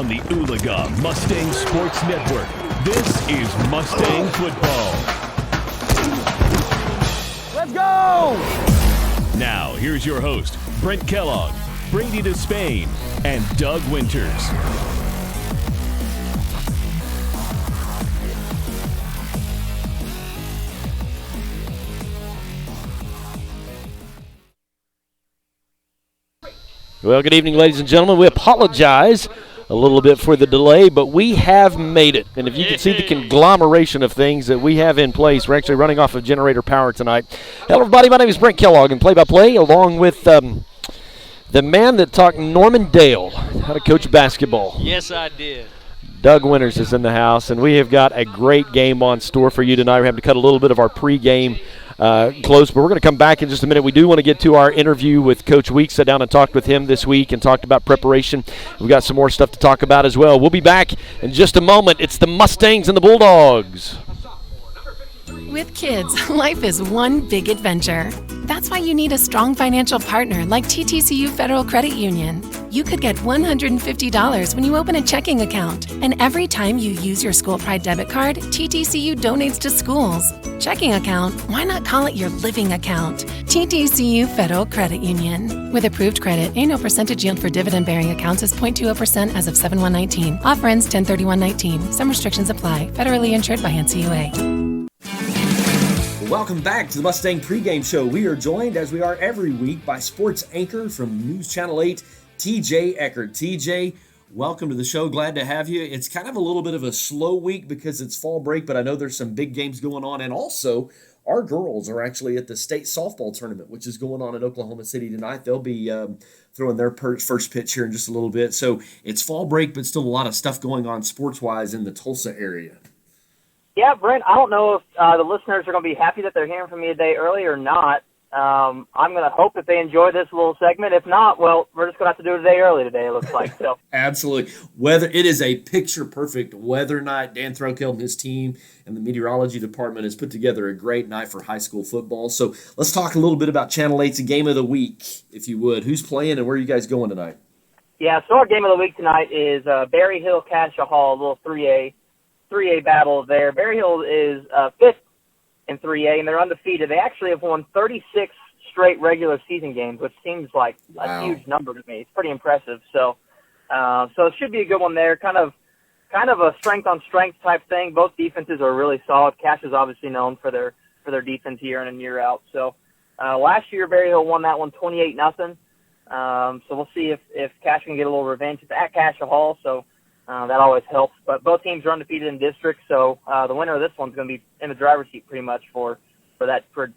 on the Oologah Mustang Sports Network. This is Mustang Football. Let's go! Now, here's your host, Brent Kellogg, Brady Despain, and Doug Winters. Well, good evening, ladies and gentlemen. We apologize a little bit for the delay, but we have made it. And if you can see the conglomeration of things that we have in place, we're actually running off of generator power tonight. Hello, everybody. My name is Brent Kellogg, and play-by-play, along with the man that taught Norman Dale how to coach basketball. Yes, I did. Doug Winters is in the house, and we have got a great game on store for you tonight. We're having to cut a little bit of our pregame close, but we're going to come back in just a minute. We do want to get to our interview with Coach Weeks. Sat down and talked with him this week and talked about preparation. We've got some more stuff to talk about as well. We'll be back in just a moment. It's the Mustangs and the Bulldogs. With kids, life is one big adventure. That's why you need a strong financial partner like TTCU Federal Credit Union. You could get $150 when you open a checking account. And every time you use your School Pride debit card, TTCU donates to schools. Checking account? Why not call it your living account? TTCU Federal Credit Union. With approved credit, annual percentage yield for dividend-bearing accounts is 0.20% as of 7/1/19. Offer ends 10/31/19. Some restrictions apply. Federally insured by NCUA. Welcome back to the Mustang Pregame Show. We are joined, as we are every week, by sports anchor from News Channel 8, TJ Eckert. TJ, welcome to the show. Glad to have you. It's kind of a little bit of a slow week because it's fall break, but I know there's some big games going on. And also, our girls are actually at the state softball tournament, which is going on in Oklahoma City tonight. They'll be throwing their first pitch here in just a little bit. So it's fall break, but still a lot of stuff going on sports-wise in the Tulsa area. Yeah, Brent, I don't know if the listeners are going to be happy that they're hearing from me a day early or not. I'm going to hope that they enjoy this little segment. If not, well, we're just going to have to do it a day early today, it looks like. So Absolutely. It is a picture-perfect weather night. Dan Threlkeld and his team and the meteorology department has put together a great night for high school football. So let's talk a little bit about Channel 8's Game of the Week, if you would. Who's playing and where are you guys going tonight? Yeah, so our Game of the Week tonight is Berry Hill Cassia Hall, a little 3A battle there. Berry Hill is fifth in 3A, and they're undefeated. They actually have won 36 straight regular season games, which seems like a huge number to me. It's pretty impressive. So it should be a good one there. Kind of a strength-on-strength type thing. Both defenses are really solid. Cash is obviously known for their defense year in and year out. So last year, Berry Hill won that one 28-0. So we'll see if Cash can get a little revenge. It's at Cassia Hall, so that always helps. But both teams are undefeated in district, so the winner of this one's going to be in the driver's seat pretty much for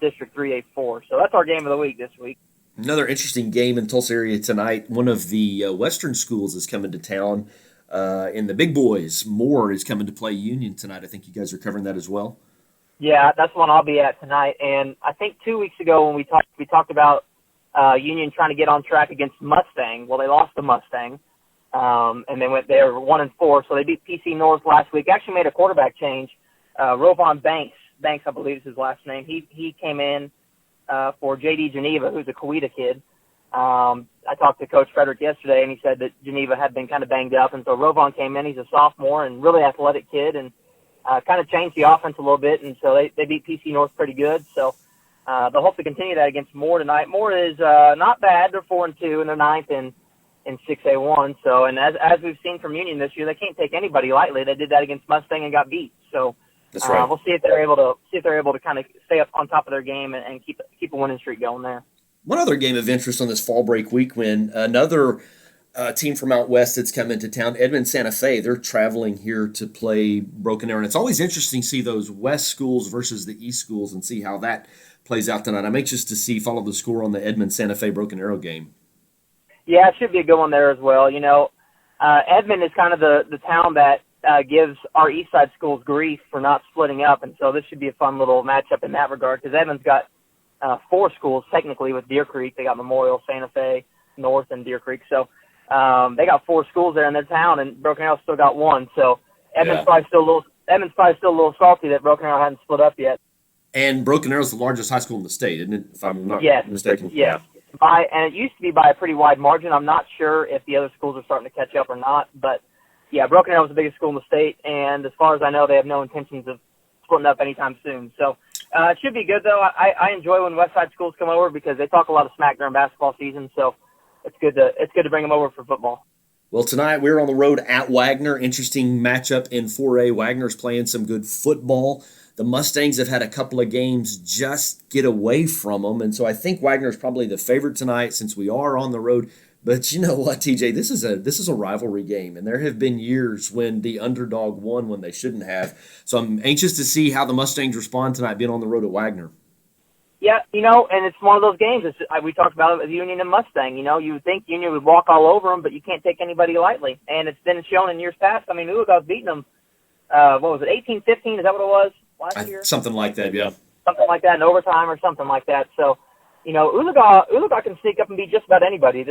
District 3A4. So that's our Game of the Week this week. Another interesting game in Tulsa area tonight. One of the Western schools is coming to town in the big boys. Moore is coming to play Union tonight. I think you guys are covering that as well. Yeah, that's the one I'll be at tonight. And I think 2 weeks ago when we talked about Union trying to get on track against Mustang. Well, they lost to Mustang. And they were 1-4, so they beat PC North last week. Actually made a quarterback change. Rovon Banks, I believe is his last name. He came in for J.D. Geneva, who's a Coweta kid. I talked to Coach Frederick yesterday, and he said that Geneva had been kind of banged up, and so Rovon came in. He's a sophomore and really athletic kid, and kind of changed the offense a little bit, and so they beat PC North pretty good. So they'll hope to continue that against Moore tonight. Moore is not bad. They're 4-2, and they're ninth in 6A1. So, and as we've seen from Union this year, they can't take anybody lightly. They did that against Mustang and got beat. So that's right. We'll see if they're able to kind of stay up on top of their game and keep a winning streak going there. One other game of interest on this fall break week when another team from out west that's come into town, Edmond Santa Fe, they're traveling here to play Broken Arrow. And it's always interesting to see those west schools versus the east schools and see how that plays out tonight. I'm anxious to follow the score on the Edmond Santa Fe Broken Arrow game. Yeah, it should be a good one there as well. You know, Edmond is kind of the town that gives our east side schools grief for not splitting up, and so this should be a fun little matchup in that regard because Edmond's got 4 schools technically with Deer Creek. They got Memorial, Santa Fe, North, and Deer Creek. So they got 4 schools there in their town, and Broken Arrow's still got 1. So Edmond's probably still a little salty that Broken Arrow hadn't split up yet. And Broken Arrow is the largest high school in the state, isn't it? If I'm not mistaken. Yes. And it used to be by a pretty wide margin. I'm not sure if the other schools are starting to catch up or not, but Broken Arrow is the biggest school in the state, and as far as I know, they have no intentions of splitting up anytime soon. So it should be good, though. I enjoy when West Side schools come over because they talk a lot of smack during basketball season, so it's good to bring them over for football. Well, tonight we're on the road at Wagoner. Interesting matchup in 4A. Wagoner's playing some good football. The Mustangs have had a couple of games just get away from them, and so I think Wagoner's probably the favorite tonight since we are on the road. But you know what, TJ? This is a rivalry game, and there have been years when the underdog won when they shouldn't have. So I'm anxious to see how the Mustangs respond tonight being on the road at Wagoner. Yeah, and it's one of those games. We talked about it with Union and Mustang. You would think Union would walk all over them, but you can't take anybody lightly. And it's been shown in years past. I mean, Oologah's beaten them, 18-15? Is that what it was last year? Something like that, yeah. Something like that in overtime or something like that. So, Oologah can sneak up and beat just about anybody.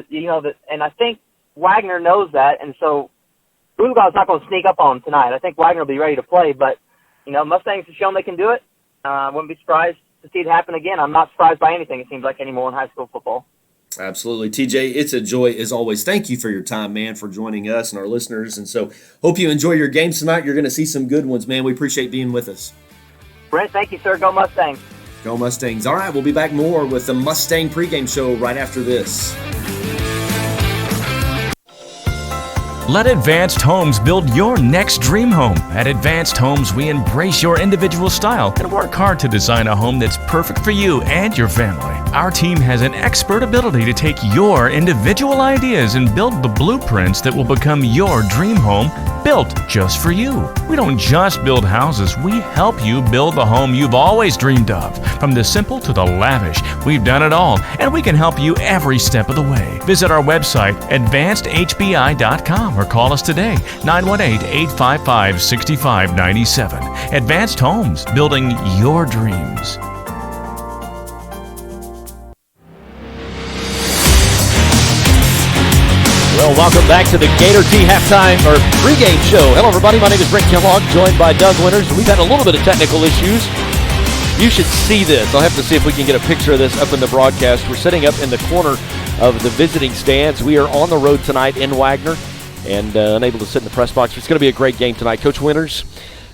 And I think Wagoner knows that, and so Oologah's not going to sneak up on them tonight. I think Wagoner will be ready to play, but, Mustangs have shown they can do it. I wouldn't be surprised to see it happen again. I'm not surprised by anything, it seems like, anymore in high school football. Absolutely. TJ, it's a joy as always. Thank you for your time, man, for joining us and our listeners. And so hope you enjoy your games tonight. You're going to see some good ones, man. We appreciate being with us. Brent, thank you, sir. Go Mustangs. Go Mustangs. All right, we'll be back more with the Mustang pregame show right after this. Let Advanced Homes build your next dream home. At Advanced Homes, we embrace your individual style and work hard to design a home that's perfect for you and your family. Our team has an expert ability to take your individual ideas and build the blueprints that will become your dream home, built just for you. We don't just build houses, we help you build the home you've always dreamed of. From the simple to the lavish, we've done it all, and we can help you every step of the way. Visit our website, advancedhbi.com, or call us today, 918-855-6597. Advanced Homes, building your dreams. Well, welcome back to the Gator T halftime or pregame show. Hello, everybody. My name is Brent Kellogg, joined by Doug Winters. We've had a little bit of technical issues. You should see this. I'll have to see if we can get a picture of this up in the broadcast. We're sitting up in the corner of the visiting stands. We are on the road tonight in Wagoner and unable to sit in the press box. It's going to be a great game tonight. Coach Winters,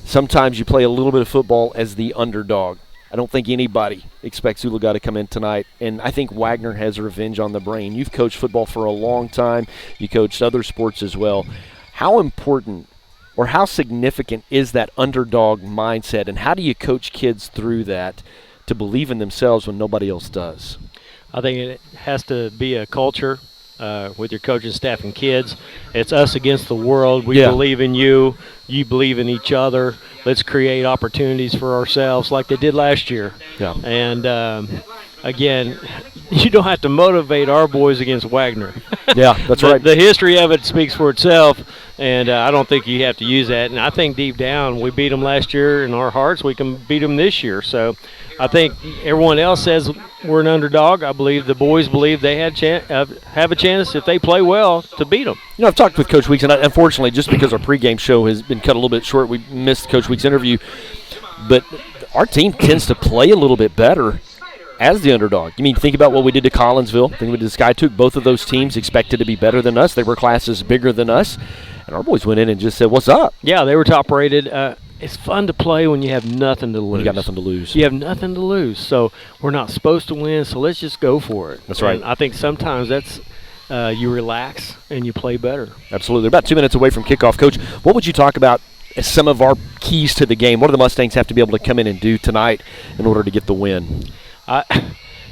sometimes you play a little bit of football as the underdog. I don't think anybody expects Oologah to come in tonight, and I think Wagoner has revenge on the brain. You've coached football for a long time. You coached other sports as well. How important or how significant is that underdog mindset, and how do you coach kids through that to believe in themselves when nobody else does? I think it has to be a culture with your coaching staff and kids. It's us against the world. We believe in you. You believe in each other. Let's create opportunities for ourselves like they did last year. Yeah. And, again, you don't have to motivate our boys against Wagoner. Yeah, that's right. The history of it speaks for itself, and I don't think you have to use that. And I think deep down we beat them last year in our hearts. We can beat them this year. So I think everyone else says we're an underdog. I believe the boys believe they have a chance if they play well to beat them. You know, I've talked with Coach Weeks, and unfortunately, just because our pregame show has been cut a little bit short, we missed Coach Weeks' interview. But our team tends to play a little bit better as the underdog. You mean, think about what we did to Collinsville, think we did to Skytook. Both of those teams expected to be better than us. They were classes bigger than us. And our boys went in and just said, what's up? Yeah, they were top rated. It's fun to play when you have nothing to lose. You got nothing to lose. You have nothing to lose. So we're not supposed to win, so let's just go for it. That's right. And I think sometimes that's you relax and you play better. Absolutely. About 2 minutes away from kickoff. Coach, what would you talk about as some of our keys to the game? What do the Mustangs have to be able to come in and do tonight in order to get the win?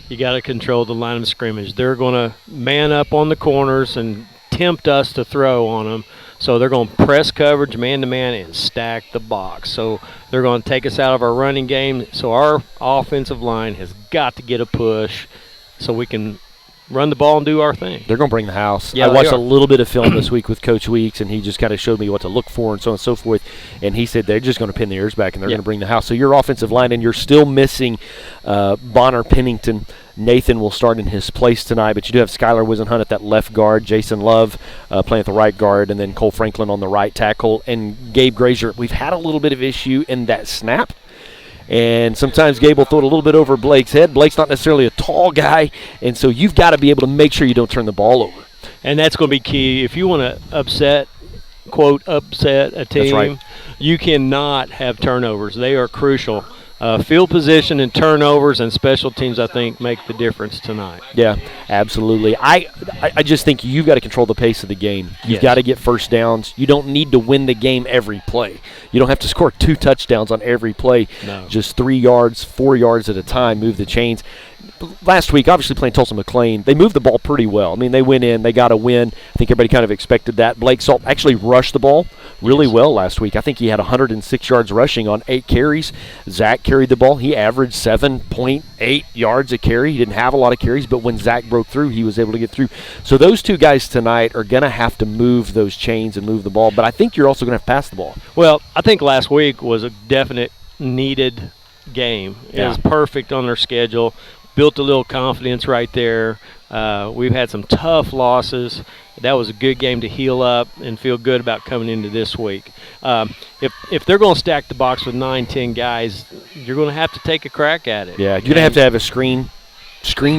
You got to control the line of scrimmage. They're going to man up on the corners and tempt us to throw on them. So they're going to press coverage man-to-man and stack the box. So they're going to take us out of our running game. So our offensive line has got to get a push so we can run the ball and do our thing. They're going to bring the house. Yeah, I watched a little bit of film this week with Coach Weeks, and he just kind of showed me what to look for and so on and so forth. And he said they're just going to pin the ears back and they're going to bring the house. So your offensive line, and you're still missing Bonner Pennington. Nathan will start in his place tonight, but you do have Skylar Wisenhunt at that left guard, Jason Love playing at the right guard, and then Cole Franklin on the right tackle, and Gabe Grazier. We've had a little bit of issue in that snap, and sometimes Gabe will throw it a little bit over Blake's head. Blake's not necessarily a tall guy, and so you've got to be able to make sure you don't turn the ball over. And that's going to be key. If you want to upset quote upset a team, That's right. you cannot have turnovers. They are crucial. Field position and turnovers and special teams, I think, make the difference tonight. Yeah, absolutely. I just think you've got to control the pace of the game. You've got to get first downs. You don't need to win the game every play. You don't have to score 2 touchdowns on every play. No. Just 3 yards, 4 yards at a time, move the chains. Last week, obviously playing Tulsa McLean, they moved the ball pretty well. I mean, they went in, they got a win. I think everybody kind of expected that. Blake Salt actually rushed the ball really well last week. I think he had 106 yards rushing on 8 carries. Zach carried the ball. He averaged 7.8 yards a carry. He didn't have a lot of carries, but when Zach broke through, he was able to get through. So those 2 guys tonight are going to have to move those chains and move the ball, but I think you're also going to have to pass the ball. Well, I think last week was a definite needed game. It was perfect on their schedule. Built a little confidence right there. We've had some tough losses. That was a good game to heal up and feel good about coming into this week. If they're going to stack the box with 9-10 guys, you're going to have to take a crack at it. Yeah, you're going to have a screen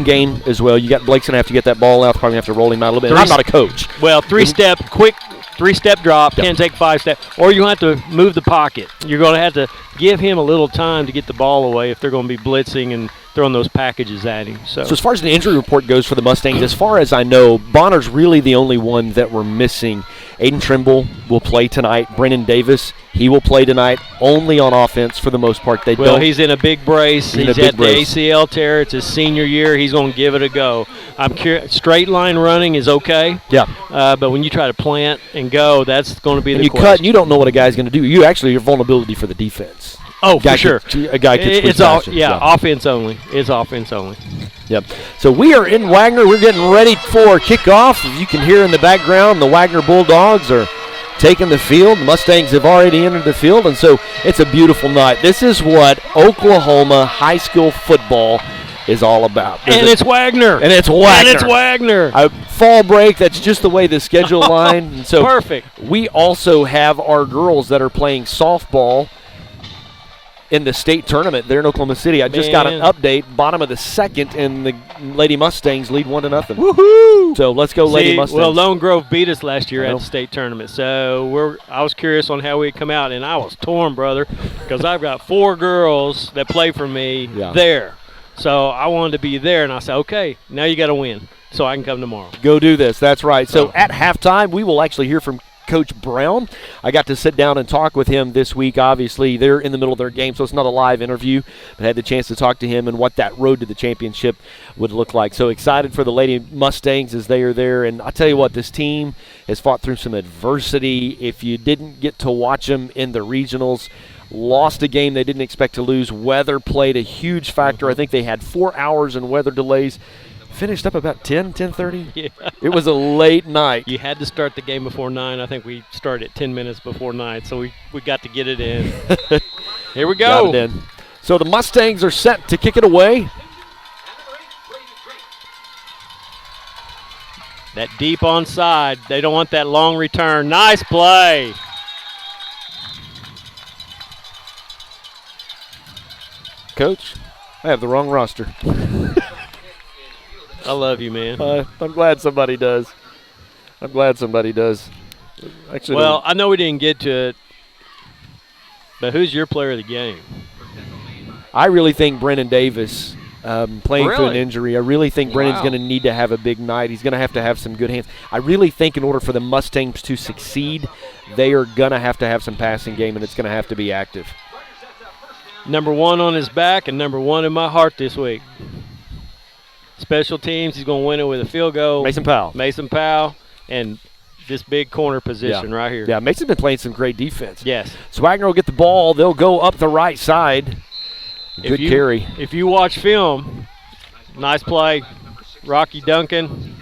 game as well. You got Blake's going to have to get that ball out. Probably have to roll him out a little bit. And I'm not a coach. Well, 3-step, quick 3-step drop, can't take 5-step, or you have to move the pocket. You're going to have to give him a little time to get the ball away if they're going to be blitzing and throwing those packages at him. So as far as the injury report goes for the Mustangs, as far as I know, Bonner's really the only one that we're missing. Aiden Trimble will play tonight. Brennan Davis, he will play tonight, only on offense for the most part. He's in a big brace. He's at the ACL tear. It's his senior year. He's going to give it a go. I'm curious. Straight line running is okay. Yeah. But when you try to plant and go, that's going to be the question. And you cut, and you don't know what a guy's going to do. You actually are vulnerability for the defense. Oh, for sure. A guy could squeeze past you. Offense only. It's offense only. Yep. So we are in Wagner. We're getting ready for kickoff. As you can hear in the background, the Wagner Bulldogs are taking the field. The Mustangs have already entered the field, and so it's a beautiful night. This is what Oklahoma high school football is all about. It's Wagner. And it's Wagner. And it's Wagner. A fall break, that's just the way the schedule lined. And so perfect. We also have our girls that are playing softball in the state tournament there in Oklahoma City. I just got an update, bottom of the second, and the Lady Mustangs lead 1-0. Woohoo! So let's go, Lady Mustangs. Well, Lone Grove beat us last year at the state tournament, so I was curious on how we'd come out, and I was torn, brother, because I've got 4 girls that play for me there. So I wanted to be there, and I said, okay, now you got to win so I can come tomorrow. Go do this. That's right. So at halftime, we will actually hear from Coach Brown. I got to sit down and talk with him this week. Obviously, they're in the middle of their game, so it's not a live interview, but I had the chance to talk to him and what that road to the championship would look like. So excited for the Lady Mustangs as they are there. And I tell you what, this team has fought through some adversity. If you didn't get to watch them in the regionals, lost a game they didn't expect to lose. Weather played a huge factor. I think they had 4 hours in weather delays. Finished up about 10:30. Yeah. It was a late night. You had to start the game before 9. I think we started at 10 minutes before 9, so we got to get it in. Here we go. Got it in. So the Mustangs are set to kick it away. That deep onside. They don't want that long return. Nice play. Coach, I have the wrong roster. I love you, man. I'm glad somebody does. Actually, well, I know we didn't get to it, but who's your player of the game? I really think Brennan Davis, playing through an injury. I really think Brennan's going to need to have a big night. He's going to have some good hands. I really think in order for the Mustangs to succeed, they are going to have some passing game, and it's going to have to be active. Number 1 on his back and number 1 in my heart this week. Special teams, he's going to win it with a field goal. Mason Powell. And this big corner position right here. Yeah, Mason's been playing some great defense. Yes. So Wagner will get the ball. They'll go up the right side. Good carry. If you watch film, nice play, Rocky Duncan.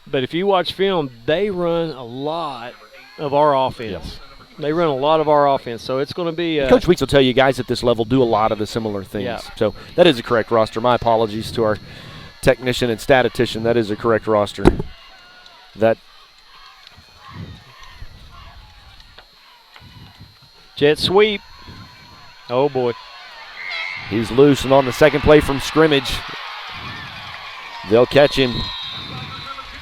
But if you watch film, they run a lot of our offense. Yes. They run a lot of our offense, so it's going to be Coach Weeks will tell you guys at this level do a lot of the similar things. Yeah. So that is a correct roster. My apologies to our technician and statistician. That is a correct roster. Jet sweep. Oh, boy. He's loose, and on the second play from scrimmage, they'll catch him.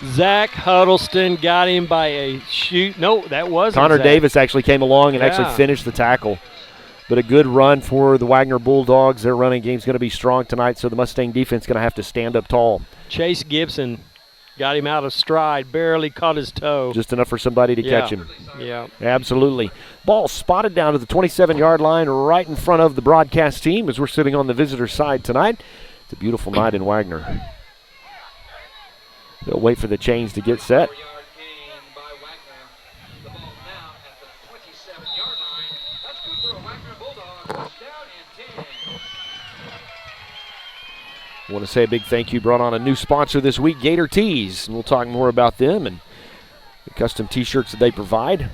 Zach Huddleston got him by a shoot. No, that wasn't Connor Zach. Davis actually came along and Yeah. actually finished the tackle. But a good run for the Wagoner Bulldogs. Their running game's going to be strong tonight, so the Mustang defense going to have to stand up tall. Chase Gibson got him out of stride, barely caught his toe. Just enough for somebody to catch him. Yeah. Absolutely. Ball spotted down to the 27-yard line right in front of the broadcast team as we're sitting on the visitor side tonight. It's a beautiful night in Wagoner. They'll wait for the chains to get set. I want to say a big thank you. Brought on a new sponsor this week, Gator Tees, and we'll talk more about them and the custom T-shirts that they provide.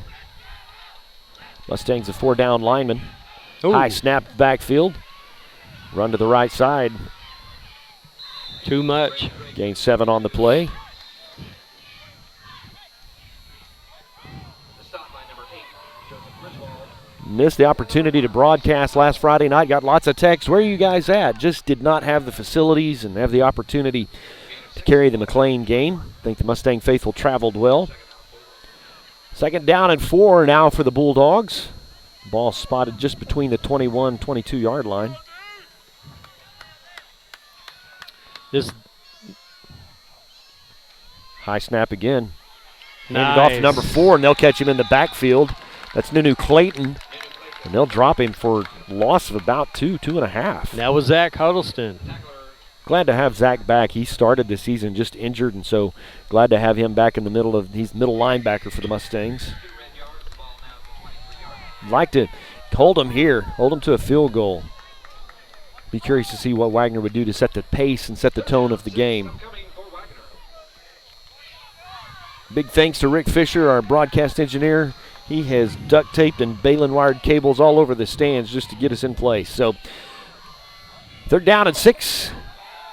Mustangs a 4-down lineman. Ooh. High snap backfield. Run to the right side. Too much. Gain 7 on the play. Missed the opportunity to broadcast last Friday night. Got lots of texts. Where are you guys at? Just did not have the facilities and have the opportunity to carry the McLean game. I think the Mustang faithful traveled well. 2nd down and 4 now for the Bulldogs. Ball spotted just between the 21-22-yard line. This High snap again. Handed nice. off to number 4, and they'll catch him in the backfield. That's Nunu Clayton, and they'll drop him for loss of about 2.5. That was Zach Huddleston. Glad to have Zach back. He started the season just injured, and so glad to have him back in the middle of. He's middle linebacker for the Mustangs. Like to hold him here, hold him to a field goal. Be curious to see what Wagoner would do to set the pace and set the tone of the game. Big thanks to Rick Fisher, our broadcast engineer. He has duct taped and baling wired cables all over the stands just to get us in place. So 3rd down and 6.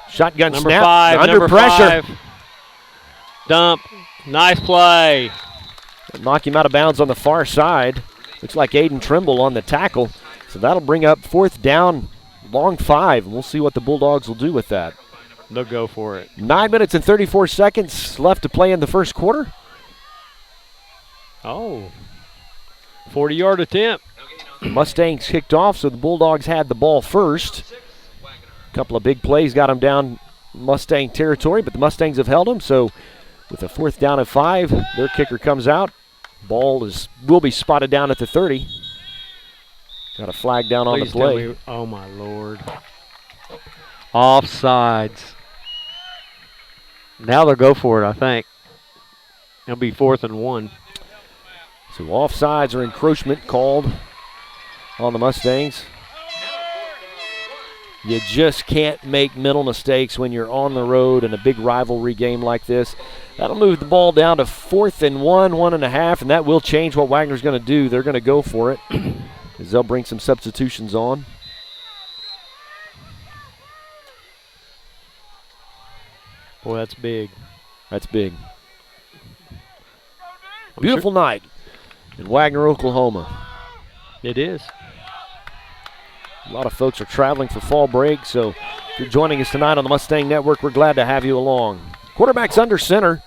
Shotgun Number snap. 5. Under number pressure. 5. Dump. Nice play. Knock him out of bounds on the far side. Looks like Aiden Trimble on the tackle. So that'll bring up 4th down, long 5. And we'll see what the Bulldogs will do with that. They'll go for it. 9 minutes and 34 seconds left to play in the first quarter. Oh. 40-yard attempt. The Mustangs kicked off, so the Bulldogs had the ball first. A couple of big plays got them down Mustang territory, but the Mustangs have held them. So with a 4th down and 5, their kicker comes out. Ball will be spotted down at the 30. Got a flag down on the Please play. tell me, oh, my Lord. Offsides. Now they'll go for it, I think. It'll be 4th and 1. So offsides or encroachment called on the Mustangs. You just can't make mental mistakes when you're on the road in a big rivalry game like this. That'll move the ball down to 4th and 1.5, and that will change what Wagner's going to do. They're going to go for it as they'll bring some substitutions on. Boy, that's big. That's big. Beautiful night in Wagoner, Oklahoma. It is. A lot of folks are traveling for fall break, so if you're joining us tonight on the Mustang Network, we're glad to have you along. Quarterback's under center.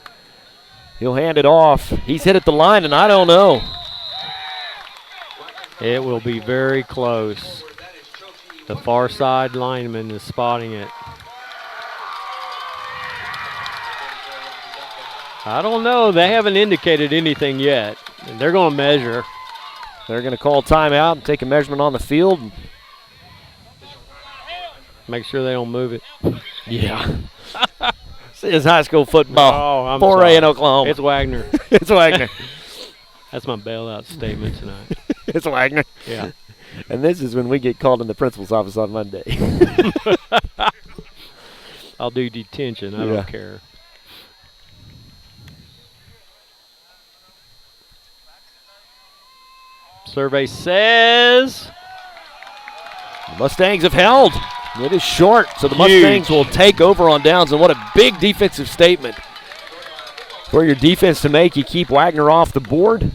He'll hand it off. He's hit at the line, and I don't know. It will be very close. The far side lineman is spotting it. I don't know. They haven't indicated anything yet. They're going to measure. They're going to call timeout and take a measurement on the field. Make sure they don't move it. Yeah. It's high school football. Oh, I'm 4A sorry. in Oklahoma. It's Wagner. It's Wagner. That's my bailout statement tonight. It's Wagner. Yeah. And this is when we get called in the principal's office on Monday. I'll do detention. I don't care. Survey says The Mustangs have held. It is short, so the Huge. Mustangs will take over on downs. And what a big defensive statement for your defense to make. You keep Wagner off the board.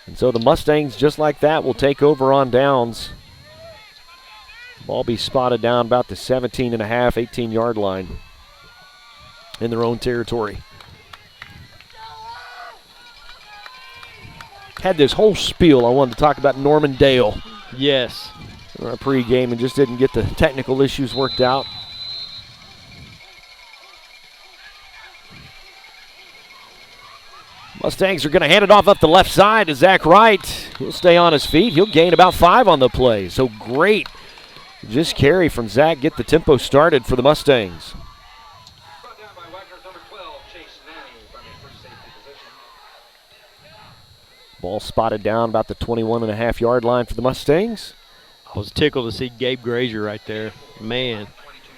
And so the Mustangs, just like that, will take over on downs. Ball be spotted down about the 17.5, 18-yard line. in their own territory. Had this whole spiel I wanted to talk about Norman Dale. Yes. In our pregame and just didn't get the technical issues worked out. Mustangs are going to hand it off up the left side to Zach Wright. He'll stay on his feet. He'll gain about 5 on the play. So great just carry from Zach. Get the tempo started for the Mustangs. Ball spotted down about the 21.5-yard line for the Mustangs. I was tickled to see Gabe Grazier right there. Man,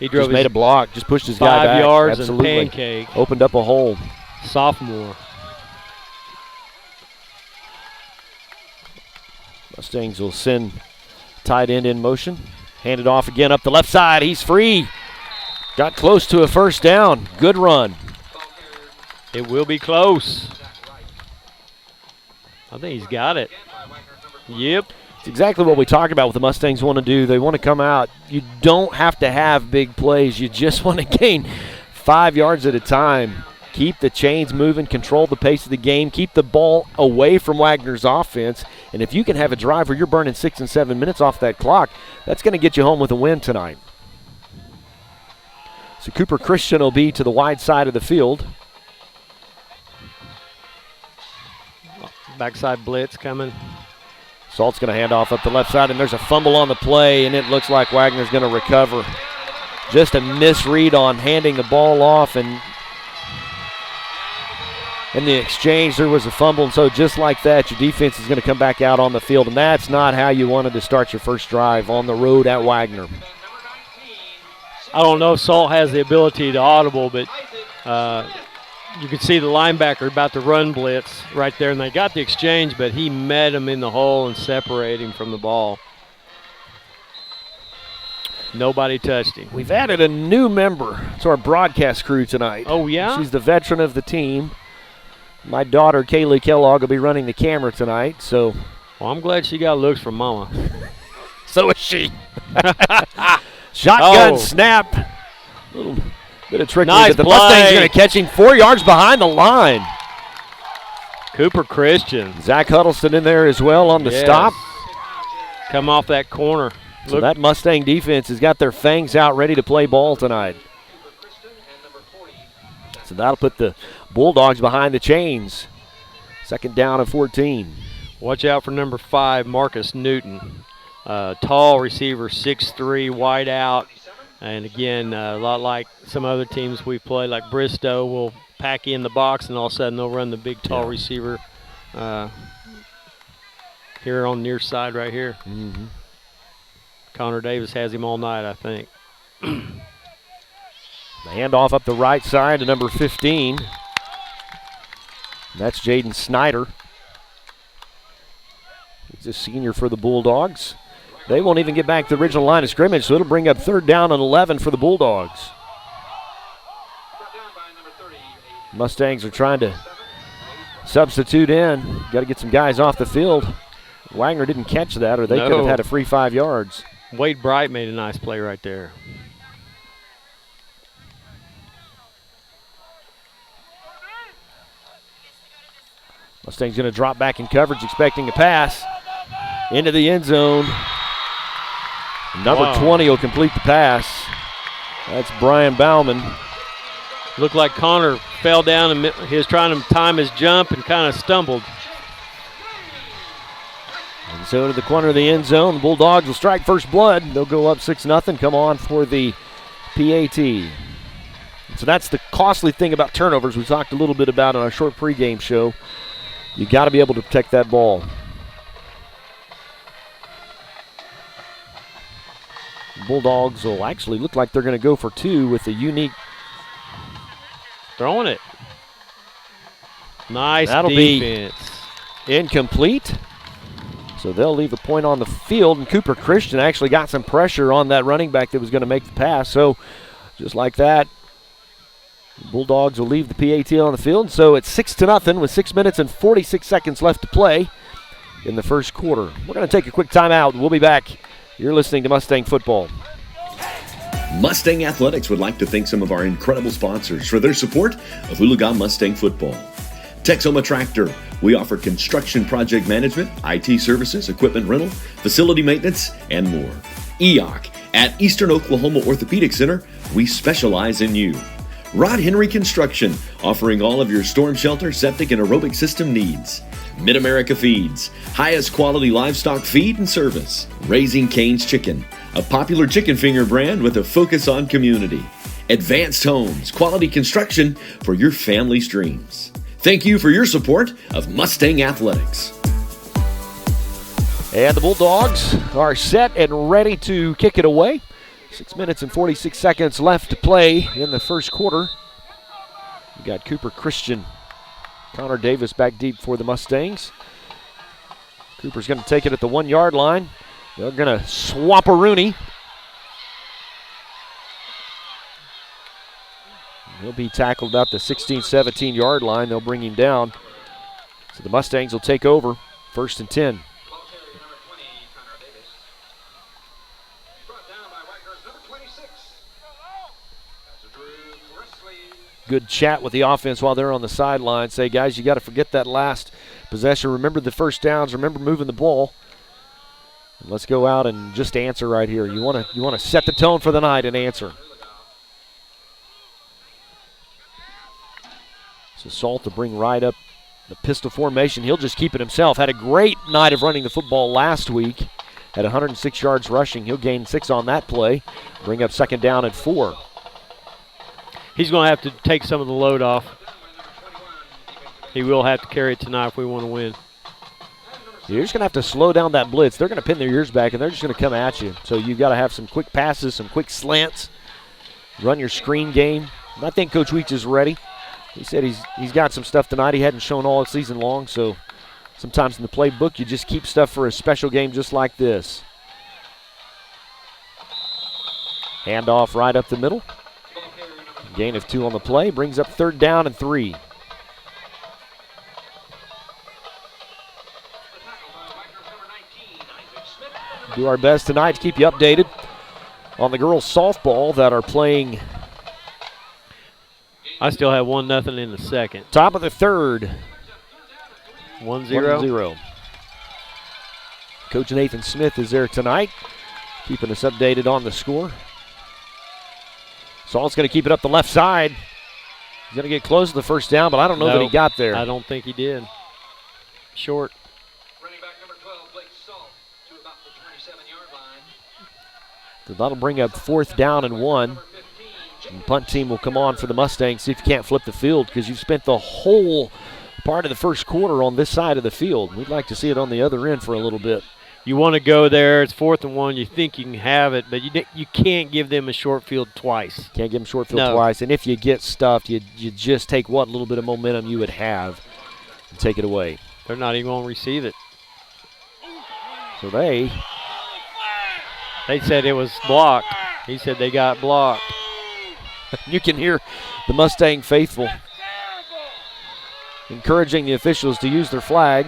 he drove just made a block, just pushed his guy back. 5 yards Absolutely. and pancake. Opened up a hole. Sophomore. Mustangs will send tight end in motion. Hand it off again up the left side. He's free. Got close to a first down. Good run. It will be close. I think he's got it. Yep. It's exactly what we talk about what the Mustangs want to do. They want to come out. You don't have to have big plays. You just want to gain 5 yards at a time. Keep the chains moving, control the pace of the game, keep the ball away from Wagner's offense. And if you can have a drive where you're burning 6 and 7 minutes off that clock, that's going to get you home with a win tonight. So Cooper Christian will be to the wide side of the field. Backside blitz coming. Salt's going to hand off up the left side, and there's a fumble on the play, and it looks like Wagner's going to recover. Just a misread on handing the ball off, and in the exchange there was a fumble, and so just like that, your defense is going to come back out on the field, and that's not how you wanted to start your first drive on the road at Wagner. I don't know if Salt has the ability to audible, but you could see the linebacker about to run blitz right there, and they got the exchange, but he met him in the hole and separated him from the ball. Nobody touched him. We've added a new member to our broadcast crew tonight. Oh, yeah? She's the veteran of the team. My daughter, Kaylee Kellogg, will be running the camera tonight, so. Well, I'm glad she got looks from Mama. So is she. Shotgun snap. A little bit of trickery, nice but the play. Mustangs are going to catch him 4 yards behind the line. Cooper Christian. Zach Huddleston in there as well on the stop. Come off that corner. So that Mustang defense has got their fangs out ready to play ball tonight. So that'll put the Bulldogs behind the chains. Second down and 14. Watch out for number 5, Marcus Newton. Tall receiver, 6'3", wide out. And again, a lot like some other teams we've played, like Bristow will pack in the box and all of a sudden they'll run the big, tall receiver here on the near side right here. Mm-hmm. Connor Davis has him all night, I think. The handoff up the right side to number 15. That's Jaden Snyder. He's a senior for the Bulldogs. They won't even get back to the original line of scrimmage, so it'll bring up third down and 11 for the Bulldogs. Mustangs are trying to substitute in. Got to get some guys off the field. Wagner didn't catch that, or they could have had a free 5 yards. Wade Bright made a nice play right there. Mustangs going to drop back in coverage, expecting a pass into the end zone. Number 20 will complete the pass. That's Brian Bauman. Looked like Connor fell down and he was trying to time his jump and kind of stumbled. And so to the corner of the end zone, the Bulldogs will strike first blood. They'll go up 6-0, come on for the PAT. So that's the costly thing about turnovers we talked a little bit about in our short pregame show. You got to be able to protect that ball. Bulldogs will actually look like they're going to go for 2 with a unique. Throwing it. Nice That'll defense. Be incomplete. So they'll leave a point on the field, and Cooper Christian actually got some pressure on that running back that was going to make the pass. So just like that, the Bulldogs will leave the PAT on the field. So it's 6-0 with 6 minutes and 46 seconds left to play in the first quarter. We're going to take a quick timeout. We'll be back. You're listening to Mustang Football. Mustang Athletics would like to thank some of our incredible sponsors for their support of Oologah Mustang football. Texoma Tractor. We offer construction project management, IT services, equipment rental, facility maintenance, and more. EOC. At Eastern Oklahoma Orthopedic Center, we specialize in you. Rod Henry Construction, offering all of your storm shelter, septic, and aerobic system needs. Mid-America Feeds, highest quality livestock feed and service. Raising Cane's Chicken, a popular chicken finger brand with a focus on community. Advanced Homes, quality construction for your family's dreams. Thank you for your support of Mustang Athletics. And the Bulldogs are set and ready to kick it away. 6 minutes and 46 seconds left to play in the first quarter. We got Cooper Christian, Connor Davis back deep for the Mustangs. Cooper's going to take it at the 1 yard line. They're going to swap a Rooney. He'll be tackled about the 16-17 yard line. They'll bring him down. So the Mustangs will take over. 1st and 10. Good chat with the offense while they're on the sideline. Say, guys, you got to forget that last possession. Remember the first downs. Remember moving the ball. And let's go out and just answer right here. You want to set the tone for the night and answer. So Salt to bring right up the pistol formation. He'll just keep it himself. Had a great night of running the football last week. Had 106 yards rushing. He'll gain 6 on that play. Bring up 2nd down and 4. He's going to have to take some of the load off. He will have to carry it tonight if we want to win. You're just going to have to slow down that blitz. They're going to pin their ears back, and they're just going to come at you. So you've got to have some quick passes, some quick slants, run your screen game. And I think Coach Weeks is ready. He said he's got some stuff tonight he hadn't shown all season long, so sometimes in the playbook you just keep stuff for a special game just like this. Handoff right up the middle. Gain of 2 on the play, brings up 3rd down and 3. Do our best tonight to keep you updated on the girls softball that are playing. I still have 1-0 in the second. Top of the 3rd. 1-0. Coach Nathan Smith is there tonight, keeping us updated on the score. Salt's going to keep it up the left side. He's going to get close to the 1st down, but I don't know that he got there. I don't think he did. Short. Running back number 12, Blake Salt, to about the 27-yard line. So that'll bring up 4th down and 1. And the punt team will come on for the Mustangs, see if you can't flip the field, because you've spent the whole part of the first quarter on this side of the field. We'd like to see it on the other end for a little bit. You want to go there. It's 4th and 1. You think you can have it, but you can't give them a short field twice. Can't give them short field twice. And if you get stuffed, you just take what little bit of momentum you would have and take it away. They're not even going to receive it. So they said it was blocked. He said they got blocked. You can hear the Mustang faithful encouraging the officials to use their flag.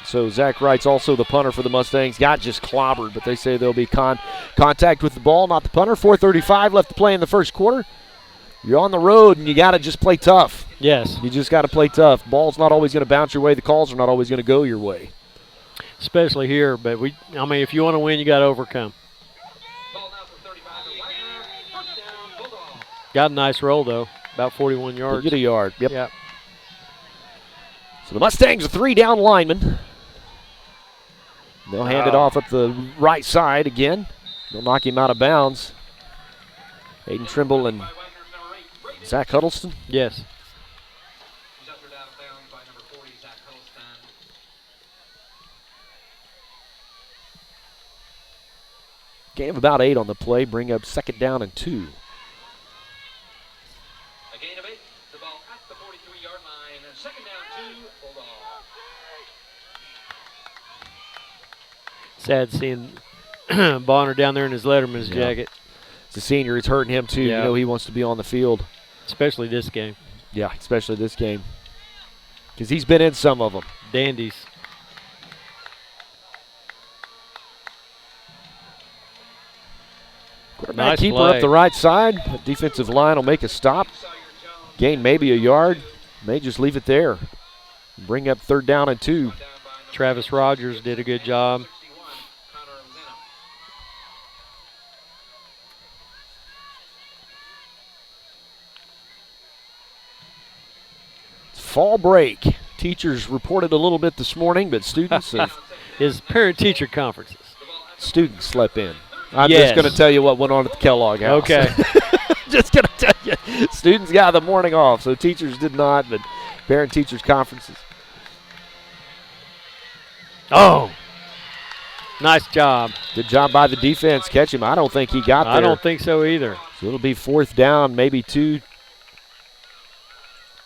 So Zach Wright's also the punter for the Mustangs. Got just clobbered, but they say there'll be contact with the ball, not the punter. 4:35 left to play in the first quarter. You're on the road, and you got to just play tough. Yes. You just got to play tough. Ball's not always going to bounce your way. The calls are not always going to go your way. Especially here, but if you want to win, you got to overcome. Got a nice roll, though. About 41 yards. They get a yard. Yep. Yep. So the Mustangs are 3 down linemen. They'll hand it off up the right side again. They'll knock him out of bounds. Aiden Trimble and Zach Huddleston. Yes. Gain of about 8 on the play. Bring up 2nd down and 2. A gain of 8. The ball at the 43-yard line. 2nd down, 2. Oologah. Sad seeing Bonner down there in his Letterman's jacket. It's a senior. It's hurting him, too. Yeah. You know he wants to be on the field. Especially this game. Yeah, especially this game. Because he's been in some of them. Dandies. Quarterback keeper up the right side. The defensive line will make a stop. Gain maybe a yard. May just leave it there. Bring up 3rd down and 2. Travis Rogers did a good job. It's fall break. Teachers reported a little bit this morning, but students have His parent-teacher conferences. students slept in. I'm Yes. just going to tell you what went on at the Kellogg house. Okay. Just going to tell you. Students got the morning off, so teachers did not, but parent-teachers conferences. Oh, nice job. Good job by the defense. Catch him. I don't think he got there. I don't think so either. So it'll be 4th down, maybe 2.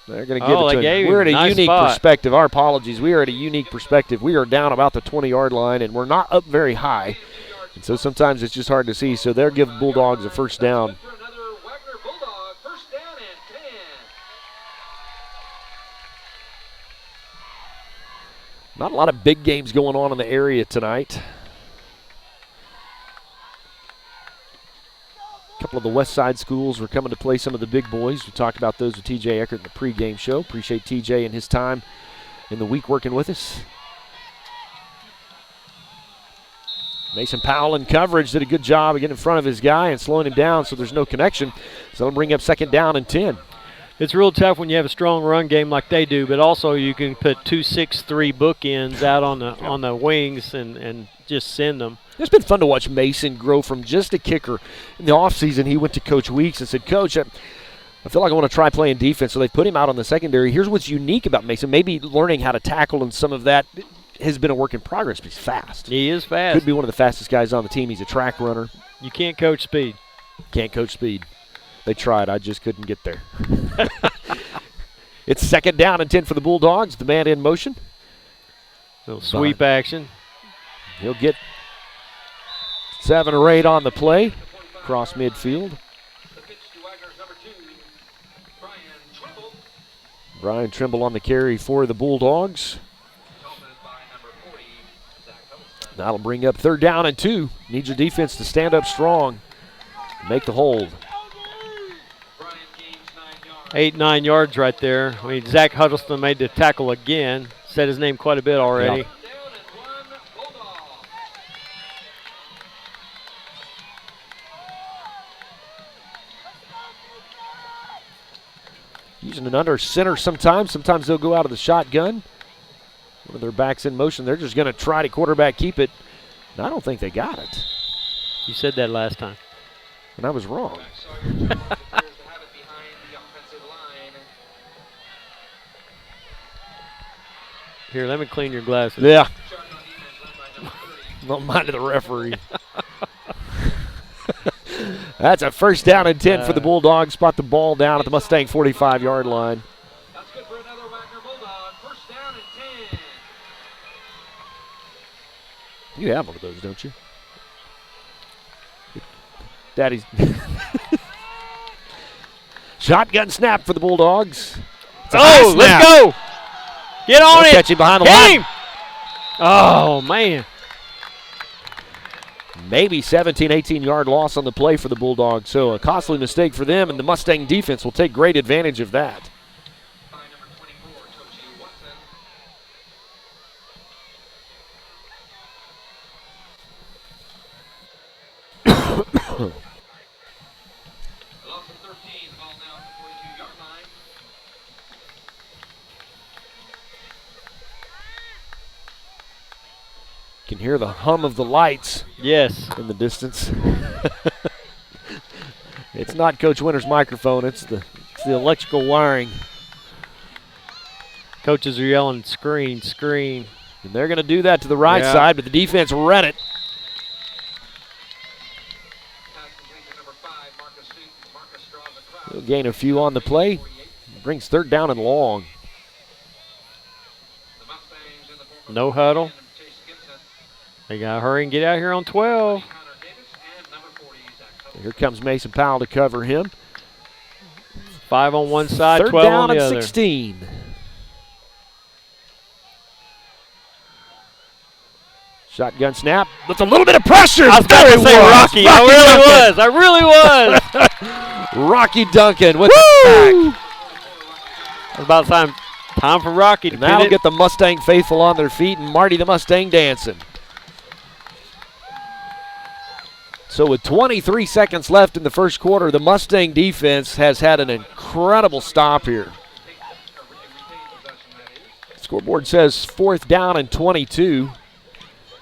They're going to give it to him. We're at a unique perspective. Our apologies. We are at a unique perspective. We are down about the 20-yard line, and we're not up very high. And so sometimes it's just hard to see. So they'll give Bulldogs a 1st down. Another Wagoner Bulldog, 1st down and 10. Not a lot of big games going on in the area tonight. A couple of the West Side schools were coming to play some of the big boys. We talked about those with TJ Eckert in the pregame show. Appreciate TJ and his time in the week working with us. Mason Powell in coverage did a good job of getting in front of his guy and slowing him down so there's no connection. So they'll bring up 2nd down and 10. It's real tough when you have a strong run game like they do, but also you can put 2-6-3 bookends out on the wings and just send them. It's been fun to watch Mason grow from just a kicker. In the offseason, he went to Coach Weeks and said, Coach, I feel like I want to try playing defense. So they put him out on the secondary. Here's what's unique about Mason. Maybe learning how to tackle and some of that has been a work in progress, but he's fast. He is fast. Could be one of the fastest guys on the team. He's a track runner. You can't coach speed. Can't coach speed. They tried. I just couldn't get there. It's 2nd down and 10 for the Bulldogs. The man in motion. Little sweep action. He'll get 7 or 8 on the play. Cross midfield. The pitch to Wagoner's number 2, Brian Trimble. Brian Trimble on the carry for the Bulldogs. Helmeted by number 40, Zach Huddleston. That'll bring up 3rd down and 2. Needs your defense to stand up strong. Make the hold. Brian gains 9 yards. 8-9 yards right there. I mean, Zach Huddleston made the tackle again. Said his name quite a bit already. Yeah. Down and 1, Bulldog. Using an under center sometimes. Sometimes they'll go out of the shotgun. One of their backs in motion. They're just going to try to quarterback keep it. And I don't think they got it. You said that last time. And I was wrong. Sawyer Jones appears to have it behind the offensive line. Here, let me clean your glasses. Yeah. Charge on defense run by number 30. Not mind the referee. That's a 1st down and 10 for the Bulldogs. Spot the ball down at the Mustang 45-yard line. That's good for another Wagoner Bulldog. 1st down and 10. You have one of those, don't you? Daddy's. Shotgun snap for the Bulldogs. Oh, let's go. Get on They'll it. catch him behind the Hit line. him. Oh, man. Maybe 17, 18-yard loss on the play for the Bulldogs. So a costly mistake for them, and the Mustang defense will take great advantage of that. By number 24, Tochi Watson. A loss of 13. The ball now at the 42-yard line. Can hear the hum of the lights Yes. in the distance. It's not Coach Winter's microphone. It's the electrical wiring. Coaches are yelling, screen, screen. And they're going to do that to the right Yeah. side, but the defense read it. Pass complete to number 5, Marcus Newton. Marcus draws a crowd. He'll gain a few on the play. Brings 3rd down and long. The Mustangs in the form of No huddle. Chase Gibson, They got to hurry and get out here on 12. Connor Davis, and number 40, Zach Huddleston. Here comes Mason Powell to cover him. 5 on one side, 3rd 12 down on the and other. 16. Shotgun snap with a little bit of pressure. I was about to say Rocky. I really was. Rocky Duncan with the sack. It's about time for Rocky to And that'll pin it. get the Mustang faithful on their feet and Marty the Mustang dancing. So with 23 seconds left in the first quarter, the Mustang defense has had an incredible stop here. Scoreboard says 4th down and 22.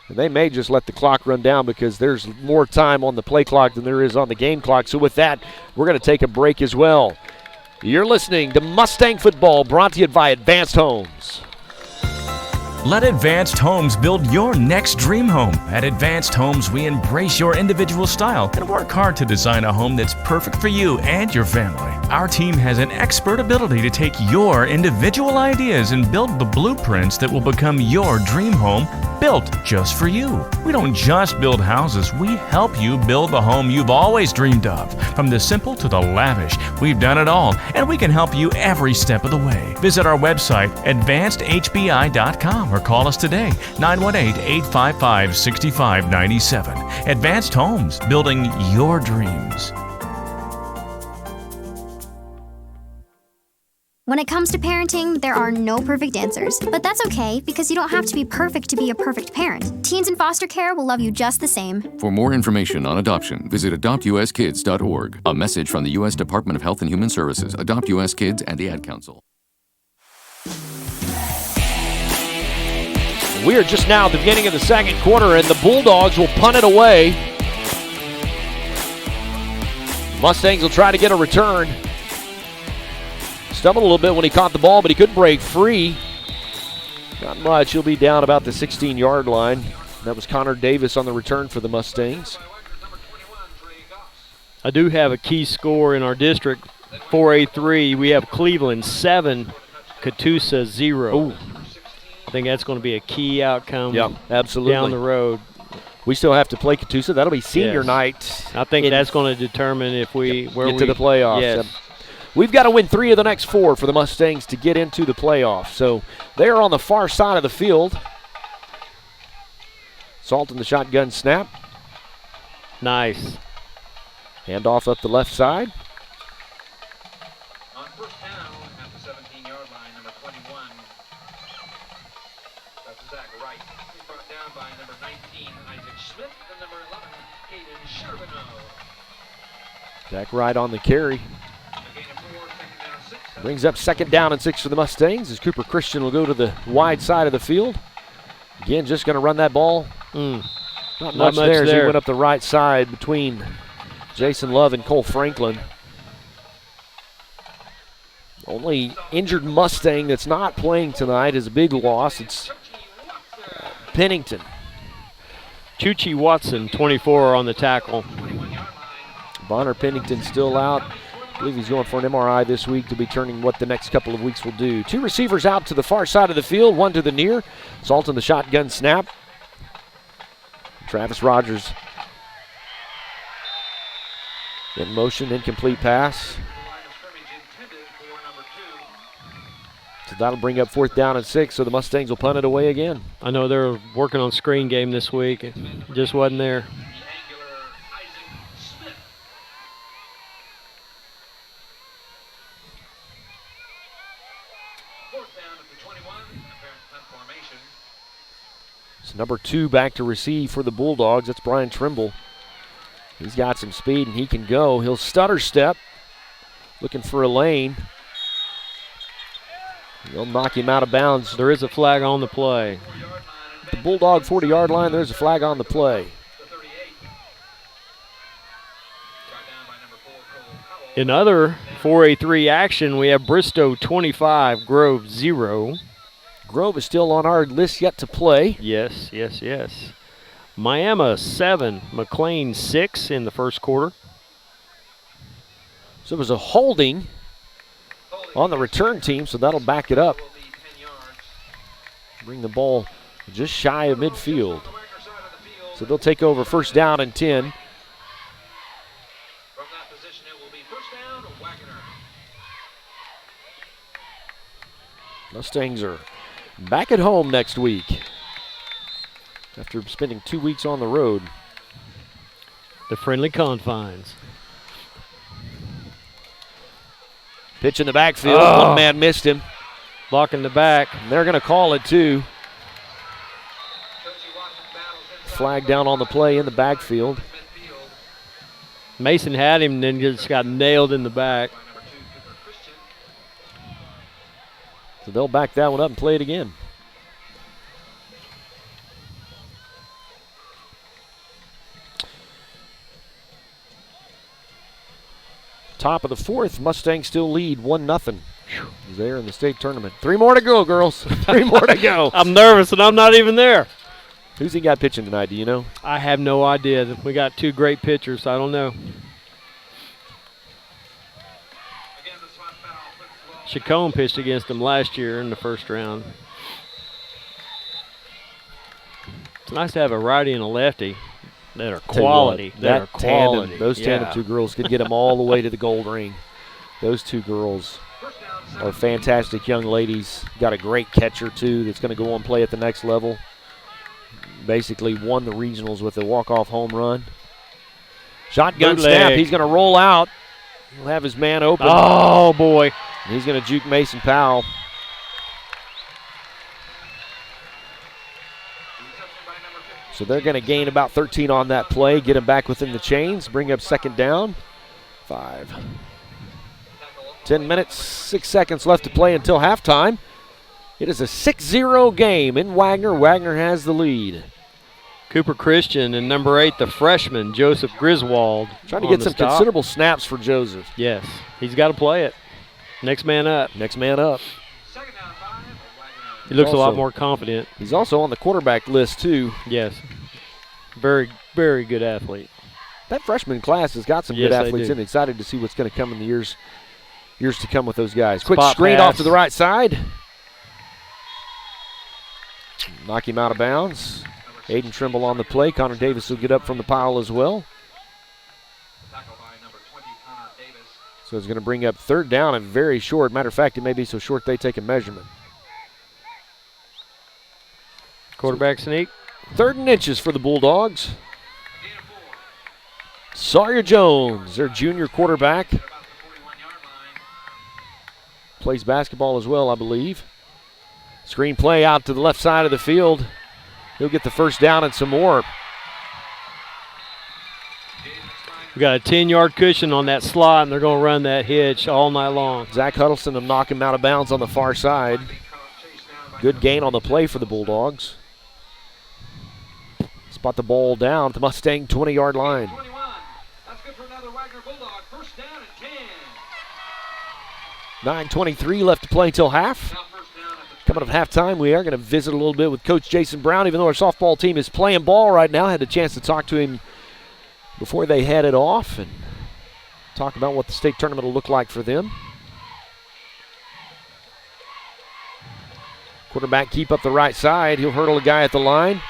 And they may just let the clock run down because there's more time on the play clock than there is on the game clock. So with that, we're going to take a break as well. You're listening to Mustang Football, brought to you by Advanced Homes. Let Advanced Homes build your next dream home. At Advanced Homes, we embrace your individual style and work hard to design a home that's perfect for you and your family. Our team has an expert ability to take your individual ideas and build the blueprints that will become your dream home, built just for you. We don't just build houses, we help you build the home you've always dreamed of. From the simple to the lavish, we've done it all, and we can help you every step of the way. Visit our website, advancedhbi.com, or call us today, 918-855-6597. Advanced Homes, building your dreams. When it comes to parenting, there are no perfect answers. But that's okay, because you don't have to be perfect to be a perfect parent. Teens in foster care will love you just the same. For more information on adoption, visit adoptuskids.org. A message from the U.S. Department of Health and Human Services, Adopt U.S. Kids, and the Ad Council. We are just now at the beginning of the second quarter, and the Bulldogs will punt it away. Mustangs will try to get a return. Stumbled a little bit when he caught the ball, but he couldn't break free. Not much. He'll be down about the 16-yard line. That was Connor Davis on the return for the Mustangs. I do have a key score in our district, 4A3. We have Cleveland 7, Catoosa 0. Ooh. I think that's going to be a key outcome absolutely. down the road. We still have to play Catoosa. That'll be senior Yes. night. I think that's going to determine if we get to the playoffs. Yes. We've got to win 3 of the next 4 for the Mustangs to get into the playoffs. So they are on the far side of the field. Salt in the shotgun snap. Nice. Handoff up the left side. On first down at the 17-yard line, number 21. That's Zach Wright. He's brought down by number 19, Isaac Smith, and number 11, Caden Charbonneau. Zach Wright on the carry. A gain of 4, second down, 6. Brings up 2nd down and 6 for the Mustangs as Cooper Christian will go to the wide side of the field. Again, just going to run that ball. Not much there as he went up the right side between Jason Love and Cole Franklin. Only injured Mustang that's not playing tonight is a big loss. It's Pennington. Chuchi Watson, 24 on the tackle. Bonner Pennington still out. I believe he's going for an MRI this week to be turning what the next couple of weeks will do. 2 receivers out to the far side of the field, 1 to the near. Salt in the shotgun snap. Travis Rogers in motion, incomplete pass. So that'll bring up 4th down and 6, so the Mustangs will punt it away again. I know they're working on screen game this week. It just wasn't there. So number 2 back to receive for the Bulldogs. That's Brian Trimble. He's got some speed and he can go. He'll stutter step, looking for a lane. He'll knock him out of bounds. There is a flag on the play. The Bulldog 40-yard line, there's a flag on the play. In other 4A3 action, we have Bristow 25, Grove 0. Grove is still on our list yet to play. Yes. Miami 7, McLean 6 in the first quarter. So it was a holding on the return team, so that'll back it up. Bring the ball just shy of midfield. So they'll take over 1st down and 10. From that position, it will be first down, Wagoner. Mustangs are back at home next week. after spending 2 weeks on the road. The friendly confines. Pitch in the backfield. One man missed him. Block in the back. And they're going to call it, too. Flag down on the play in the backfield. Mason had him and then just got nailed in the back. So they'll back that one up and play it again. Top of the fourth, Mustangs still lead 1-0. There in the state tournament. 3 more to go, girls. 3 more to go. I'm nervous and I'm not even there. Who's he got pitching tonight, do you know? I have no idea. We got 2 great pitchers. I don't know. Chacon pitched against them last year in the first round. It's nice to have a righty and a lefty that are quality. Those tandem 2 girls could get them all the way to the gold ring. Those 2 girls are fantastic young ladies. Got a great catcher, too, that's going to go on and play at the next level. Basically won the regionals with a walk-off home run. Shotgun snap. He's going to roll out. He'll have his man open. Oh, boy. He's going to juke Mason Powell. So they're going to gain about 13 on that play, get him back within the chains, bring up second down. 5. 10 minutes, 6 seconds left to play until halftime. It is a 6-0 game in Wagoner. Wagoner has the lead. Cooper Christian and number 8, the freshman, Joseph Griswold. Trying to get some considerable snaps for Joseph. Yes, he's got to play it. Next man up. Next man up. He looks a lot more confident. He's also on the quarterback list, too. Yes. Very, very good athlete. That freshman class has got some good athletes in. Excited to see what's going to come in the years to come with those guys. Quick screen off to the right side. Knock him out of bounds. Aiden Trimble on the play. Connor Davis will get up from the pile as well. So it's going to bring up third down and very short. Matter of fact, it may be so short they take a measurement. Quarterback sneak. 3rd and inches for the Bulldogs. Sawyer Jones, their junior quarterback. Plays basketball as well, I believe. Screen play out to the left side of the field. He'll get the first down and some more. We got a 10-yard cushion on that slot, and they're going to run that hitch all night long. Zach Huddleston will knock him out of bounds on the far side. Good gain on the play for the Bulldogs. Spot the ball down at the Mustang 20-yard line. That's good for another Wagoner Bulldog. First down and 10. 9:23 left to play till half. Coming up at halftime, we are going to visit a little bit with Coach Jason Brown. Even though our softball team is playing ball right now, I had a chance to talk to him before they headed off and talk about what the state tournament will look like for them. Quarterback keep up the right side. He'll hurdle a guy at the line.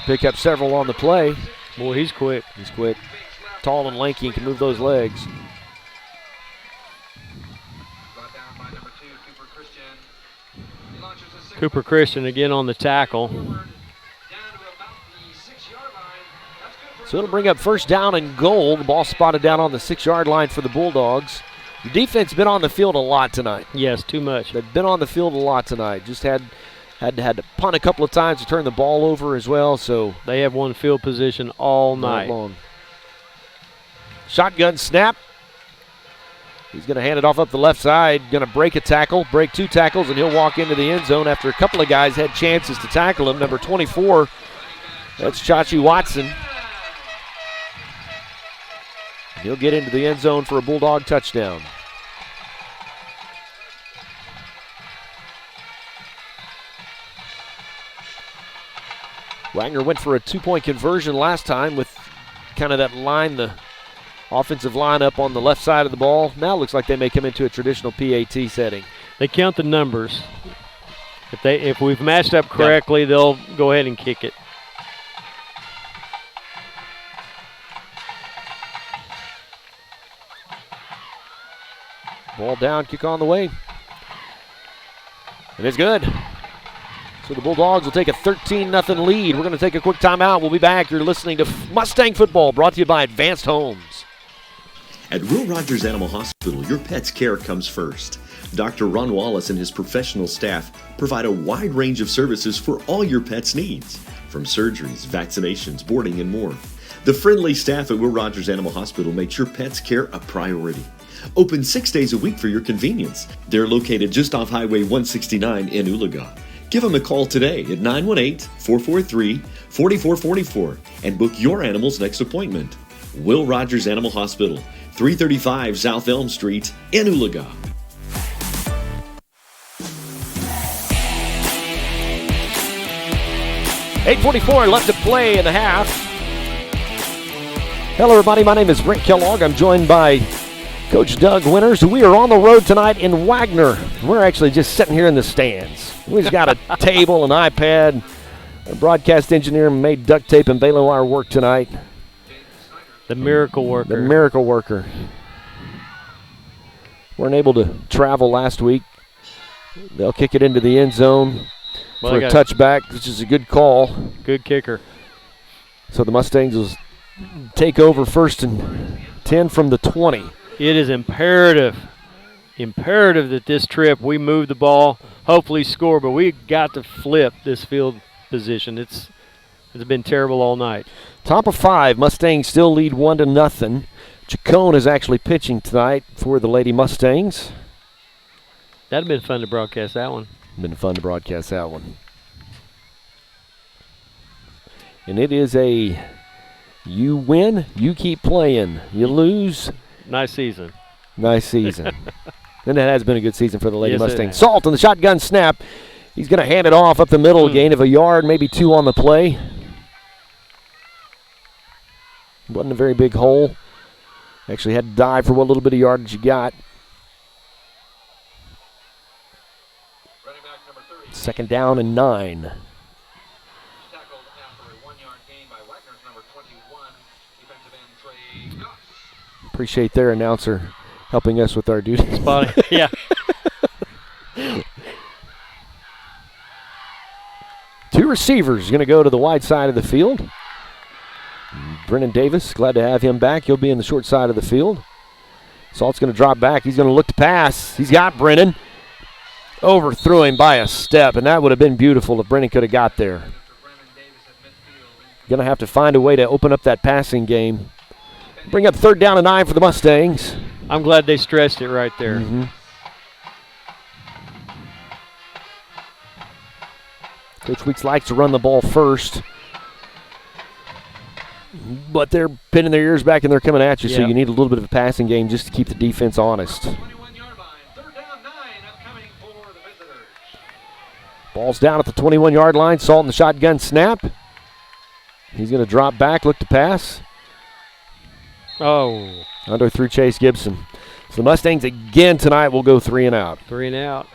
Pick up several on the play. Boy, he's quick. He's quick. Tall and lanky and can move those legs. Cooper Christian again on the tackle. So it'll bring up first down and goal. The ball spotted down on the 6-yard line for the Bulldogs. The defense been on the field a lot tonight. Yes, too much. They've been on the field a lot tonight. Just had to punt a couple of times to turn the ball over as well. So they have won field position all night long. Shotgun snap. He's going to hand it off up the left side. Going to break a tackle, break 2 tackles, and he'll walk into the end zone after a couple of guys had chances to tackle him. Number 24, that's Chachi Watson. He'll get into the end zone for a Bulldog touchdown. Wagner went for a 2-point conversion last time with kind of that line, the offensive line up on the left side of the ball. Now it looks like they may come into a traditional PAT setting. They count the numbers. If we've matched up correctly, they'll go ahead and kick it. Ball down, kick on the way. And it's good. So So the Bulldogs will take a 13-0 lead. We're going to take a quick timeout. We'll be back. You're listening to Mustang Football, brought to you by Advanced Homes. At Will Rogers Animal Hospital, your pet's care comes first. Dr. Ron Wallace and his professional staff provide a wide range of services for all your pet's needs, from surgeries, vaccinations, boarding, and more. The friendly staff at Will Rogers Animal Hospital makes your pet's care a priority. Open 6 days a week for your convenience. They're located just off Highway 169 in Oologah. Give them a call today at 918-443-4444 and book your animal's next appointment. Will Rogers Animal Hospital, 335 South Elm Street in Oologah. .8:44 left to play in the half. Hello, everybody. My name is Brent Kellogg. I'm joined by Coach Doug Winters. We are on the road tonight in Wagoner. We're actually just sitting here in the stands. We've got a table, an iPad. A broadcast engineer made duct tape and baling wire work tonight. The miracle worker. The miracle worker. Weren't able to travel last week. They'll kick it into the end zone for a touchback, which is a good call. Good kicker. So the Mustangs will take over 1st and 10 from the 20. It is imperative that this trip we move the ball, hopefully score, but we got to flip this field position. It's been terrible all night. Top of 5, Mustangs still lead 1-0. Chacon is actually pitching tonight for the Lady Mustangs. That'd have been fun to broadcast that one. Been fun to broadcast that one. And it is a you win, you keep playing. You lose. Nice season. Nice season. And it has been a good season for the Lady Yes, Mustangs. Salt on the shotgun snap. He's going to hand it off up the middle. Gain of a yard, maybe 2 on the play. Wasn't a very big hole. Actually had to dive for what little bit of yardage you got. 2nd down and 9. Appreciate their announcer helping us with our duties. Spotting, yeah. Two receivers going to go to the wide side of the field. Brennan Davis, glad to have him back. He'll be in the short side of the field. Salt's going to drop back. He's going to look to pass. He's got Brennan. Overthrew him by a step, and that would have been beautiful if Brennan could have got there. Going to have to find a way to open up that passing game. Bring up 3rd down and 9 for the Mustangs. I'm glad they stretched it right there. Mm-hmm. Coach Weeks likes to run the ball first. But they're pinning their ears back and they're coming at you, so you need a little bit of a passing game just to keep the defense honest. Ball's down at the 21-yard line. Salt in the shotgun snap. He's going to drop back, look to pass. Oh. Under through Chase Gibson. So the Mustangs again tonight will go 3 and out. 3 and out.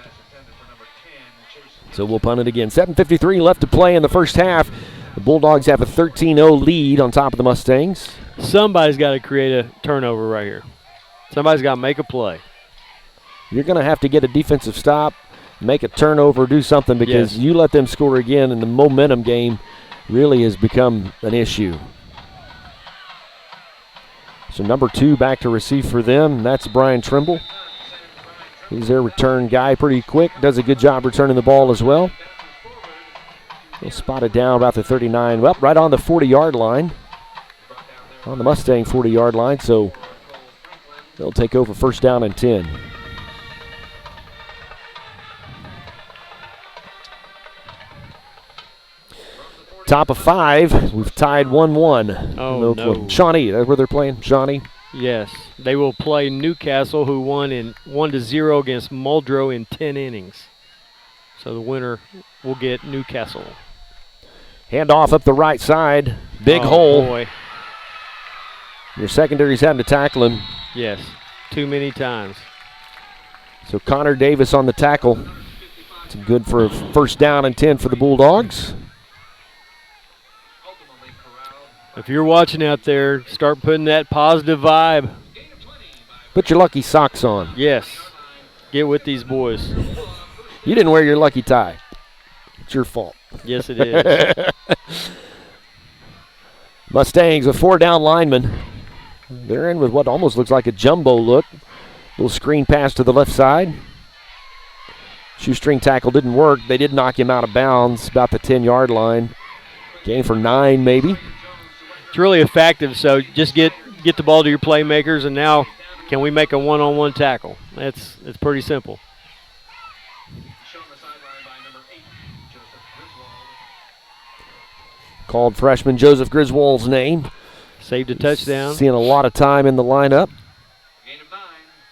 So we'll punt it again. 7:53 left to play in the first half. The Bulldogs have a 13-0 lead on top of the Mustangs. Somebody's got to create a turnover right here. Somebody's got to make a play. You're going to have to get a defensive stop, make a turnover, do something, because you let them score again, and the momentum game really has become an issue. So number 2 back to receive for them, and that's Brian Trimble. He's their return guy, pretty quick, does a good job returning the ball as well. He'll spot it down about the 39, well, right on the 40-yard line. On the Mustang 40-yard line, so they'll take over 1st down and 10. Top of 5, we've tied 1-1. Oh, no. Shawnee, that's where they're playing, Shawnee? Yes, they will play Newcastle, who won in 1-0 against Muldrow in 10 innings. So the winner will get Newcastle. Handoff up the right side, big hole. Boy. Your secondary's having to tackle him. Yes, too many times. So Connor Davis on the tackle. It's good for a 1st down and 10 for the Bulldogs. If you're watching out there, start putting that positive vibe. Put your lucky socks on. Yes. Get with these boys. You didn't wear your lucky tie. It's your fault. Yes, it is. Mustangs, a 4-down lineman. They're in with what almost looks like a jumbo look. Little screen pass to the left side. Shoestring tackle didn't work. They did knock him out of bounds about the 10-yard line. Gain for 9 maybe. It's really effective, so just get the ball to your playmakers, and now can we make a one-on-one tackle? It's pretty simple. Called freshman Joseph Griswold's name. Saved a touchdown. Seeing a lot of time in the lineup. Gain of 9.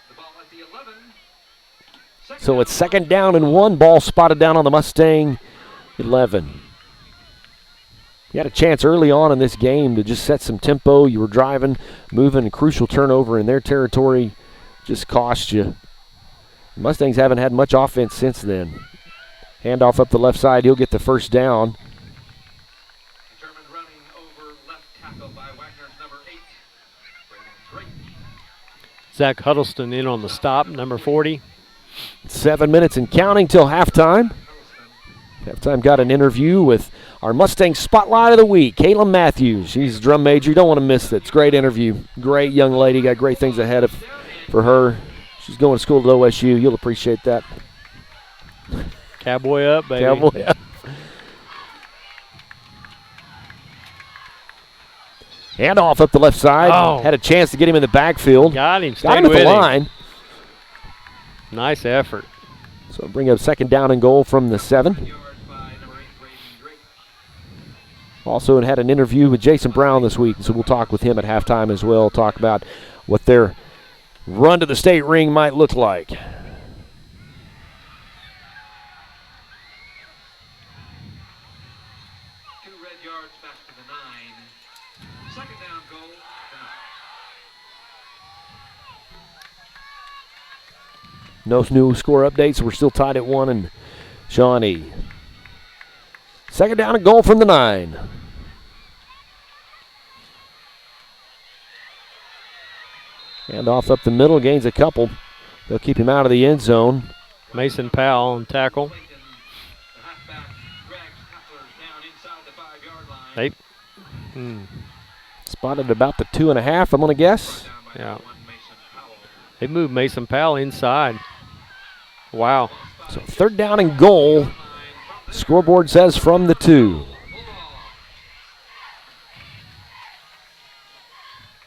The ball at the 11. So it's 2nd down and 1. Ball spotted down on the Mustang 11. You had a chance early on in this game to just set some tempo. You were driving, moving, a crucial turnover in their territory just cost you. The Mustangs haven't had much offense since then. Handoff up the left side. He'll get the first down. Determined running over left tackle by Wagner's number 8. Brandon Drake. Zach Huddleston in on the stop, number 40. 7 minutes and counting till halftime. Halftime got an interview with our Mustang Spotlight of the Week, Kayla Matthews. She's a drum major. You don't want to miss it. It's a great interview. Great young lady. Got great things ahead for her. She's going to school at OSU. You'll appreciate that. Cowboy up, baby. Cowboy up. Handoff up the left side. Oh. Had a chance to get him in the backfield. Got him. Got him at the line. Nice effort. So bring up 2nd down and goal from the 7. Yards by number 8, Brandon Drake. Also had an interview with Jason Brown this week, so we'll talk with him at halftime as well, talk about what their run to the state ring might look like. 2 red yards back to the 9. 2nd down goal. at the 9. No new score updates. We're still tied at 1 and Shawnee. 2nd down and goal from the 9. And off up the middle, gains a couple. They'll keep him out of the end zone. Mason Powell on tackle. The halfback drags tacklers down inside the 5-yard line. Spotted about the 2.5, I'm going to guess. Yeah. They moved Mason Powell inside. Wow. So 3rd down and goal. Scoreboard says from the 2.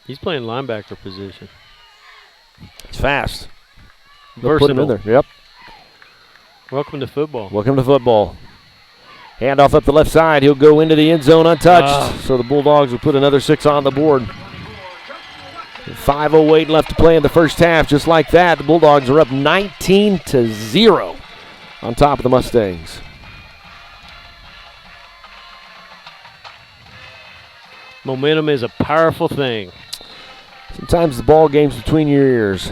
He's playing linebacker position. It's fast. They'll put him in Versatile. there. Yep. Welcome to football. Welcome to football. Handoff up the left side. He'll go into the end zone untouched. So the Bulldogs will put another 6 on the board. 5:08 left to play in the first half. Just like that, the Bulldogs are up 19-0 on top of the Mustangs. Momentum is a powerful thing. Sometimes the ball game's between your ears.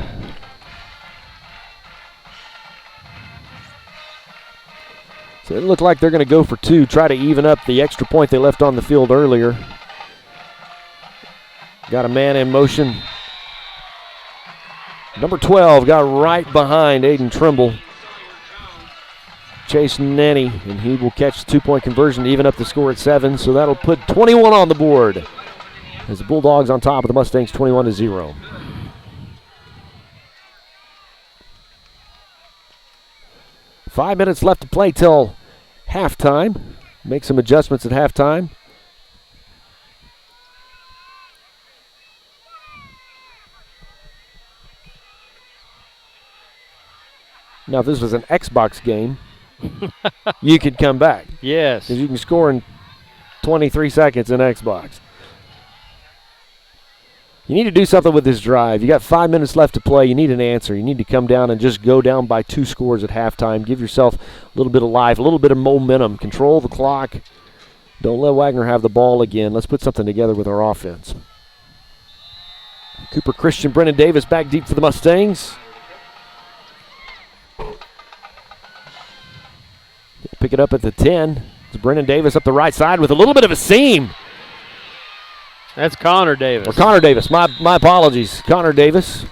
So it looked like they're going to go for 2, try to even up the extra point they left on the field earlier. Got a man in motion. Number 12 got right behind Aiden Trimble. Chase Nenny, and he will catch the 2-point conversion to even up the score at 7. So that'll put 21 on the board as the Bulldogs on top of the Mustangs 21-0. Five minutes left to play till halftime. Make some adjustments at halftime. Now, if this was an Xbox game, you could come back. Yes. Because you can score in 23 seconds in Xbox. You need to do something with this drive. You got 5 minutes left to play. You need an answer. You need to come down and just go down by 2 scores at halftime. Give yourself a little bit of life, a little bit of momentum. Control the clock. Don't let Wagner have the ball again. Let's put something together with our offense. Cooper Christian, Brennan Davis back deep for the Mustangs. Pick it up at the 10. It's Brennan Davis up the right side with a little bit of a seam. That's Connor Davis. Or Connor Davis. My apologies. Connor Davis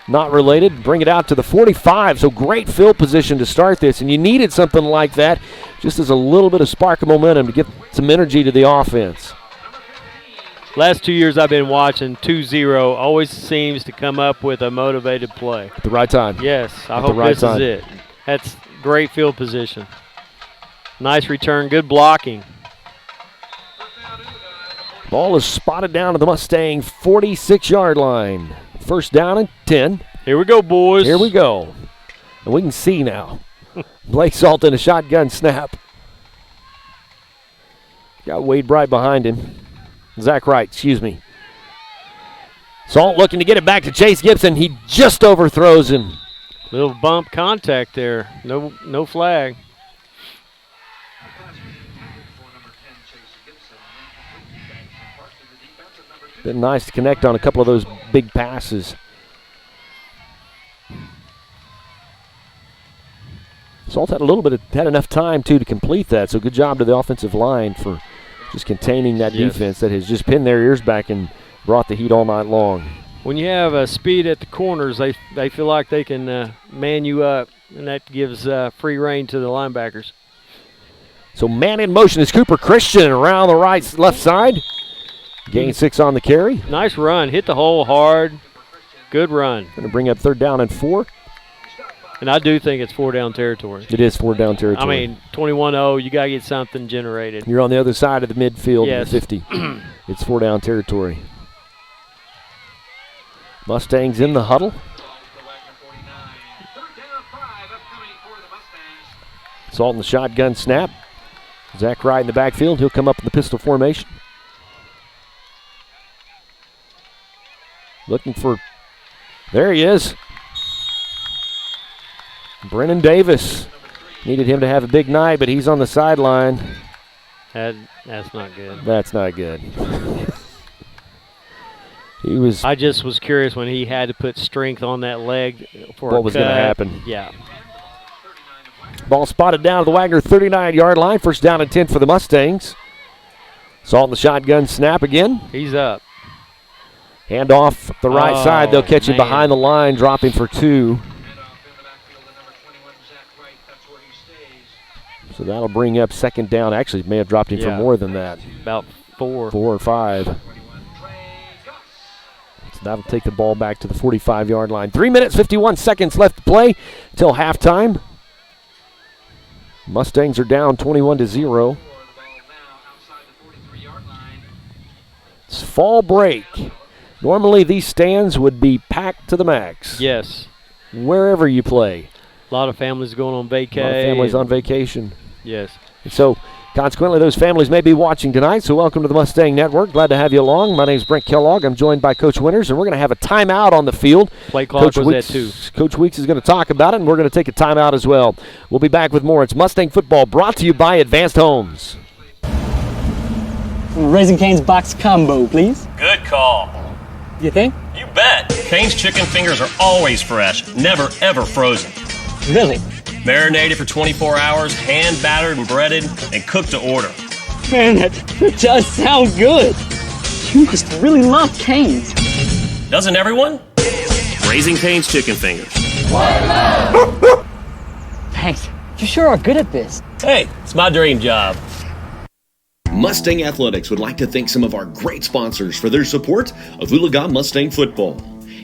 not related. Bring it out to the 45. So great field position to start this, and you needed something like that just as a little bit of spark of momentum to get some energy to the offense. Last 2 years I've been watching, 2-0 always seems to come up with a motivated play. At the right time. Yes, I At the hope right this time. is it. That's great field position. Nice return, good blocking. Ball is spotted down to the Mustang 46-yard line. First down and 10. Here we go, boys. Here we go. And we can see now. Blake Salt in a shotgun snap. Got Wade Bright behind him. Zach Wright, excuse me. Salt looking to get it back to Chase Gibson. He just overthrows him. Little bump contact there. No flag. Been nice to connect on a couple of those big passes. Salt had enough time too to complete that. So good job to the offensive line for just containing that defense that has just pinned their ears back and brought the heat all night long. When you have speed at the corners, they feel like they can man you up, and that gives free rein to the linebackers. So man in motion is Cooper Christian around the left side. Gain 6 on the carry. Nice run. Hit the hole hard. Good run. Going to bring up 3rd down and 4. And I do think it's 4-down territory. It is 4-down territory. I mean, 21-0, you got to get something generated. You're on the other side of the midfield Yes. of the 50. It's 4-down territory. Mustangs in the huddle. Salt in the shotgun snap. Zach Wright in the backfield. He'll come up in the pistol formation. Looking for, there he is. Brennan Davis. Needed him to have a big night, but he's on the sideline. That's not good. That's not good. I just was curious when he had to put strength on that leg for what was going to happen. Yeah. Ball spotted down to the Wagner 39-yard line. First down and 10 for the Mustangs. Salt in the shotgun snap again. He's up. Hand off the right side. They'll catch him behind the line, dropping for 2. So that'll bring up 2nd down. Actually, may have dropped him for more than that. About 4. 4 or 5. So that'll take the ball back to the 45-yard line. 3 minutes, 51 seconds left to play till halftime. Mustangs are down 21-0. It's fall break. Normally these stands would be packed to the max. Yes. Wherever you play. A lot of families going on vacation. A lot of families on vacation. Yes. And so, consequently, those families may be watching tonight, so welcome to the Mustang Network. Glad to have you along. My name's Brent Kellogg. I'm joined by Coach Winters, and we're going to have a timeout on the field. Play clock was at 2. Coach Weeks is going to talk about it, and we're going to take a timeout as well. We'll be back with more. It's Mustang Football brought to you by Advanced Homes. Raising Cane's box combo, please. Good call. You think? You bet. Cane's chicken fingers are always fresh, never ever frozen. Really? Marinated for 24 hours, hand battered and breaded, and cooked to order. Man, that does sound good. You must really love Cane's. Doesn't everyone? Raising Cane's chicken fingers. Thanks. You sure are good at this. Hey, it's my dream job. Mustang Athletics would like to thank some of our great sponsors for their support of Oologah Mustang football.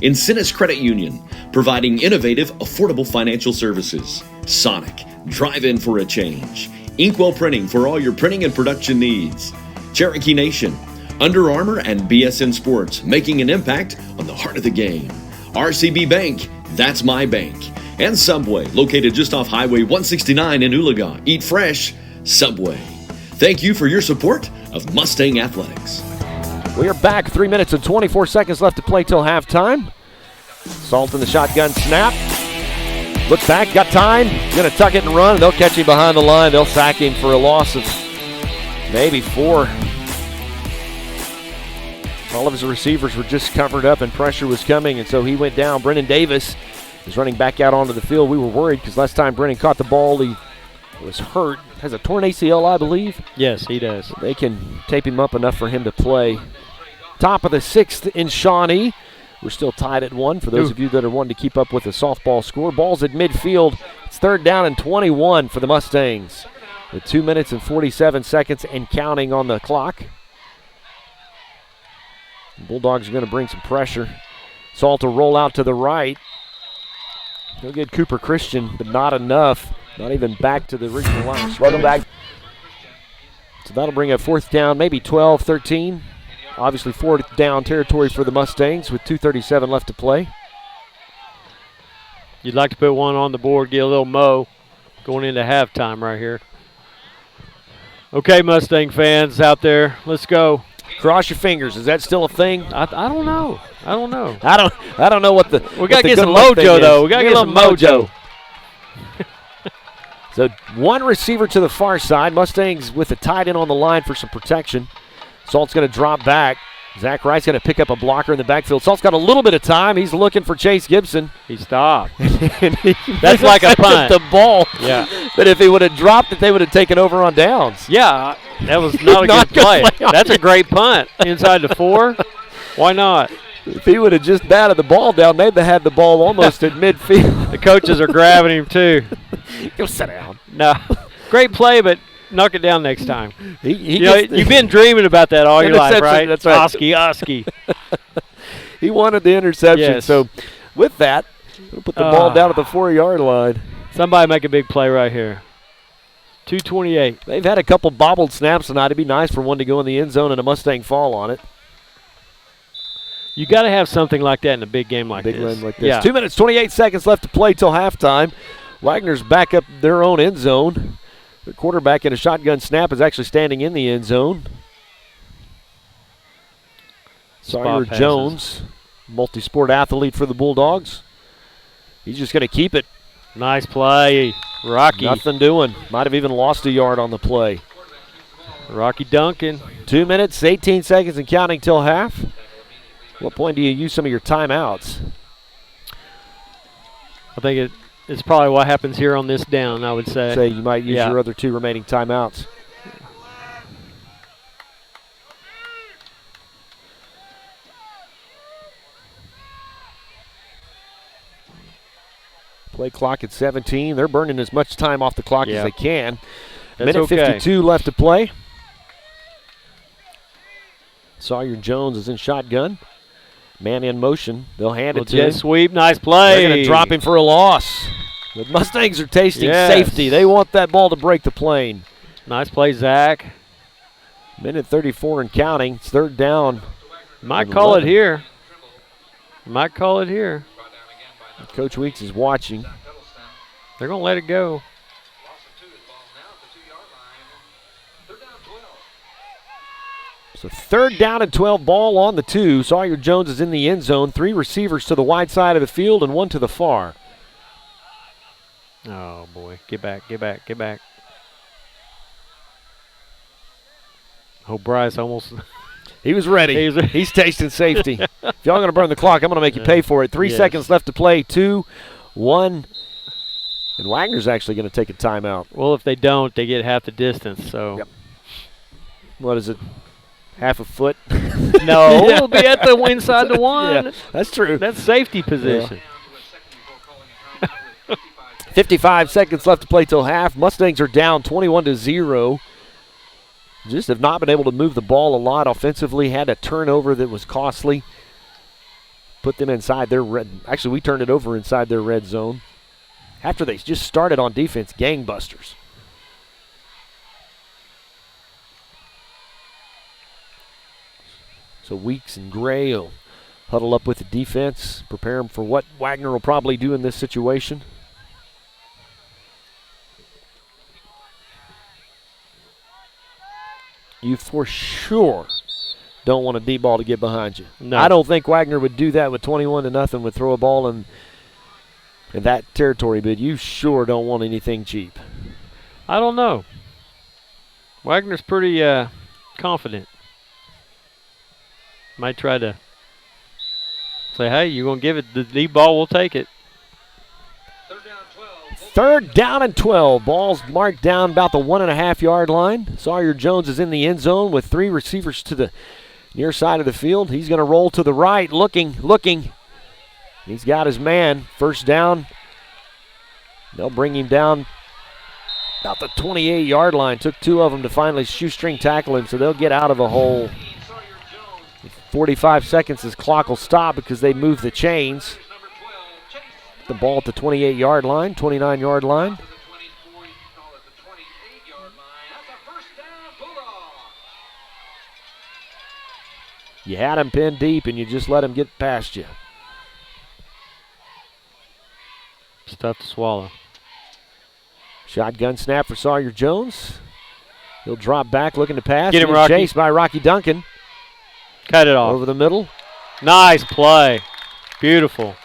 Incentis Credit Union, providing innovative, affordable financial services. Sonic, drive in for a change. Inkwell Printing for all your printing and production needs. Cherokee Nation, Under Armour and BSN Sports, making an impact on the heart of the game. RCB Bank, that's my bank. And Subway, located just off Highway 169 in Oologah. Eat fresh, Subway. Thank you for your support of Mustang Athletics. We are back. 3 minutes and 24 seconds left to play till halftime. Salt in the shotgun snap. Look back, got time. Going to tuck it and run. They'll catch him behind the line. They'll sack him for a loss of maybe 4. All of his receivers were just covered up and pressure was coming, and so he went down. Brennan Davis is running back out onto the field. We were worried because last time Brennan caught the ball, he was hurt. Has a torn ACL, I believe. Yes, he does. They can tape him up enough for him to play. Top of the 6th in Shawnee. We're still tied at 1 for those of you that are wanting to keep up with the softball score. Ball's at midfield. It's 3rd down and 21 for the Mustangs with 2 minutes and 47 seconds and counting on the clock. The Bulldogs are going to bring some pressure. Salt to roll out to the right. He'll get Cooper Christian, but not enough. Not even back to the original line. Welcome back. So that'll bring a 4th down, maybe 12, 13. Obviously 4th down territory for the Mustangs with 2:37 left to play. You'd like to put one on the board, get a little mo going into halftime right here. Okay, Mustang fans out there, let's go. Cross your fingers. Is that still a thing? I don't know. I don't know. I don't know what the. We got to get some mojo, though. We got to get some mojo. So one receiver to the far side. Mustangs with a tight end on the line for some protection. Salt's going to drop back. Zach Wright's going to pick up a blocker in the backfield. Salt's got a little bit of time. He's looking for Chase Gibson. He stopped. That's like a punt. The ball. Yeah. But if he would have dropped it, they would have taken over on downs. Yeah, that was not a good play. That's a great punt. Inside the 4. Why not? If he would have just batted the ball down, they'd have had the ball almost at midfield. The coaches are grabbing him, too. Go sit down. No. Great play, but knock it down next time. You've been dreaming about that all your life, right? That's right. Oski. He wanted the interception. Yes. So with that, we'll put the ball down at the 4-yard line. Somebody make a big play right here. 2:28. They've had a couple bobbled snaps tonight. It'd be nice for one to go in the end zone and a Mustang fall on it. You got to have something like that in a big game like this. Big game like this. Yeah. 2 minutes, 28 seconds left to play till halftime. Wagner's back up their own end zone. The quarterback in a shotgun snap is actually standing in the end zone. Sawyer Jones, multi-sport athlete for the Bulldogs. He's just going to keep it. Nice play, Rocky. Nothing doing. Might have even lost a yard on the play. Rocky Duncan. 2 minutes, 18 seconds and counting till half. What point do you use some of your timeouts? I think it's probably what happens here on this down, I would say. You might use your other 2 remaining timeouts. Play clock at 17. They're burning as much time off the clock as they can. Minute 52 left to play. Sawyer Jones is in shotgun. Man in motion. They'll hand it to him. Sweep, nice play. They're going to drop him for a loss. The Mustangs are tasting safety. They want that ball to break the plane. Nice play, Zach. Minute 34 and counting. It's 3rd down. Might call it here. Might call it here. Coach Weeks is watching. They're going to let it go. So 3rd down and 12, ball on the 2. Sawyer Jones is in the end zone. 3 receivers to the wide side of the field and 1 to the far. Oh, boy. Get back, get back, get back. Oh, Bryce almost. He was ready. He's tasting safety. If y'all going to burn the clock, I'm going to make you pay for it. 3 seconds left to play. 2, 1. And Wagner's actually going to take a timeout. Well, if they don't, they get half the distance. So, What is it? Half a foot? No, it'll be at the inside the 1. Yeah, that's true. That's safety position. Yeah. 55 seconds left to play till half. Mustangs are down 21-0. Just have not been able to move the ball a lot offensively. Had a turnover that was costly. Put them inside their red. Actually, we turned it over inside their red zone. After they just started on defense, gangbusters. So Weeks and Gray will huddle up with the defense, prepare them for what Wagner will probably do in this situation. You for sure don't want a deep ball to get behind you. No. I don't think Wagner would do that with 21-0, would throw a ball in that territory, but you sure don't want anything cheap. I don't know. Wagner's pretty confident. Might try to say, hey, you're going to give it the deep ball, we'll take it. 3rd down and 12. Ball's marked down about the 1.5-yard line. Sawyer Jones is in the end zone with 3 receivers to the Near side of the field. He's going to roll to the right, looking. He's got his man. First down. They'll bring him down about the 28-yard line. Took two of them to finally shoestring tackle him, so they'll get out of a hole. 45 seconds, his clock will stop because they move the chains. The ball at the 28-yard line, 29-yard line. You had him pinned deep, and you just let him get past you. It's tough to swallow. Shotgun snap for Sawyer Jones. He'll drop back looking to pass. Get him, Rocky. Chased by Rocky Duncan. Cut it off. Over the middle. Nice play. Beautiful.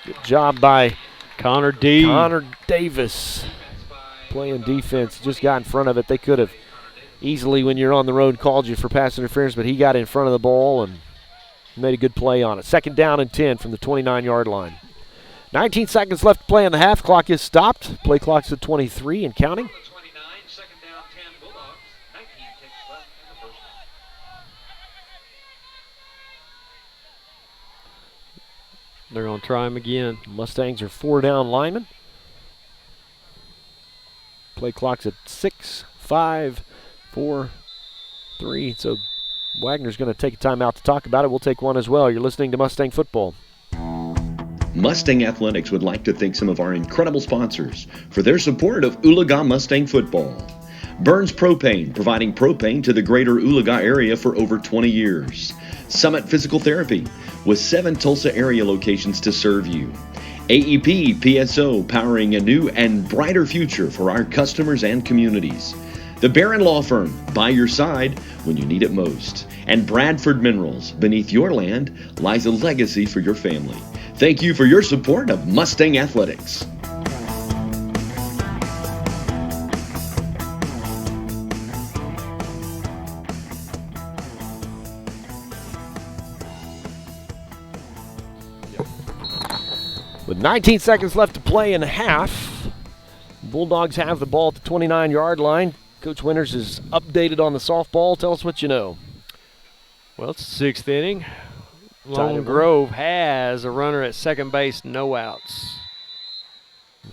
Good job by Connor Davis. Playing defense. Just got in front of it. They could have easily, when you're on the road, called you for pass interference, but he got in front of the ball and made a good play on it. Second down and 10 from the 29-yard line. 19 seconds left to play and the half. Clock is stopped. Play clock's at 23 and counting. They're going to try him again. Mustangs are 4 down linemen. Play clock's at 6, 5, 4, 3. So Wagner's going to take a timeout to talk about it. We'll take one as well. You're listening to Mustang Football. Mustang Athletics would like to thank some of our incredible sponsors for their support of Oologah Mustang football. Burns Propane, providing propane to the greater Oologah area for over 20 years. Summit Physical Therapy, with 7 Tulsa area locations to serve you. AEP PSO, powering a new and brighter future for our customers and communities. The Barron Law Firm, by your side when you need it most. And Bradford Minerals, beneath your land lies a legacy for your family. Thank you for your support of Mustang Athletics. With 19 seconds left to play in half, Bulldogs have the ball at the 29-yard line. Coach Winters is updated on the softball. Tell us what you know. Well, it's the 6th inning. Lone Grove has a runner at second base, no outs.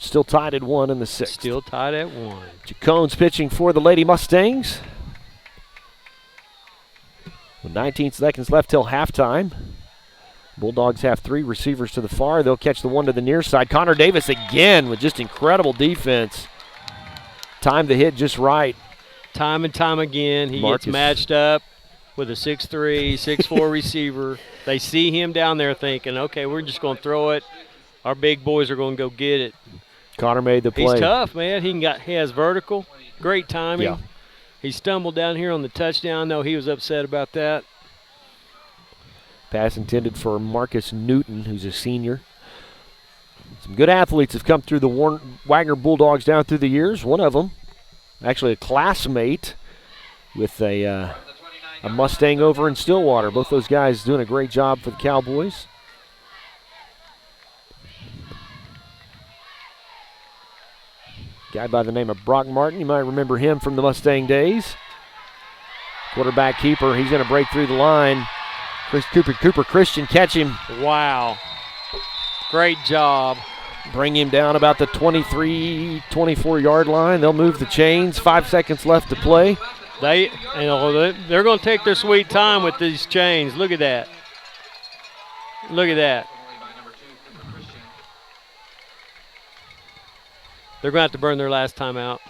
Still tied at 1 in the 6th. Still tied at 1. Jacone's pitching for the Lady Mustangs. With 19 seconds left till halftime. Bulldogs have 3 receivers to the far. They'll catch the one to the near side. Connor Davis again with just incredible defense. Timed the hit just right. Time and time again, he gets matched up with a 6'3", 6'4" receiver. They see him down there thinking, okay, we're just going to throw it. Our big boys are going to go get it. Connor made the play. He's tough, man. He has vertical. Great timing. Yeah. He stumbled down here on the touchdown, though. He was upset about that. Pass intended for Marcus Newton, who's a senior. Some good athletes have come through the Wagner Bulldogs down through the years. One of them, actually a classmate with a Mustang over in Stillwater. Both those guys doing a great job for the Cowboys. Guy by the name of Brock Martin, you might remember him from the Mustang days. Quarterback keeper, he's going to break through the line. Cooper Christian catch him. Wow. Great job. Bring him down about the 23, 24-yard line. They'll move the chains. 5 seconds left to play. They're going to take their sweet time with these chains. Look at that. Look at that. They're going to have to burn their last time out.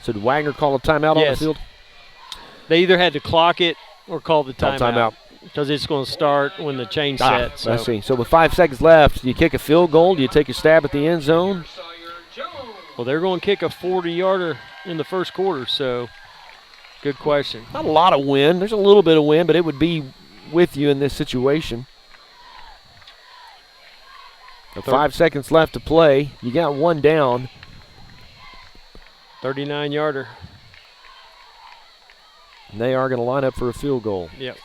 So did Wagner call a timeout on the field? They either had to clock it or call the timeout. Because it's going to start when the chain's set. So. I see. So with 5 seconds left, do you kick a field goal? Do you take a stab at the end zone? Well, they're going to kick a 40-yarder in the first quarter, so good question. Not a lot of wind. There's a little bit of wind, but it would be with you in this situation. 5 seconds left to play. You got one down. 39-yarder. And they are going to line up for a field goal. Yep.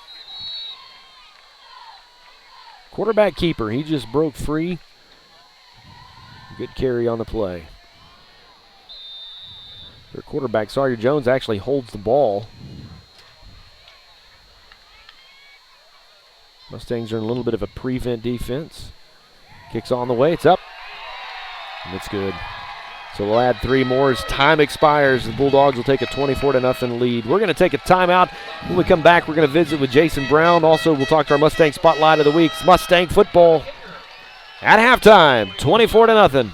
Quarterback keeper, he just broke free. Good carry on the play. Their quarterback, Sawyer Jones, actually holds the ball. Mustangs are in a little bit of a prevent defense. Kicks on the way. It's up. And it's good. So we'll add 3 more as time expires. The Bulldogs will take a 24-0 lead. We're going to take a timeout. When we come back, we're going to visit with Jason Brown. Also, we'll talk to our Mustang Spotlight of the Week. It's Mustang football at halftime, 24-0.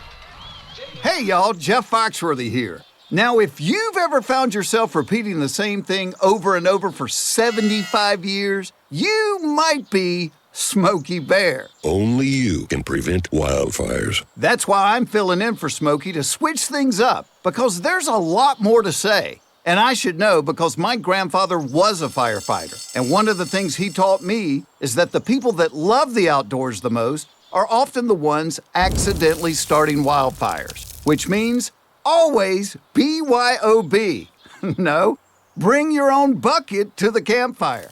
Hey, y'all. Jeff Foxworthy here. Now, if you've ever found yourself repeating the same thing over and over for 75 years, you might be Smokey Bear. Only you can prevent wildfires. That's why I'm filling in for Smokey to switch things up, because there's a lot more to say. And I should know because my grandfather was a firefighter. And one of the things he taught me is that the people that love the outdoors the most are often the ones accidentally starting wildfires, which means always BYOB. No, bring your own bucket to the campfire.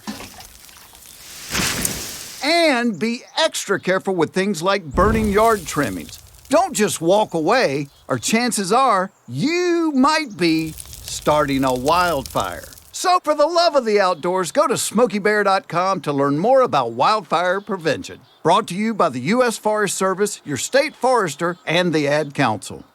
And be extra careful with things like burning yard trimmings. Don't just walk away, or chances are you might be starting a wildfire. So for the love of the outdoors, go to SmokeyBear.com to learn more about wildfire prevention. Brought to you by the U.S. Forest Service, your state forester, and the Ad Council.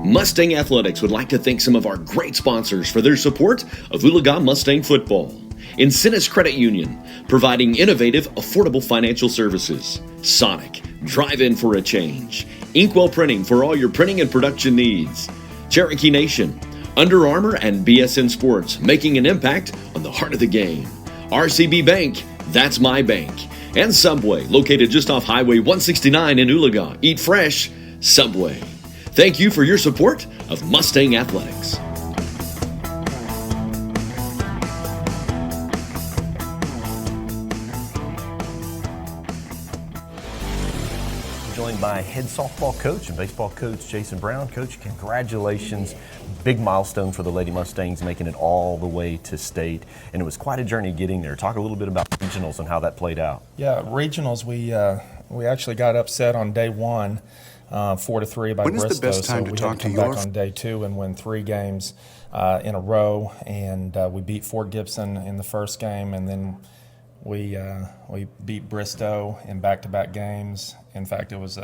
Mustang Athletics would like to thank some of our great sponsors for their support of Oologah Mustang football. Incentive Credit Union, providing innovative, affordable financial services. Sonic, drive-in for a change. Inkwell Printing for all your printing and production needs. Cherokee Nation, Under Armour, and BSN Sports, making an impact on the heart of the game. RCB Bank, that's my bank. And Subway, located just off Highway 169 in Oologah. Eat fresh, Subway. Thank you for your support of Mustang Athletics. Joined by head softball coach and baseball coach Jason Brown. Coach, congratulations. Big milestone for the Lady Mustangs, making it all the way to state. And it was quite a journey getting there. Talk a little bit about regionals and how that played out. Yeah, regionals, we actually got upset on day 1. 4-3 by when Bristow. Is the best time so to we talk had to to come your... back on day 2 and win 3 games in a row, and we beat Fort Gibson in the first game, and then we beat Bristow in back-to-back games. In fact, it was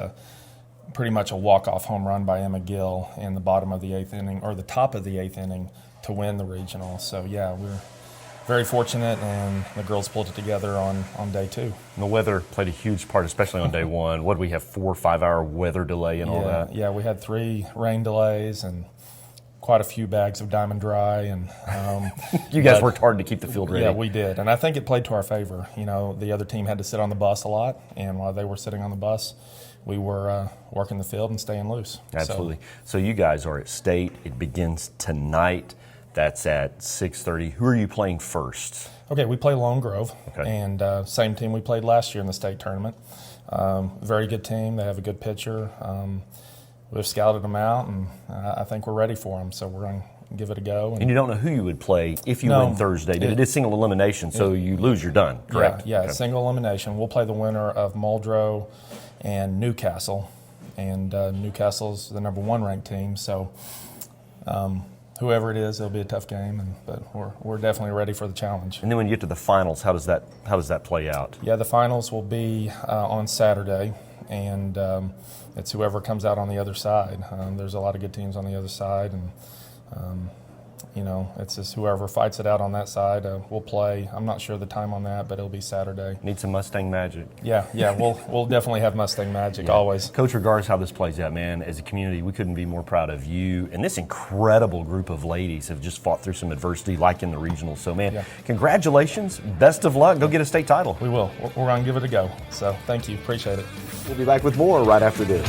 pretty much a walk-off home run by Emma Gill in the bottom of the 8th inning, or the top of the 8th inning, to win the regional. So yeah, we're very fortunate, and the girls pulled it together on day 2. And the weather played a huge part, especially on day 1. What did we have, 4 or 5 hour weather delay and all that? Yeah, we had 3 rain delays and quite a few bags of Diamond Dry. And you guys worked hard to keep the field ready. Yeah, we did, and I think it played to our favor. You know, the other team had to sit on the bus a lot, and while they were sitting on the bus, we were working the field and staying loose. Absolutely. So you guys are at state. It begins tonight. That's at 6:30. Who are you playing first? Okay, we play Lone Grove, and same team we played last year in the state tournament. Very good team. They have a good pitcher. We've scouted them out, and I think we're ready for them, so we're going to give it a go. And you don't know who you would play if you win Thursday. It is single elimination, so you lose, you're done, correct? Yeah, single elimination. We'll play the winner of Muldrow and Newcastle, and Newcastle's the number 1 ranked team, so whoever it is, it'll be a tough game, but we're definitely ready for the challenge. And then when you get to the finals, how does that play out? Yeah, the finals will be on Saturday, and it's whoever comes out on the other side. There's a lot of good teams on the other side, and it's just whoever fights it out on that side will play. I'm not sure the time on that, but it'll be Saturday. Need some Mustang magic. Yeah, we'll definitely have Mustang magic always. Coach, regardless how this plays out, man, as a community, we couldn't be more proud of you. And this incredible group of ladies have just fought through some adversity, like in the regionals. So, man, congratulations. Best of luck. Go get a state title. We will. We're going to give it a go. So, thank you. Appreciate it. We'll be back with more right after this.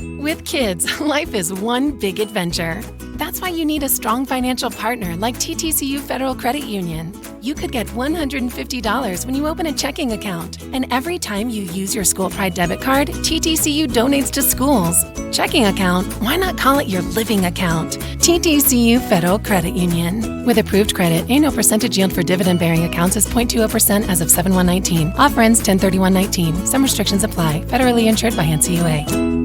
With kids, life is one big adventure. That's why you need a strong financial partner like TTCU Federal Credit Union. You could get $150 when you open a checking account. And every time you use your School Pride debit card, TTCU donates to schools. Checking account? Why not call it your living account? TTCU Federal Credit Union. With approved credit, annual percentage yield for dividend-bearing accounts is 0.20% as of 7/1/19. Offer ends 10/31/19. Some restrictions apply. Federally insured by NCUA.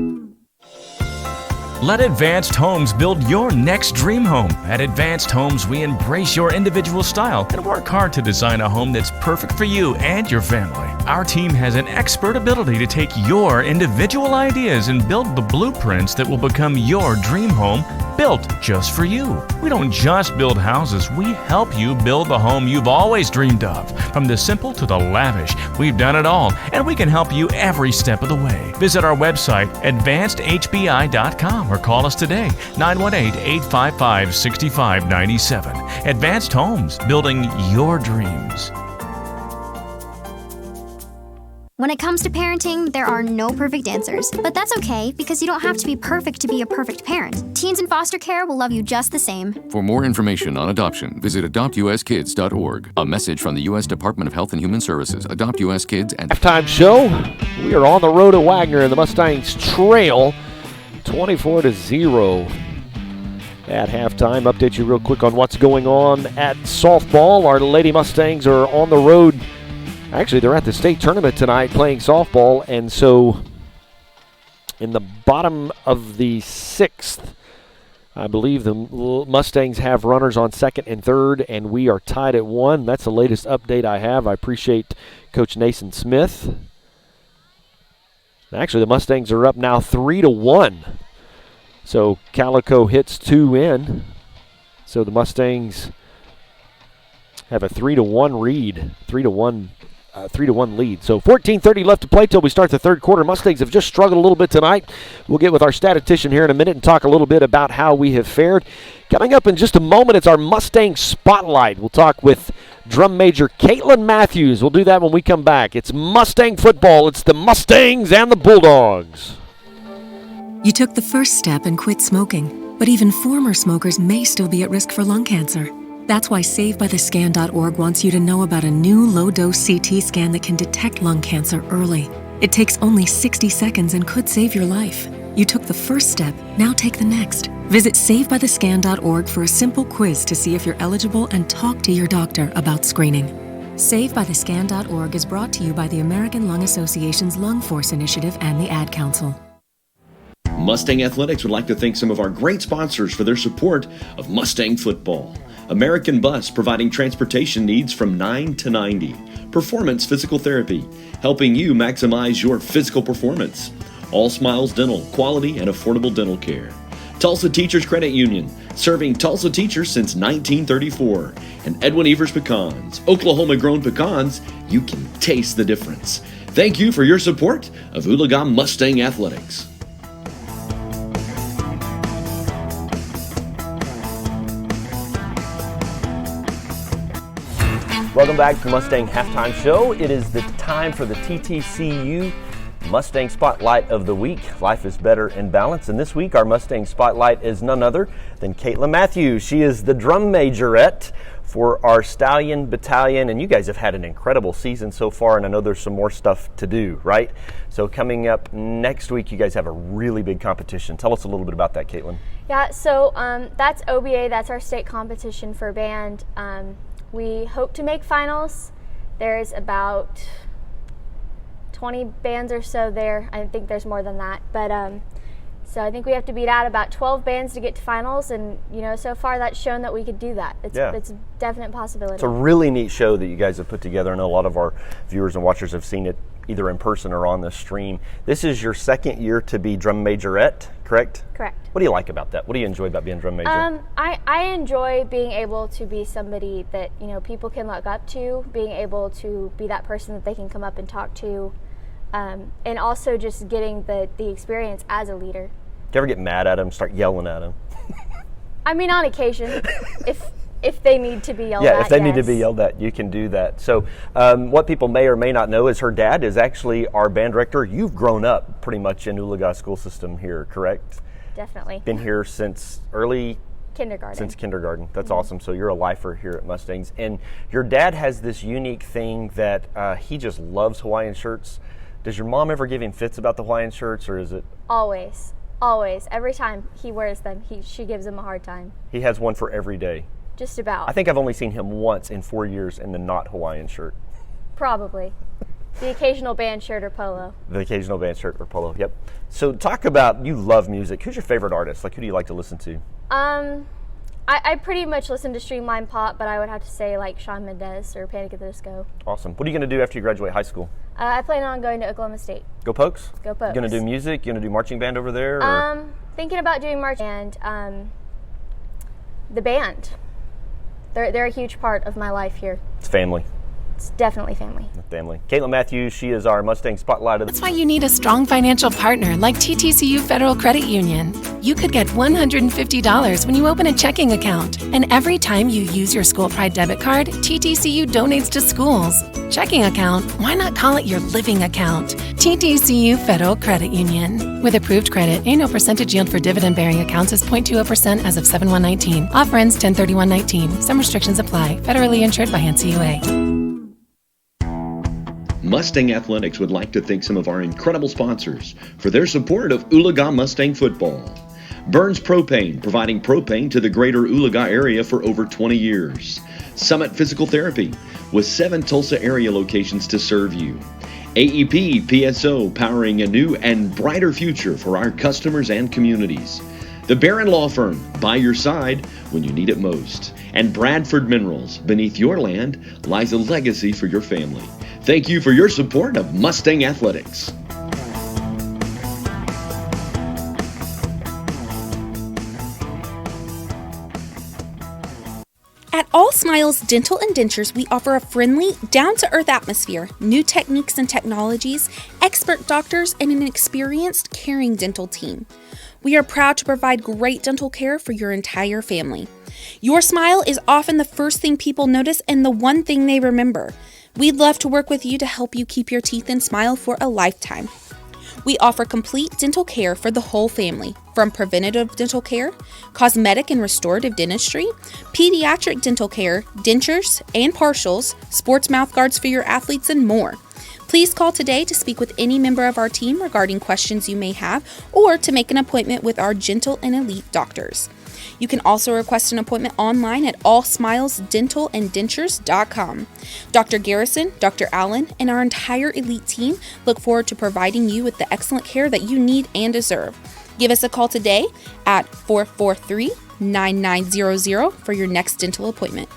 Let Advanced Homes build your next dream home. At Advanced Homes, we embrace your individual style and work hard to design a home that's perfect for you and your family. Our team has an expert ability to take your individual ideas and build the blueprints that will become your dream home, built just for you. We don't just build houses, we help you build the home you've always dreamed of. From the simple to the lavish, we've done it all, and we can help you every step of the way. Visit our website, advancedhbi.com, or call us today, 918-855-6597. Advanced Homes, building your dreams. When it comes to parenting, there are no perfect answers. But that's okay, because you don't have to be perfect to be a perfect parent. Teens in foster care will love you just the same. For more information on adoption, visit adoptuskids.org. A message from the U.S. Department of Health and Human Services, Adopt U.S. Kids, and Halftime show. We are on the road to Wagner, and the Mustangs trail 24-0 at halftime. Update you real quick on what's going on at softball. Our Lady Mustangs are on the road. Actually, they're at the state tournament tonight playing softball, and so in the bottom of the sixth, I believe the Mustangs have runners on second and third, and we are tied at 1. That's the latest update I have. I appreciate Coach Nathan Smith. Actually, the Mustangs are up now 3-1. So Calico hits 2 in. So the Mustangs have a 3-1 lead. 3-1 lead. So 14:30 left to play till we start the third quarter. Mustangs have just struggled a little bit tonight. We'll get with our statistician here in a minute and talk a little bit about how we have fared. Coming up in just a moment, it's our Mustang Spotlight. We'll talk with drum major Caitlin Matthews. We'll do that when we come back. It's Mustang football. It's the Mustangs and the Bulldogs. You took the first step and quit smoking, but even former smokers may still be at risk for lung cancer. That's why SaveByTheScan.org wants you to know about a new low-dose CT scan that can detect lung cancer early. It takes only 60 seconds and could save your life. You took the first step, now take the next. Visit SaveByTheScan.org for a simple quiz to see if you're eligible and talk to your doctor about screening. SaveByTheScan.org is brought to you by the American Lung Association's Lung Force Initiative and the Ad Council. Mustang Athletics would like to thank some of our great sponsors for their support of Mustang football. American Bus, providing transportation needs from 9 to 90. Performance Physical Therapy, helping you maximize your physical performance. All Smiles Dental, quality and affordable dental care. Tulsa Teachers Credit Union, serving Tulsa teachers since 1934. And Edwin Evers Pecans, Oklahoma-grown pecans, you can taste the difference. Thank you for your support of Oologah Mustang Athletics. Welcome back to the Mustang Halftime Show. It is the time for the TTCU Mustang Spotlight of the Week. Life is better in balance. And this week, our Mustang Spotlight is none other than Caitlin Matthews. She is the drum majorette for our Stallion Battalion. And you guys have had an incredible season so far, and I know there's some more stuff to do, right? So coming up next week, you guys have a really big competition. Tell us a little bit about that, Caitlin. Yeah, so that's OBA. That's our state competition for band. We hope to make finals. There's about 20 bands or so there. I think there's more than that. But so I think we have to beat out about 12 bands to get to finals. And, you know, so far that's shown that we could do that. It's a definite possibility. It's a really neat show that you guys have put together. I know a lot of our viewers and watchers have seen it either in person or on the stream. This is your second year to be drum majorette, correct? Correct. What do you like about that? What do you enjoy about being drum major? I enjoy being able to be somebody that, you know, people can look up to, being able to be that person that they can come up and talk to, and also just getting the experience as a leader. Do you ever get mad at them, start yelling at them? I mean, on occasion, if they need to be yelled at. Yeah, if they need to be yelled at, you can do that. So what people may or may not know is her dad is actually our band director. You've grown up pretty much in Oologah school system here, correct? Definitely. Been here since early kindergarten. Since kindergarten. That's awesome. So you're a lifer here at Mustangs. And your dad has this unique thing that he just loves Hawaiian shirts. Does your mom ever give him fits about the Hawaiian shirts, or is it? Always. Always. Every time he wears them, she gives him a hard time. He has one for every day. Just about. I think I've only seen him once in 4 years in the not Hawaiian shirt. Probably. The occasional band shirt or polo. The occasional band shirt or polo, yep. So talk about, you love music. Who's your favorite artist? Like, who do you like to listen to? I pretty much listen to Streamline Pop, but I would have to say like Shawn Mendes or Panic at the Disco. Awesome. What are you going to do after you graduate high school? I plan on going to Oklahoma State. Go Pokes? Go Pokes. You going to do music? You going to do marching band over there? Or? Thinking about doing marching band. The band. They're a huge part of my life here. It's family. It's definitely family. Family. Caitlin Matthews, she is our Mustang Spotlight. That's why you need a strong financial partner like TTCU Federal Credit Union. You could get $150 when you open a checking account. And every time you use your School Pride debit card, TTCU donates to schools. Checking account? Why not call it your living account? TTCU Federal Credit Union. With approved credit, annual percentage yield for dividend-bearing accounts is 0.20% as of 7/1/19. Offer ends 10/31/19. Some restrictions apply. Federally insured by NCUA. Mustang Athletics would like to thank some of our incredible sponsors for their support of Oologah Mustang football. Burns Propane, providing propane to the greater Oologah area for over 20 years. Summit Physical Therapy, with 7 Tulsa area locations to serve you. AEP PSO, powering a new and brighter future for our customers and communities. The Barron Law Firm, by your side when you need it most. And Bradford Minerals, beneath your land lies a legacy for your family. Thank you for your support of Mustang Athletics. At All Smiles Dental and Dentures, we offer a friendly, down-to-earth atmosphere, new techniques and technologies, expert doctors, and an experienced, caring dental team. We are proud to provide great dental care for your entire family. Your smile is often the first thing people notice and the one thing they remember. We'd love to work with you to help you keep your teeth and smile for a lifetime. We offer complete dental care for the whole family, from preventative dental care, cosmetic and restorative dentistry, pediatric dental care, dentures and partials, sports mouth guards for your athletes, and more. Please call today to speak with any member of our team regarding questions you may have or to make an appointment with our gentle and elite doctors. You can also request an appointment online at allsmilesdentalanddentures.com. Dr. Garrison, Dr. Allen, and our entire elite team look forward to providing you with the excellent care that you need and deserve. Give us a call today at 443-9900 for your next dental appointment.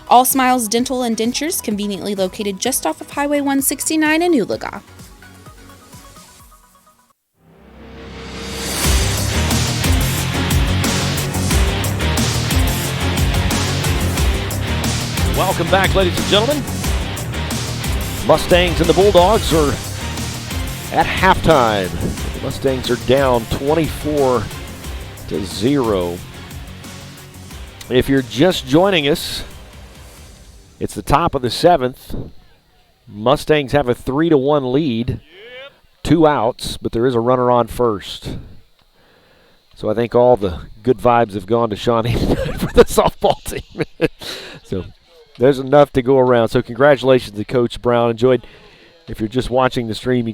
All Smiles Dental and Dentures, conveniently located just off of Highway 169 in Oologah. Welcome back, ladies and gentlemen. Mustangs and the Bulldogs are at halftime. The Mustangs are down 24-0. If you're just joining us, it's the top of the 7th. Mustangs have a 3-1 lead. 2 outs, but there is a runner on first. So I think all the good vibes have gone to Shawnee for the softball team. So there's enough to go around. So congratulations to Coach Brown. Enjoyed, if you're just watching the stream,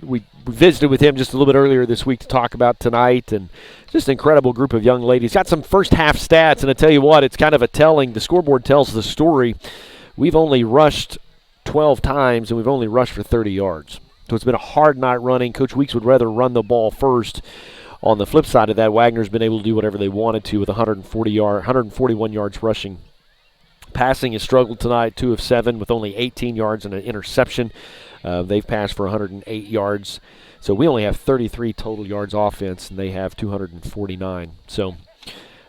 we visited with him just a little bit earlier this week to talk about tonight, and just an incredible group of young ladies. Got some first half stats, and I tell you what, it's kind of a telling. The scoreboard tells the story. We've only rushed 12 times, and we've only rushed for 30 yards. So it's been a hard night running. Coach Weeks would rather run the ball first. On the flip side of that, Wagner's been able to do whatever they wanted to with 141 yards rushing. Passing has struggled tonight, 2 of 7 with only 18 yards and an interception. They've passed for 108 yards. So we only have 33 total yards offense, and they have 249. So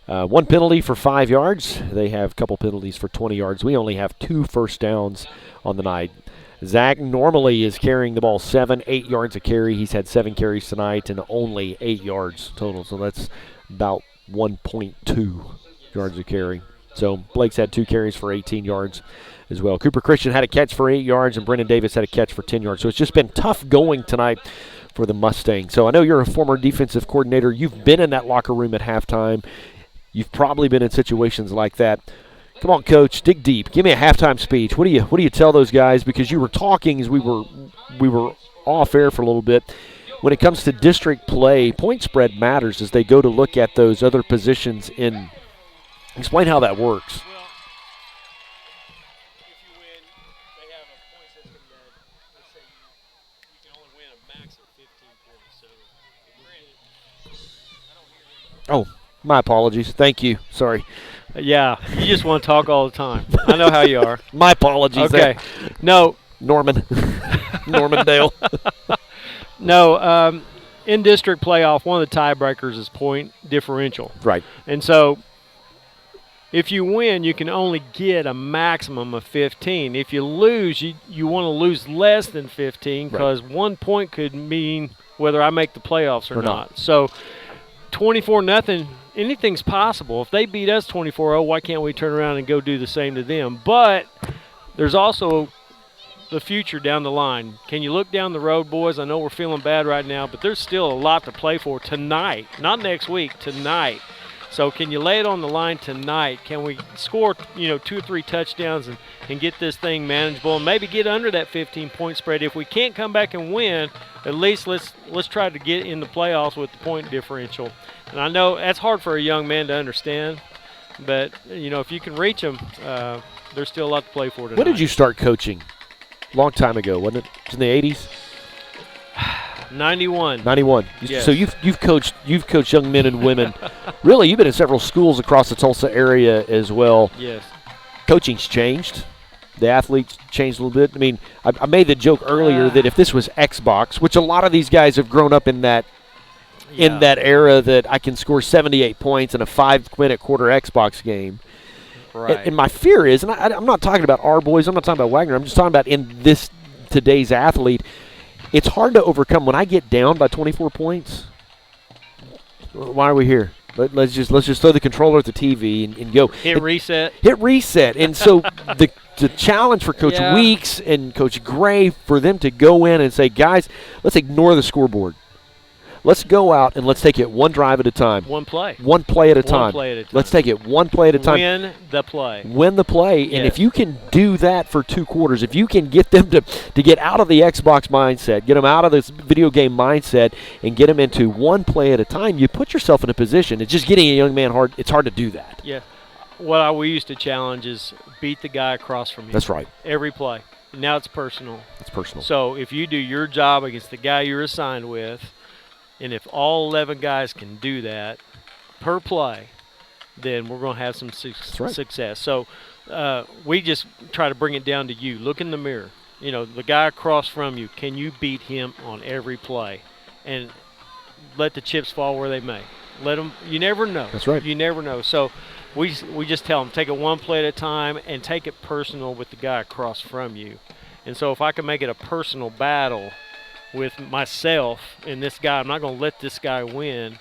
1 penalty for 5 yards. They have a couple penalties for 20 yards. We only have 2 first downs on the night. Zach normally is carrying the ball 8 yards a carry. He's had 7 carries tonight and only 8 yards total. So that's about 1.2 yards a carry. So Blake's had 2 carries for 18 yards as well. Cooper Christian had a catch for 8 yards, and Brendan Davis had a catch for 10 yards. So it's just been tough going tonight for the Mustangs. So I know you're a former defensive coordinator. You've been in that locker room at halftime. You've probably been in situations like that. Come on, Coach, dig deep. Give me a halftime speech. What do you tell those guys? Because you were talking as we were off air for a little bit. When it comes to district play, point spread matters as they go to look at those other positions in. Explain how that works. Oh, my apologies. Thank you. Sorry. Yeah, you just want to talk all the time. I know how you are. My apologies. Okay. No. Norman. Normandale. No, in district playoff, one of the tiebreakers is point differential. Right. And so if you win, you can only get a maximum of 15. If you lose, you want to lose less than 15 because 1 point could mean whether I make the playoffs or not. So 24-0, anything's possible. If they beat us 24-0, why can't we turn around and go do the same to them? But there's also the future down the line. Can you look down the road, boys? I know we're feeling bad right now, but there's still a lot to play for tonight. Not next week, tonight. So can you lay it on the line tonight? Can we score, 2 or 3 touchdowns and get this thing manageable and maybe get under that 15-point spread? If we can't come back and win, at least let's try to get in the playoffs with the point differential. And I know that's hard for a young man to understand, but, if you can reach them, there's still a lot to play for tonight. When did you start coaching? Long time ago, wasn't it? It was in the 80s? 91. 91. Yes. So you've coached young men and women. Really, you've been in several schools across the Tulsa area as well. Yes. Coaching's changed. The athletes changed a little bit. I mean, I made the joke earlier that if this was Xbox, which a lot of these guys have grown up in that era that I can score 78 points in a 5-minute quarter Xbox game. Right. And my fear is, and I'm not talking about our boys, I'm not talking about Wagner, I'm just talking about in this today's athlete, it's hard to overcome. When I get down by 24 points, why are we here? Let's just throw the controller at the TV and go. Hit reset. Hit reset. And so the challenge for Coach Weeks and Coach Gray for them to go in and say, guys, let's ignore the scoreboard. Let's go out and let's take it one drive at a time. One play. One play at a time. One play at a time. Let's take it one play at a time. Win the play. Win the play. Yes. And if you can do that for 2 quarters, if you can get them to get out of the Xbox mindset, get them out of this video game mindset, and get them into one play at a time, you put yourself in a position. It's just getting a young man hard. It's hard to do that. Yeah. What we used to challenge is beat the guy across from you. That's right. Every play. Now it's personal. It's personal. So if you do your job against the guy you're assigned with, and if all 11 guys can do that per play, then we're going to have some success. So we just try to bring it down to you. Look in the mirror. The guy across from you, can you beat him on every play? And let the chips fall where they may. Let them. You never know. That's right. You never know. So we just tell them, take it one play at a time and take it personal with the guy across from you. And so if I can make it a personal battle with myself and this guy, I'm not going to let this guy win.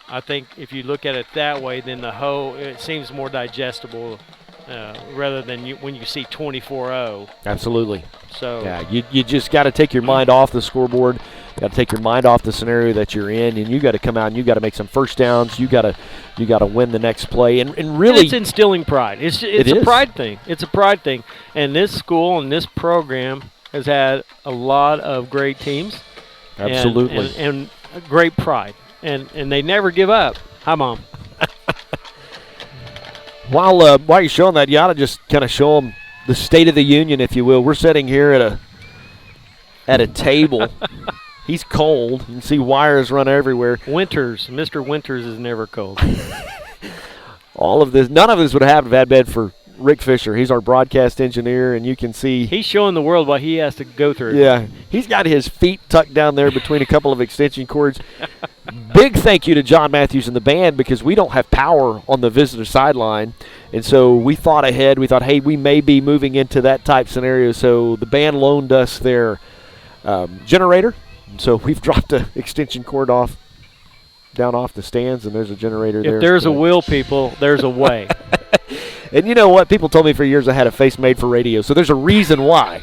I think if you look at it that way, then it seems more digestible rather than when you see 24-0. Absolutely. So yeah, you just got to take your mind off the scoreboard. You got to take your mind off the scenario that you're in, and you got to come out and you got to make some first downs. You got to win the next play, and really, it's instilling pride. It's a pride thing. It's a pride thing, and this school and this program has had a lot of great teams. Absolutely. And great pride. And they never give up. Hi, Mom. While you're showing that, you ought to just kind of show them the State of the Union, if you will. We're sitting here at a table. He's cold. You can see wires run everywhere. Mr. Winters is never cold. All of this, none of this would have happened if it had been for Rick Fisher. He's our broadcast engineer, and you can see he's showing the world what he has to go through. Yeah, he's got his feet tucked down there between a couple of extension cords. Big thank you to John Matthews and the band, because we don't have power on the visitor sideline, and so we thought ahead. We thought, hey, we may be moving into that type scenario, so the band loaned us their generator. So we've dropped an extension cord down off the stands, and there's a generator there. If there's a will, people, there's a way. And you know what? People told me for years I had a face made for radio. So there's a reason why.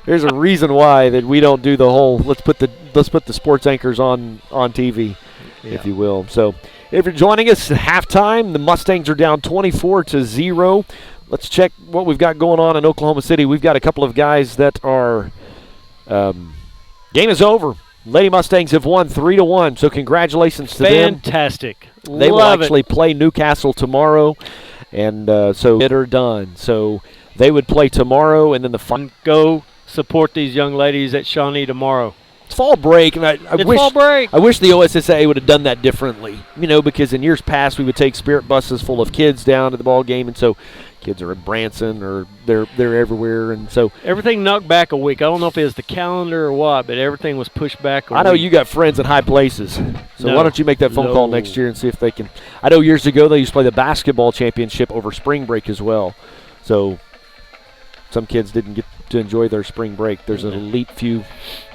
There's a reason why that we don't do the whole let's put the sports anchors on TV, if you will. So if you're joining us at halftime, the Mustangs are down 24-0. Let's check what we've got going on in Oklahoma City. We've got a couple of guys that are game is over. Lady Mustangs have won 3-1. So congratulations to them. Fantastic. They will actually play Newcastle tomorrow. And so it are done. So they would play tomorrow, and then the go support these young ladies at Shawnee tomorrow. It's fall break, and fall break. I wish the OSSA would have done that differently, because in years past we would take spirit buses full of kids down to the ball game, and so kids are in Branson or they're everywhere, and so everything knocked back a week. I don't know if it was the calendar or what, but everything was pushed back a week. I know you got friends in high places, so why don't you make that phone call next year and see if they can. I know years ago they used to play the basketball championship over spring break as well, so some kids didn't get to enjoy their spring break. There's an elite few of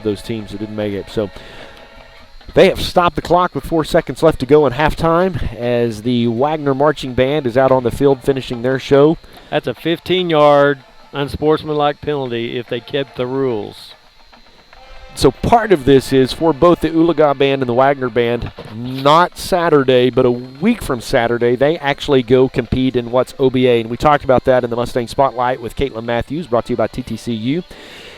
those teams that didn't make it. So they have stopped the clock with 4 seconds left to go in halftime as the Wagoner Marching Band is out on the field finishing their show. That's a 15-yard unsportsmanlike penalty if they kept the rules. So part of this is for both the Oologah Band and the Wagoner Band, not Saturday, but a week from Saturday, they actually go compete in what's OBA. And we talked about that in the Mustang Spotlight with Caitlin Matthews, brought to you by TTCU.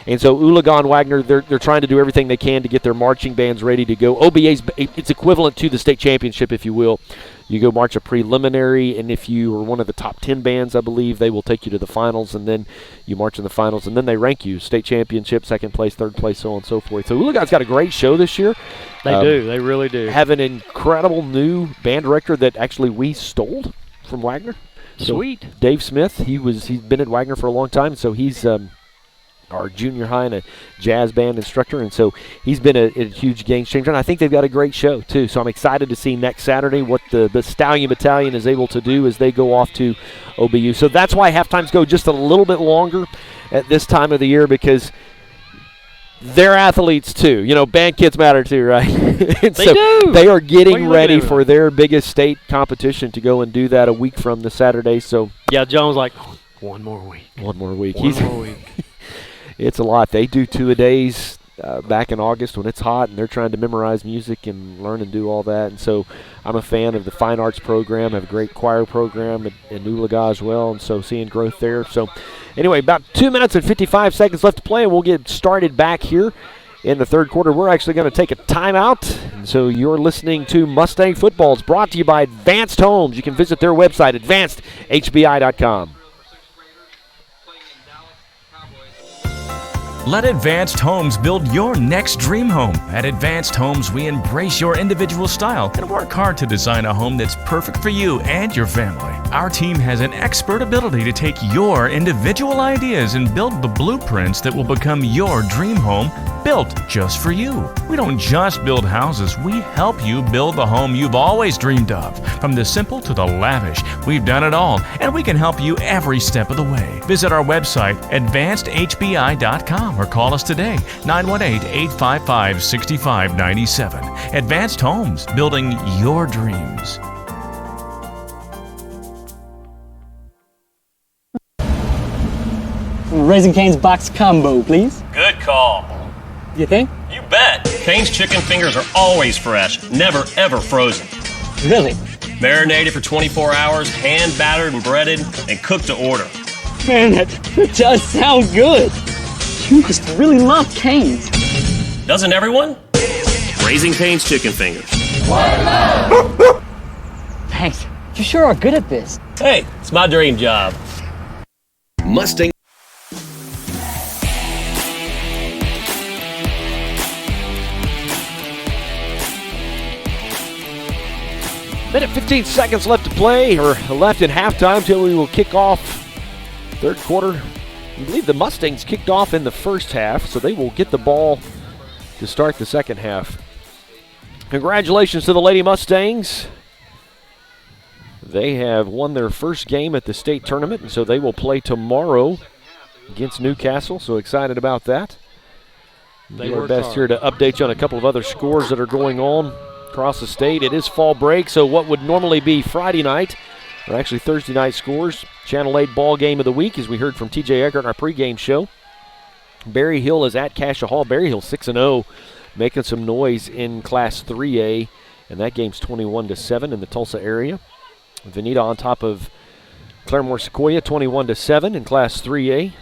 And so Oologah and Wagoner, they're trying to do everything they can to get their marching bands ready to go. OBA's, it's equivalent to the state championship, if you will. You go march a preliminary, and if you are one of the top 10 bands, I believe, they will take you to the finals, and then you march in the finals, and then they rank you. State championship, second place, third place, so on and so forth. So Oologah's got a great show this year. They do. They really do. Have an incredible new band director that actually we stole from Wagoner. Sweet. So Dave Smith, he's been at Wagoner for a long time, so he's our junior high and a jazz band instructor, and so he's been a huge game changer, and I think they've got a great show too. So I'm excited to see next Saturday what the Stallion Battalion is able to do as they go off to OBU. So that's why halftimes go just a little bit longer at this time of the year, because they're athletes too. Band kids matter too, right? And they so do. They are getting ready for their biggest state competition to go and do that a week from the Saturday. So yeah, John was like, one more week. One more week. One more week. It's a lot. They do 2-a-days back in August when it's hot, and they're trying to memorize music and learn and do all that. And so I'm a fan of the fine arts program. I have a great choir program in Oologah as well, and so seeing growth there. So anyway, about 2 minutes and 55 seconds left to play, and we'll get started back here in the third quarter. We're actually going to take a timeout, and so you're listening to Mustang Football. It's brought to you by Advanced Homes. You can visit their website, advancedhbi.com. Let Advanced Homes build your next dream home. At Advanced Homes, we embrace your individual style and work hard to design a home that's perfect for you and your family. Our team has an expert ability to take your individual ideas and build the blueprints that will become your dream home, built just for you. We don't just build houses, we help you build the home you've always dreamed of. From the simple to the lavish, we've done it all, and we can help you every step of the way. Visit our website, advancedhbi.com, or call us today, 918-855-6597. Advanced Homes, building your dreams. Raising Cane's box combo, please. Good call. You think? You bet. Cane's chicken fingers are always fresh, never ever frozen. Really? Marinated for 24 hours, hand battered and breaded, and cooked to order. Man, that does sound good. You must really love Cane's. Doesn't everyone? Raising Cane's chicken fingers. Thanks. You sure are good at this. Hey, it's my dream job. Mustang. Minute 15 seconds left to play, or left in halftime till we will kick off third quarter. I believe the Mustangs kicked off in the first half, so they will get the ball to start the second half. Congratulations to the Lady Mustangs. They have won their first game at the state tournament, and so they will play tomorrow against Newcastle, so excited about that. They do our worked best hard. here to update you on a couple of other scores that are going on across the state. It is fall break, so what would normally be Friday night, or actually Thursday night scores, Channel 8 ball game of the week, as we heard from TJ Eckert in our pregame show. Berry Hill is at Cassia Hall. Berry Hill 6-0, making some noise in Class 3A, and that game's 21-7 in the Tulsa area. Veneta on top of Claremore Sequoia, 21-7 in Class 3A.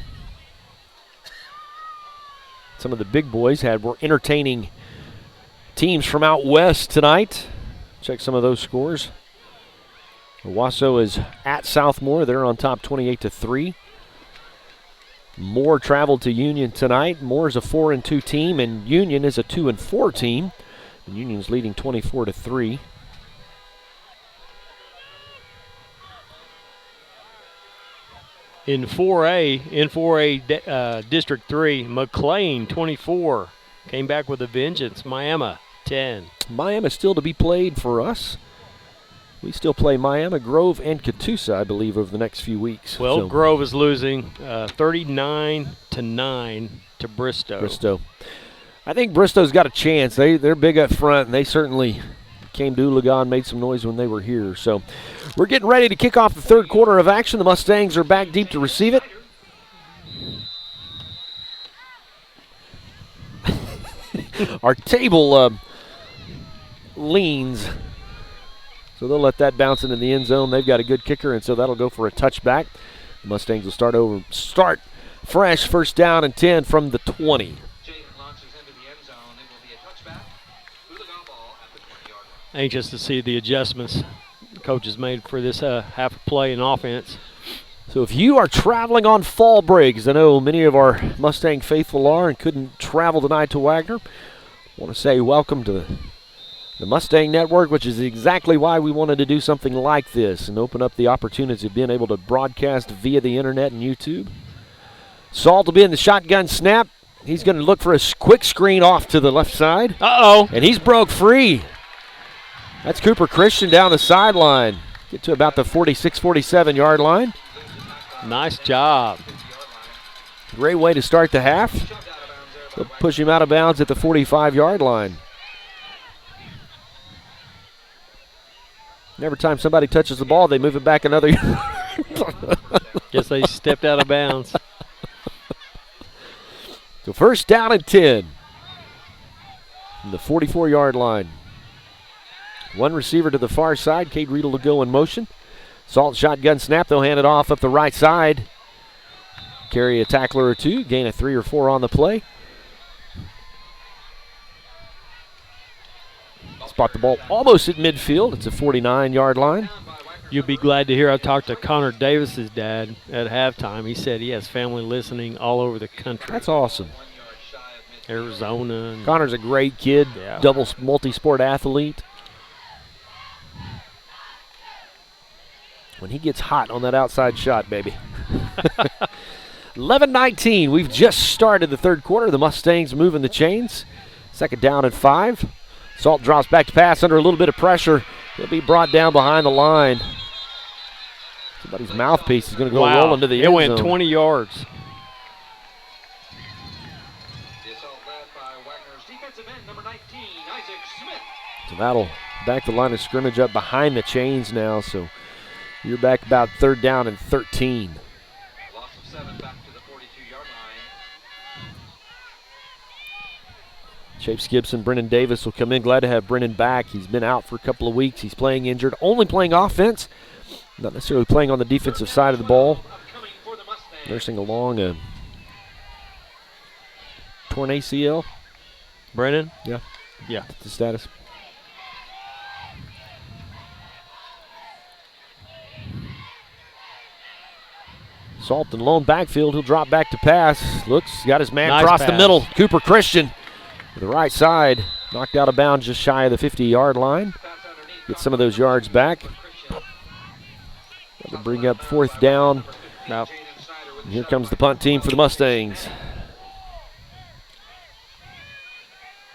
Some of the big boys were entertaining teams from out west tonight. Check some of those scores. Owasso is at Southmore. They're on top 28-3. Moore traveled to Union tonight. Moore's a 4-2 team, and Union is a 2-4 team. And Union's leading 24-3. In 4A, District 3, McLean 24 came back with a vengeance. Miami 10. Miami still to be played for us. We still play Miami, Grove, and Catoosa, I believe, over the next few weeks. Well, so, Grove is losing 39-9 to Bristow. Bristow. I think Bristow's got a chance. They're big up front, and they certainly came to Oologah and made some noise when they were here. So we're getting ready to kick off the third quarter of action. The Mustangs are back deep to receive it. Our table leans, so they'll let that bounce into the end zone. They've got a good kicker, and so that'll go for a touchback. The Mustangs will start fresh, first down and 10 from the 20. Anxious to see the adjustments the coach has made for this half a play in offense. So if you are traveling on fall break, as I know many of our Mustang faithful are and couldn't travel tonight to Wagner, I want to say welcome to the Mustang Network, which is exactly why we wanted to do something like this and open up the opportunity of being able to broadcast via the internet and YouTube. Salt will be in the shotgun snap. He's going to look for a quick screen off to the left side. Uh-oh. And he's broke free. That's Cooper Christian down the sideline. Get to about the 46-47 yard line. Nice job. Great way to start the half. They'll push him out of bounds at the 45 yard line. And every time somebody touches the ball, they move it back another yard. Guess they stepped out of bounds. So first down and 10 from the 44 yard line. One receiver to the far side. Cade Riedel will go in motion. Salt shotgun snap. They'll hand it off up the right side. Carry a tackler or two. Gain a 3 or 4 on the play. Spot the ball almost at midfield. It's a 49 yard line. You'll be glad to hear I talked to Connor Davis's dad at halftime. He said he has family listening all over the country. That's awesome. Arizona. Connor's a great kid. Yeah. Double multi-sport athlete. When he gets hot on that outside shot, baby. 11-19. We've just started the third quarter. The Mustangs moving the chains. Second down and 5. Salt drops back to pass under a little bit of pressure. He'll be brought down behind the line. Somebody's mouthpiece is going to go roll into the end zone. It went 20 yards. So that'll back the line of scrimmage up behind the chains now. So you're back about third down and 13. Loss of 7 back to the 42-yard line. Chase Gibson, Brennan Davis will come in. Glad to have Brennan back. He's been out for a couple of weeks. He's playing injured, only playing offense, not necessarily playing on the defensive side of the ball. Nursing along a torn ACL. Brennan? Yeah. Yeah. That's the status. Salt and lone backfield. He'll drop back to pass. Looks, got his man Nice across pass. the middle. Cooper Christian to the right side. Knocked out of bounds just shy of the 50-yard line. Get some of those yards back. Got to bring up fourth down. Now, and here comes the punt team for the Mustangs.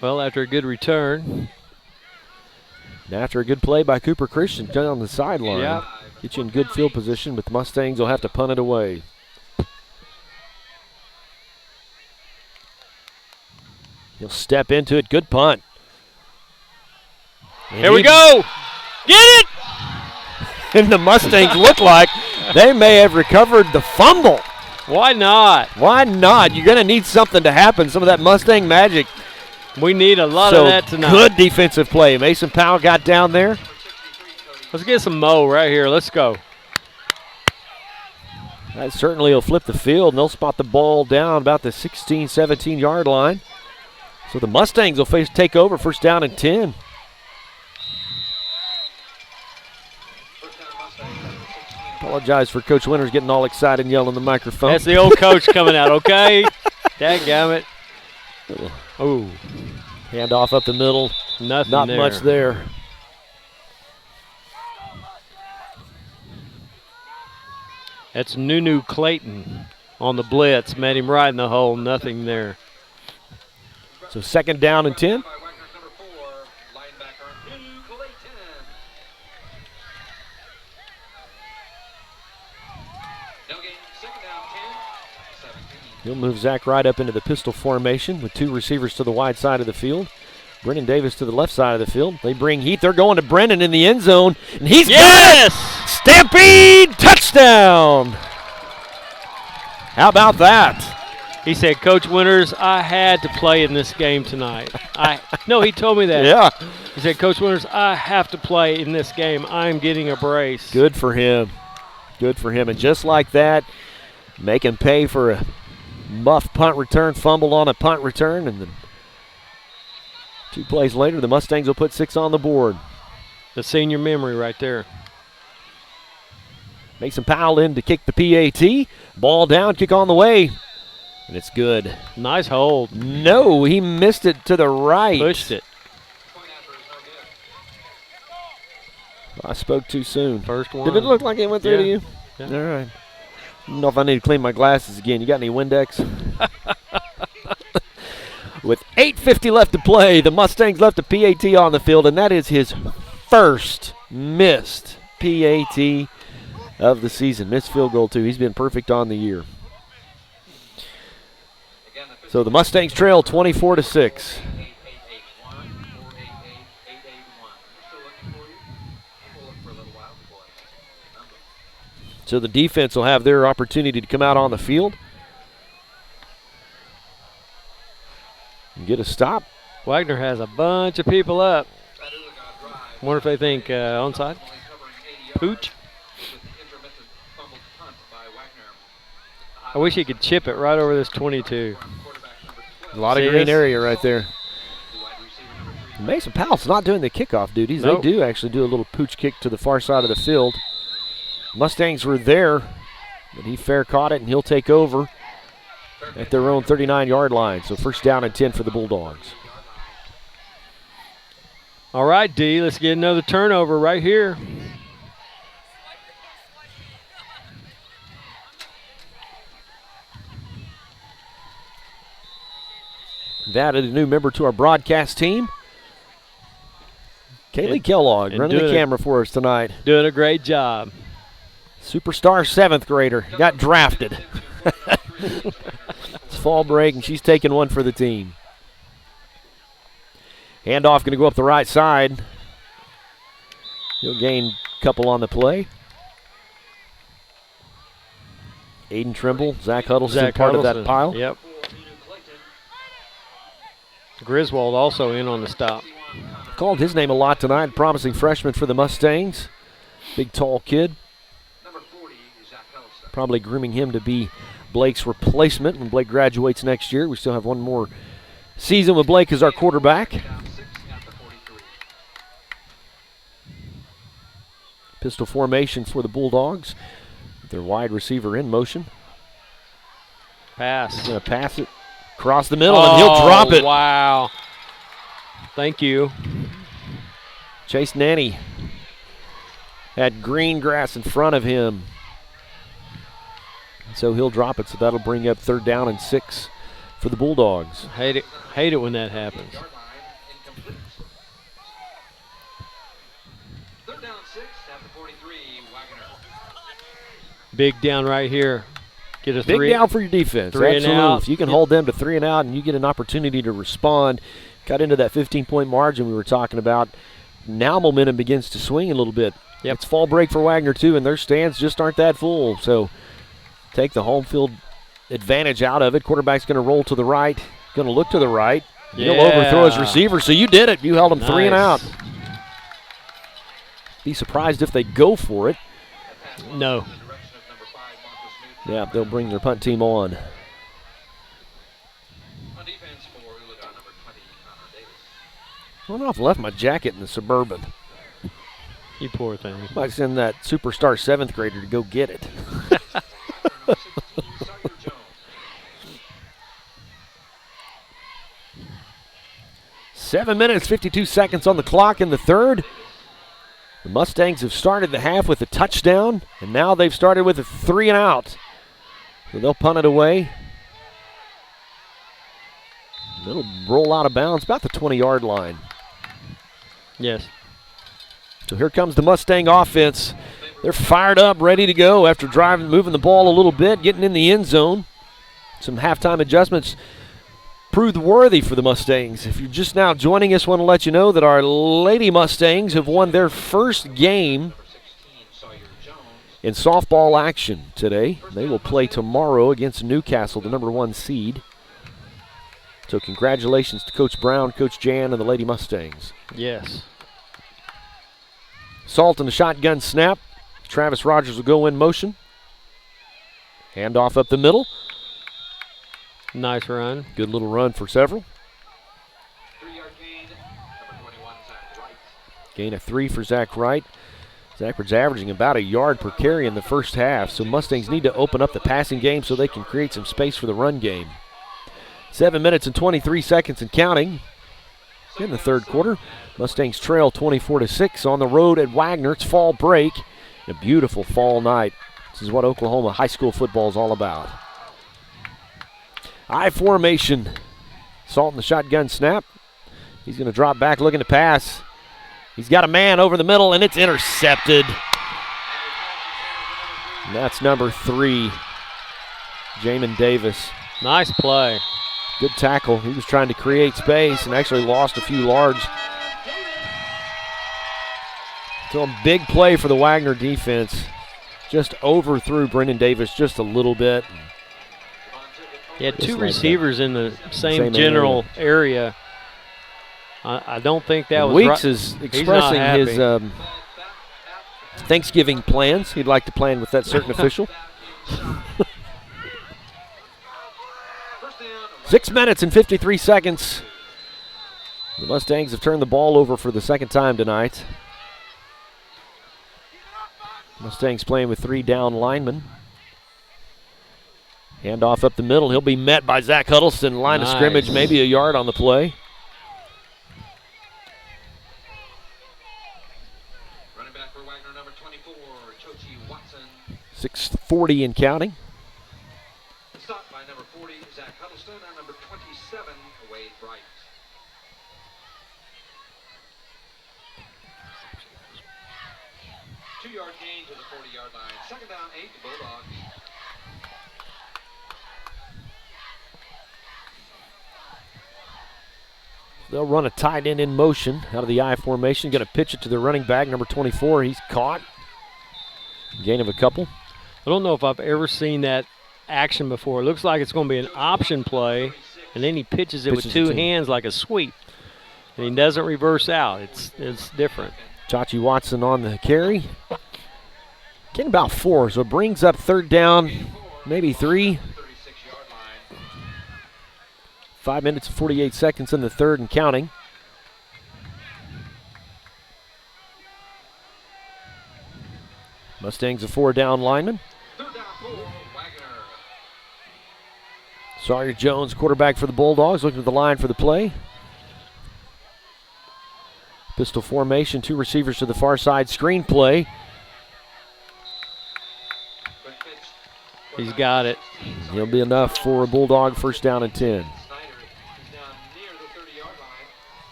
well, after a good return. And after a good play by Cooper Christian down the sideline. Yeah. Get you in good field position, but the Mustangs will have to punt it away. He'll step into it. Good punt. And Here we go. Get it! And the Mustangs look like they may have recovered the fumble. Why not? Why not? You're going to need something to happen. Some of that Mustang magic. We need a lot of that tonight. Good defensive play. Mason Powell got down there. Let's get some Mo right here. Let's go. That certainly will flip the field, and they'll spot the ball down about the 16, 17-yard line. So the Mustangs will take over first down and 10. Apologize for Coach Winters getting all excited and yelling in the microphone. That's the old coach coming out, okay? Dadgummit. Oh. Handoff up the middle. Nothing Not there. much there. That's Nunu Clayton on the blitz. Met him right in the hole. Nothing there. So 2nd down and 10. He'll move Zach right up into the pistol formation with 2 receivers to the wide side of the field. Brennan Davis to the left side of the field. They bring Heath. They're going to Brennan in the end zone. And he's got it! Stampede touchdown! How about that? He said, Coach Winters, I had to play in this game tonight. No, he told me that. Yeah. He said, Coach Winters, I have to play in this game. I'm getting a brace. Good for him. Good for him. And just like that, make him pay for a muff punt return, fumble on a punt return, and then 2 plays later, the Mustangs will put 6 on the board. The senior memory right there. Mason Powell in to kick the PAT. Ball down, kick on the way, and it's good. Nice hold. No, he missed it to the right. Pushed it. I spoke too soon. First one. Did it look like it went through to you? Yeah. All right. I don't know if I need to clean my glasses again. You got any Windex? With 8:50 left to play, the Mustangs left a PAT on the field, and that is his first missed PAT of the season. Missed field goal, too. He's been perfect on the year. So the Mustangs trail 24-6. So the defense will have their opportunity to come out on the field and get a stop. Wagner has a bunch of people up. Wonder if they think onside. Pooch. I wish he could chip it right over this 22. A lot of green area right there. Mason Powell's not doing the kickoff duties. Nope. They do actually do a little pooch kick to the far side of the field. Mustangs were there, but he fair caught it, and he'll take over at their own 39-yard line. So 1st down and 10 for the Bulldogs. All right, D, let's get another turnover right here. That is a new member to our broadcast team. Kaylee Kellogg running the camera for us tonight. Doing a great job. Superstar 7th grader. Got drafted. It's fall break, and she's taking one for the team. Handoff going to go up the right side. He'll gain a couple on the play. Aiden Trimble, Zach Huddleston, part of that pile. Yep. Griswold also in on the stop. Called his name a lot tonight. Promising freshman for the Mustangs. Big, tall kid. Probably grooming him to be Blake's replacement when Blake graduates next year. We still have one more season with Blake as our quarterback. Pistol formation for the Bulldogs. Their wide receiver in motion. Pass. He's going to pass it across the middle, and he'll drop it. Wow. Thank you. Chase Nanny had green grass in front of him. So he'll drop it, so that'll bring up 3rd down and 6 for the Bulldogs. Hate it when that happens. Big down right here. Get a Big down for your defense. 3 and out. If you can hold them to 3 and out and you get an opportunity to respond, got into that 15-point margin we were talking about, now momentum begins to swing a little bit. Yep. It's fall break for Wagner, too, and their stands just aren't that full. So take the home field advantage out of it. Quarterback's going to roll to the right, going to look to the right. Yeah. He'll overthrow his receiver, so you did it. You held him 3 and out. Be surprised if they go for it. No. Yeah, they'll bring their punt team on. I don't know if I left my jacket in the Suburban. You poor thing. Might send that superstar 7th grader to go get it. 7 minutes, 52 seconds on the clock in the third. The Mustangs have started the half with a touchdown, and now they've started with a 3 and out. So they'll punt it away. It'll roll out of bounds about the 20-yard line. Yes. So here comes the Mustang offense. They're fired up, ready to go after driving, moving the ball a little bit, getting in the end zone. Some halftime adjustments proved worthy for the Mustangs. If you're just now joining us, I want to let you know that our Lady Mustangs have won their first game in softball action today. They will play tomorrow against Newcastle, the #1 seed. So congratulations to Coach Brown, Coach Jan, and the Lady Mustangs. Yes. Salt in the shotgun snap. Travis Rogers will go in motion. Handoff up the middle. Nice run. Good little run for several. 3-yard gain, number 21, Zach Wright. Gain of 3 for Zach Wright. Zach Wright's averaging about a yard per carry in the first half, so Mustangs need to open up the passing game so they can create some space for the run game. 7 minutes and 23 seconds and counting in the third quarter. Mustangs trail 24-6 on the road at Wagoner. It's fall break. A beautiful fall night. This is what Oklahoma high school football is all about. I formation. Salt in the shotgun snap. He's going to drop back looking to pass. He's got a man over the middle, and it's intercepted. And that's number 3, Jamin Davis. Nice play. Good tackle. He was trying to create space and actually lost a few yards. So a big play for the Wagoner defense. Just overthrew Brendan Davis just a little bit. He had 2 receivers in the same general area. I don't think that was Weeks right. is expressing his Thanksgiving plans. He'd like to plan with that certain official. 6 minutes and 53 seconds. The Mustangs have turned the ball over for the second time tonight. Mustangs playing with 3 down linemen. Handoff up the middle. He'll be met by Zach Huddleston. Line of scrimmage, maybe a yard on the play. Running back for Wagoner, number 24, Chochi Watson. 6:40 and counting. Stopped by number 40, Zach Huddleston, and number 27, Wade Bright. Two-yard gain to the 40-yard line. Second down, 8, the Bulldogs. They'll run a tight end in motion out of the I formation. Going to pitch it to the running back, number 24. He's caught. Gain of a couple. I don't know if I've ever seen that action before. It looks like it's going to be an option play, and then he pitches it with 2 hands like a sweep. And he doesn't reverse out. It's different. Chachi Watson on the carry. Getting about 4, so it brings up third down, maybe 3. 5 minutes and 48 seconds in the third and counting. Mustangs a 4 down lineman. Sawyer Jones, quarterback for the Bulldogs, looking at the line for the play. Pistol formation, 2 receivers to the far side, screen play. He's got it. He'll be enough for a Bulldog first down and 10.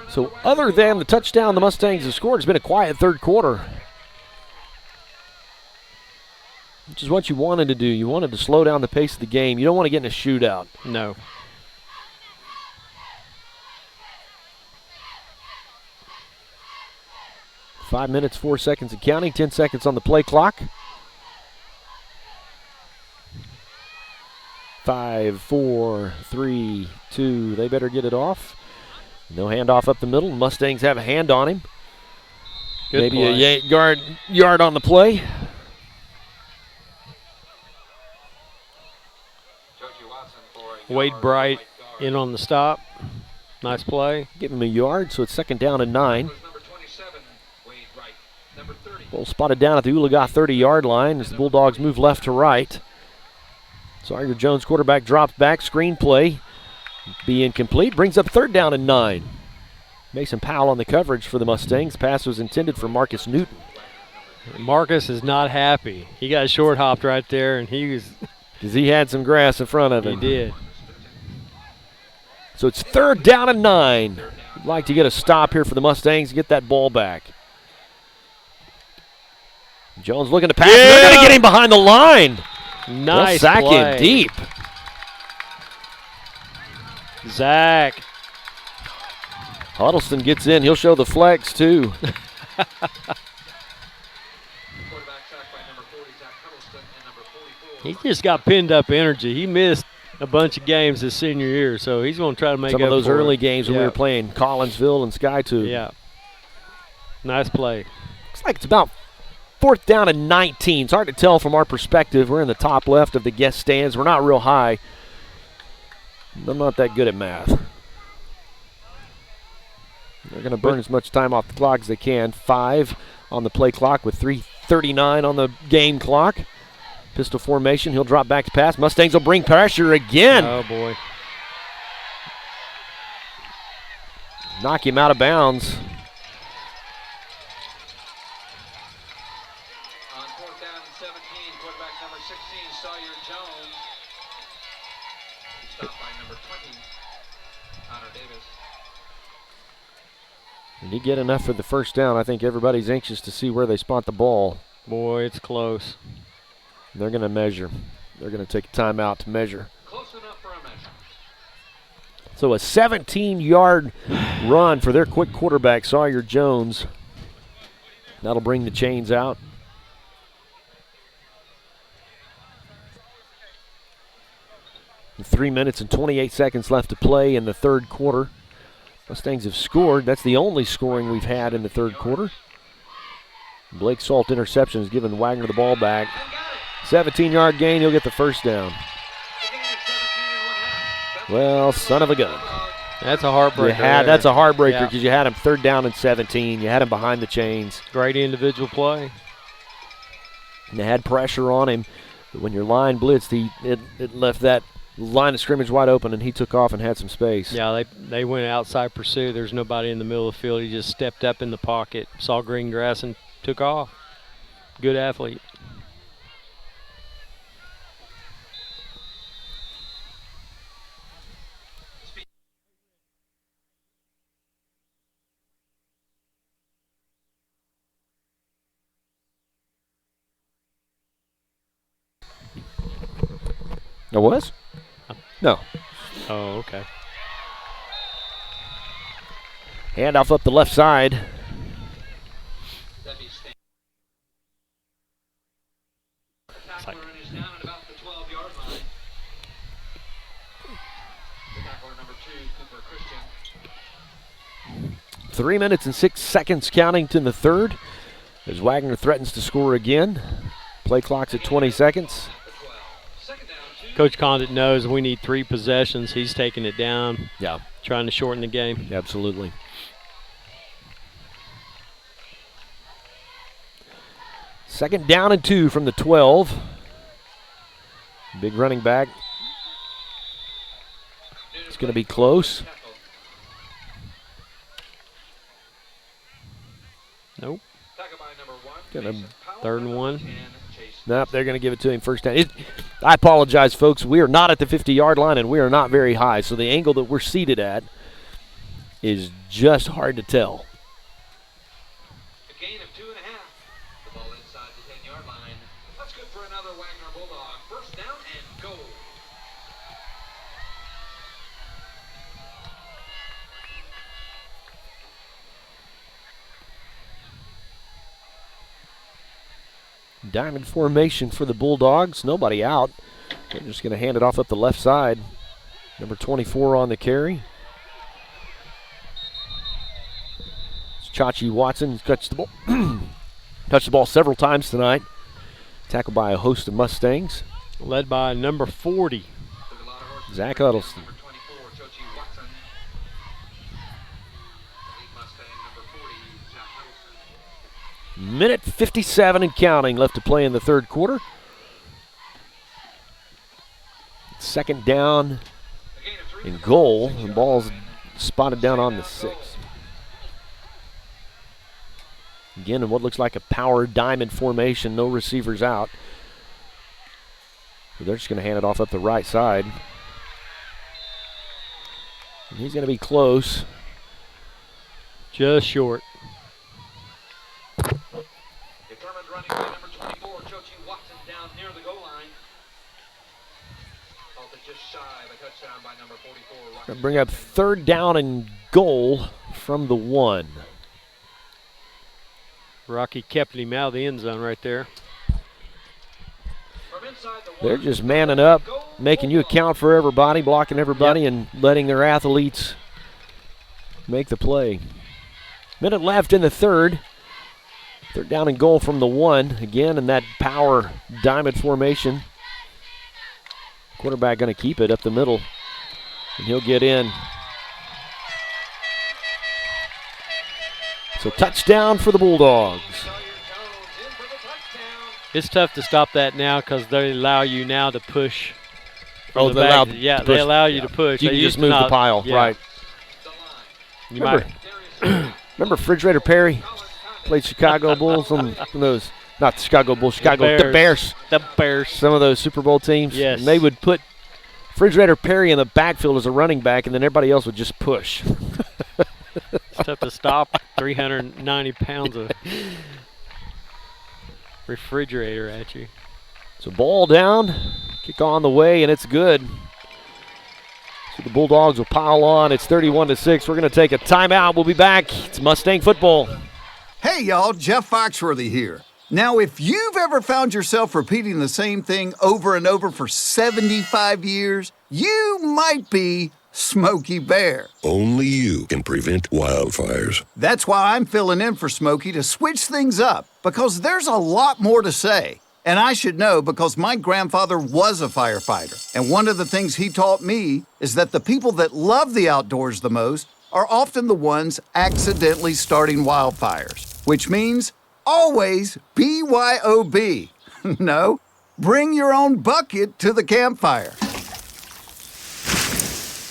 So other than the touchdown the Mustangs have scored, it's been a quiet third quarter. Which is what you wanted to do. You wanted to slow down the pace of the game. You don't want to get in a shootout. No. Five minutes, 4 seconds and counting. 10 seconds on the play clock. 5, 4, 3, 2. They better get it off. No handoff up the middle. Mustangs have a hand on him. Good Maybe play. a yard on the play. Wade Bright In on the stop. Nice play. Give him a yard, so it's 2nd down and 9. Ball spotted down at the Oologah 30-yard line as the Bulldogs move left to right. Sawyer Jones, quarterback, drops back. Screen play. Be incomplete. Brings up 3rd down and 9. Mason Powell on the coverage for the Mustangs. Pass was intended for Marcus Newton. Marcus is not happy. He got short hopped right there, and he was. Because he had some grass in front of him. He did. So it's 3rd down and 9. We'd like to get a stop here for the Mustangs to get that ball back. Jones looking to pass. Yeah. They're going to get him behind the line. Nice They'll sack play. him deep. Zach. Huddleston gets in. He'll show the flex, too. He just got pinned up energy. He missed a bunch of games his senior year, so he's going to try to make Some up of those for early it. games when we were playing Collinsville and Skytube. Yeah. Nice play. Looks like it's about 4th down and 19. It's hard to tell from our perspective. We're in the top left of the guest stands. We're not real high. I'm not that good at math. They're going to burn as much time off the clock as they can. 5 on the play clock with 3:39 on the game clock. Pistol formation. He'll drop back to pass. Mustangs will bring pressure again. Oh, boy. Knock him out of bounds. On 4th down and 17, quarterback number 16, Sawyer Jones. Stopped by number 20, Connor Davis. Did he get enough for the 1st down? I think everybody's anxious to see where they spot the ball. Boy, it's close. They're going to measure. They're going to take a timeout to measure. Close enough for a measure. So a 17-yard run for their quick quarterback, Sawyer Jones. That'll bring the chains out. With 3 minutes and 28 seconds left to play in the 3rd quarter. Mustangs have scored. That's the only scoring we've had in the 3rd quarter. Blake Salt interception has given Wagner the ball back. 17-yard gain, he'll get the 1st down. Well, son of a gun. That's a heartbreaker. That's a heartbreaker because you had him 3rd down and 17. You had him behind the chains. Great individual play. And they had pressure on him. But when your line blitzed, it left that line of scrimmage wide open, and he took off and had some space. Yeah, they went outside pursuit. There's nobody in the middle of the field. He just stepped up in the pocket, saw green grass, and took off. Good athlete. There was? No. Oh, okay. Handoff up the left side. Tackler is down at about the 12-yard line. The tackler number 2, Cooper Christian. 3 minutes and 6 seconds counting to the 3rd as Wagner threatens to score again. Play clock's at 20 seconds. Coach Condit knows we need 3 possessions. He's taking it down. Yeah. Trying to shorten the game. Absolutely. Second down and 2 from the 12. Big running back. It's going to be close. Nope. Gonna 3rd and 1. Nope, they're going to give it to him 1st down. I apologize, folks. We are not at the 50-yard line, and we are not very high. So the angle that we're seated at is just hard to tell. A gain of 2.5. The ball inside the 10-yard line. That's good for another Wagner Bulldog. 1st down and goal. Diamond formation for the Bulldogs. Nobody out. They're just going to hand it off up the left side. Number 24 on the carry. It's Chachi Watson. He's touched the ball. Touched the ball several times tonight. Tackled by a host of Mustangs. Led by number 40. Zach Huddleston. Minute 57 and counting left to play in the third quarter. Second down and goal. The ball's spotted down on the 6. Again, in what looks like a power diamond formation, no receivers out. So they're just going to hand it off up the right side. And he's going to be close. Just short. Determined running play number 24, Jochi Watson down near the goal line. Halted just shy of a touchdown by number 44. Going to bring up third down and goal from the 1. Rocky kept him out of the end zone right there. They're just manning up, making you account for everybody, blocking everybody, and letting their athletes make the play. Minute left in the third. Third down and goal from the 1. Again, in that power diamond formation. Quarterback going to keep it up the middle, and he'll get in. So touchdown for the Bulldogs. It's tough to stop that now because they allow you now to push. Oh, they allow they allow you to push. You can just move the pile, right. You remember Refrigerator Perry? Played Chicago Bulls on those, not the Chicago Bulls, the Bears. The Bears. Some of those Super Bowl teams. Yes. And they would put Refrigerator Perry in the backfield as a running back, and then everybody else would just push. It's tough to stop 390 pounds of refrigerator at you. So ball down, kick on the way, and it's good. So the Bulldogs will pile on. It's 31-6. We're going to take a timeout. We'll be back. It's Mustang football. Hey, y'all, Jeff Foxworthy here. Now, if you've ever found yourself repeating the same thing over and over for 75 years, you might be Smokey Bear. Only you can prevent wildfires. That's why I'm filling in for Smokey to switch things up, because there's a lot more to say. And I should know because my grandfather was a firefighter. And one of the things he taught me is that the people that love the outdoors the most are often the ones accidentally starting wildfires, which means always BYOB. No, bring your own bucket to the campfire.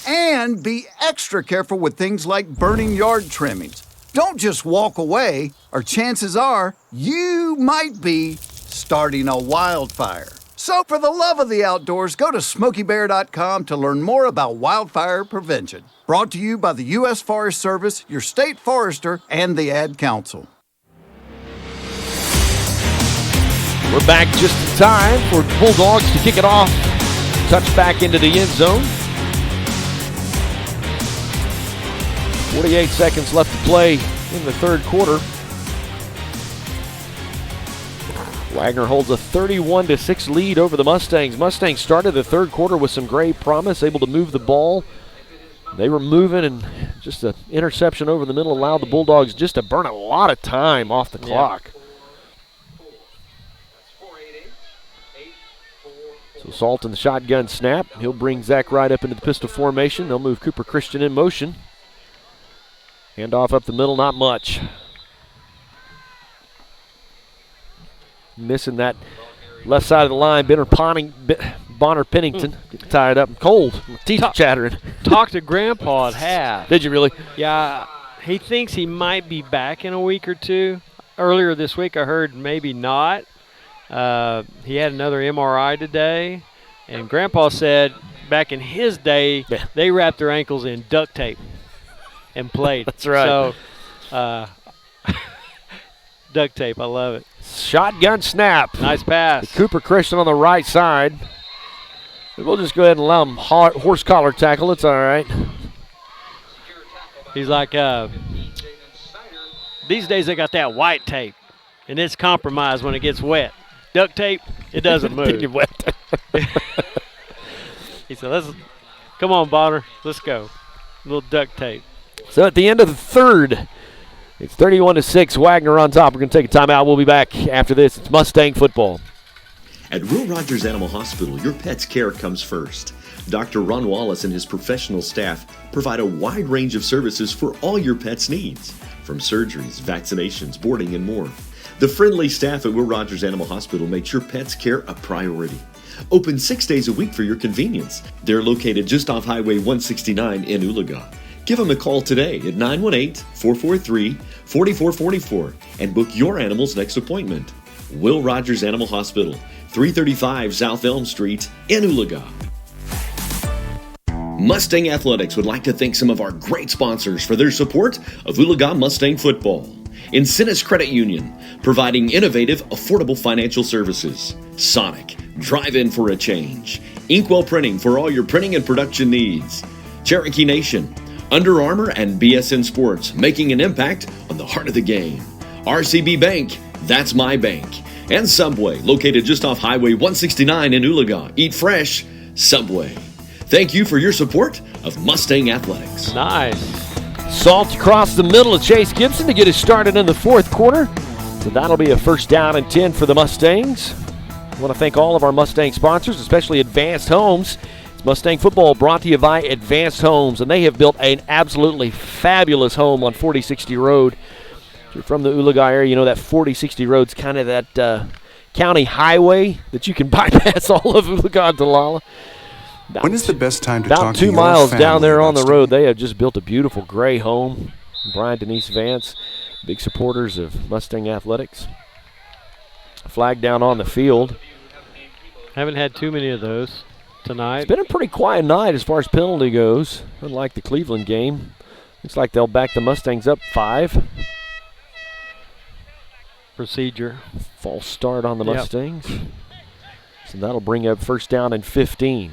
And be extra careful with things like burning yard trimmings. Don't just walk away, or chances are you might be starting a wildfire. So for the love of the outdoors, go to SmokeyBear.com to learn more about wildfire prevention. Brought to you by the U.S. Forest Service, your state forester, and the Ad Council. We're back just in time for Bulldogs to kick it off. Touch back into the end zone. 48 seconds left to play in the third quarter. Wagoner holds a 31-6 lead over the Mustangs. Mustangs started the third quarter with some great promise, able to move the ball. They were moving, and just an interception over the middle allowed the Bulldogs just to burn a lot of time off the clock. So Salt in the shotgun snap. He'll bring Zach Wright up into the pistol formation. They'll move Cooper Christian in motion. Handoff up the middle, not much. Missing that left side of the line. Bonner Pennington getting tied up and cold. Teeth chattering. Talked to Grandpa at half. Did you really? Yeah, he thinks he might be back in a week or two. Earlier this week I heard maybe not. He had another MRI today, and Grandpa said back in his day they wrapped their ankles in duct tape and played. That's right. So duct tape, I love it. Shotgun snap. Nice pass. Cooper Christian on the right side. We'll just go ahead and allow him horse collar tackle. It's all right. He's like, these days they got that white tape, and it's compromised when it gets wet. Duct tape, it doesn't move. Get wet. He said, come on, Bonner, let's go. A little duct tape. So at the end of the third, it's 31-6, Wagoner on top. We're going to take a timeout. We'll be back after this. It's Mustang football. At Will Rogers Animal Hospital, your pet's care comes first. Dr. Ron Wallace and his professional staff provide a wide range of services for all your pet's needs, from surgeries, vaccinations, boarding, and more. The friendly staff at Will Rogers Animal Hospital makes your pet's care a priority. Open 6 days a week for your convenience. They're located just off Highway 169 in Oologah. Give them a call today at 918-443-4444 and book your animal's next appointment. Will Rogers Animal Hospital, 335 South Elm Street in Oologah. Mustang Athletics would like to thank some of our great sponsors for their support of Oologah Mustang football. Incentis Credit Union, providing innovative, affordable financial services. Sonic, drive in for a change. Inkwell Printing for all your printing and production needs. Cherokee Nation, Under Armour, and BSN Sports, making an impact on the heart of the game. RCB Bank, that's my bank. And Subway, located just off Highway 169 in Oologah. Eat fresh, Subway. Thank you for your support of Mustang Athletics. Nice. Salt across the middle of Chase Gibson to get us started in the fourth quarter. So that'll be a first down and 10 for the Mustangs. I want to thank all of our Mustang sponsors, especially Advanced Homes. It's Mustang football brought to you by Advanced Homes, and they have built an absolutely fabulous home on 4060 Road. If you're from the Oologah area, you know that 4060 Road's kind of that county highway that you can bypass all of Oologah-Talala. When is the best time to talk to About 2 miles down there on the about road, they have just built a beautiful gray home. Brian, Denise Vance, big supporters of Mustang Athletics. Flag down on the field. Haven't had too many of those tonight. It's been a pretty quiet night as far as penalty goes, unlike the Cleveland game. Looks like they'll back the Mustangs up 5. Procedure. False start on the Mustangs. So that'll bring up first down and 15.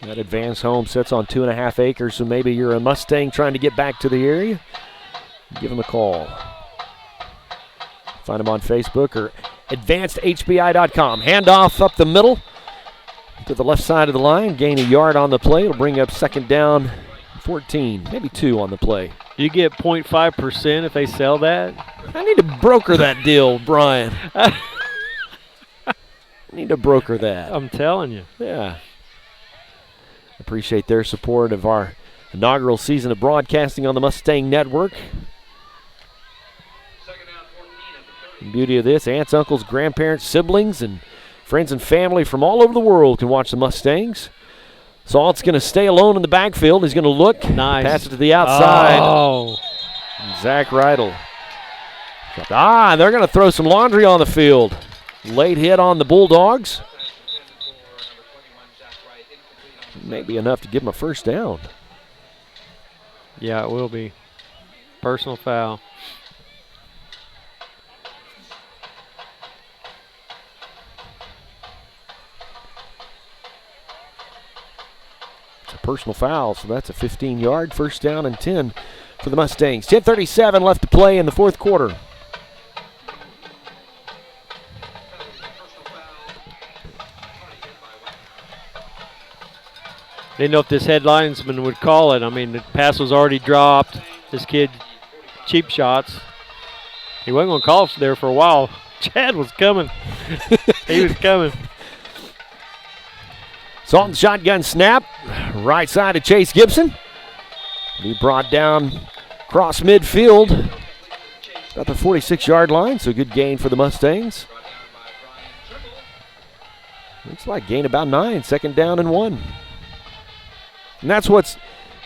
That Advanced Home sits on 2.5 acres, so maybe you're a Mustang trying to get back to the area. Give them a call. Find them on Facebook or advancedhbi.com. Handoff up the middle to the left side of the line. Gain a yard on the play. It'll bring up second down 14, maybe 2 on the play. You get 0.5% if they sell that? I need to broker that deal, Brian. I need to broker that. I'm telling you. Yeah. Appreciate their support of our inaugural season of broadcasting on the Mustang Network. The beauty of this, aunts, uncles, grandparents, siblings, and friends and family from all over the world can watch the Mustangs. Salt's going to stay alone in the backfield. He's going to look. Nice. Pass it to the outside. Oh. Zach Reidel. They're going to throw some laundry on the field. Late hit on the Bulldogs. Maybe enough to give him a first down. Yeah, it will be. Personal foul. It's a personal foul, so that's a 15-yard first down and 10 for the Mustangs. 10:37 left to play in the fourth quarter. Didn't know if this head linesman would call it. I mean, the pass was already dropped. This kid, cheap shots. He wasn't going to call us there for a while. Chad was coming. He was coming. Salton shotgun snap. Right side of Chase Gibson. He brought down cross midfield. About the 46-yard line, so good gain for the Mustangs. Looks like gain about 9, second down and 1. And that's what's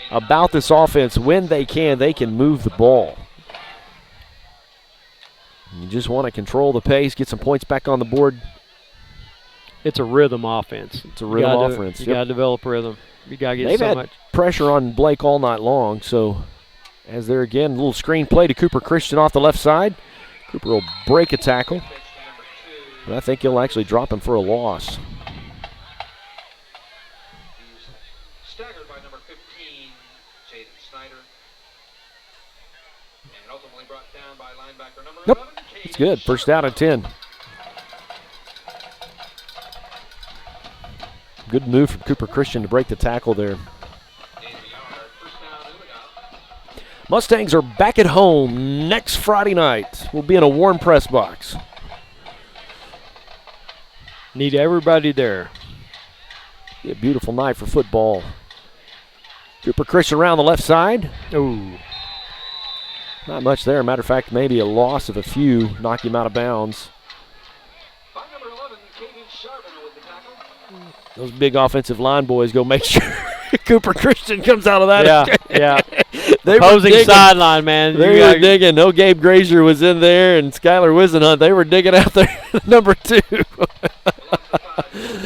about this offense. When they can move the ball. You just want to control the pace, get some points back on the board. It's a rhythm offense. It's a rhythm offense. You got to develop rhythm. You got to get They've so had much pressure on Blake all night long, so as there again, a little screen play to Cooper Christian off the left side. Cooper will break a tackle, and I think he'll actually drop him for a loss. Staggered by number 15, Jaden Snyder. And ultimately brought down by linebacker number 11. Nope, it's good. First down and 10. Good move from Cooper Christian to break the tackle there. Mustangs are back at home next Friday night. We'll be in a warm press box. Need everybody there. Be a beautiful night for football. Cooper Christian around the left side. Ooh. Not much there. Matter of fact, maybe a loss of a few. Knocked him out of bounds. Those big offensive line boys go make sure Cooper Christian comes out of that. Yeah. They Opposing sideline, man. They were digging. No Gabe Grazier was in there, and Skylar Wisenhunt, they were digging out there number 2.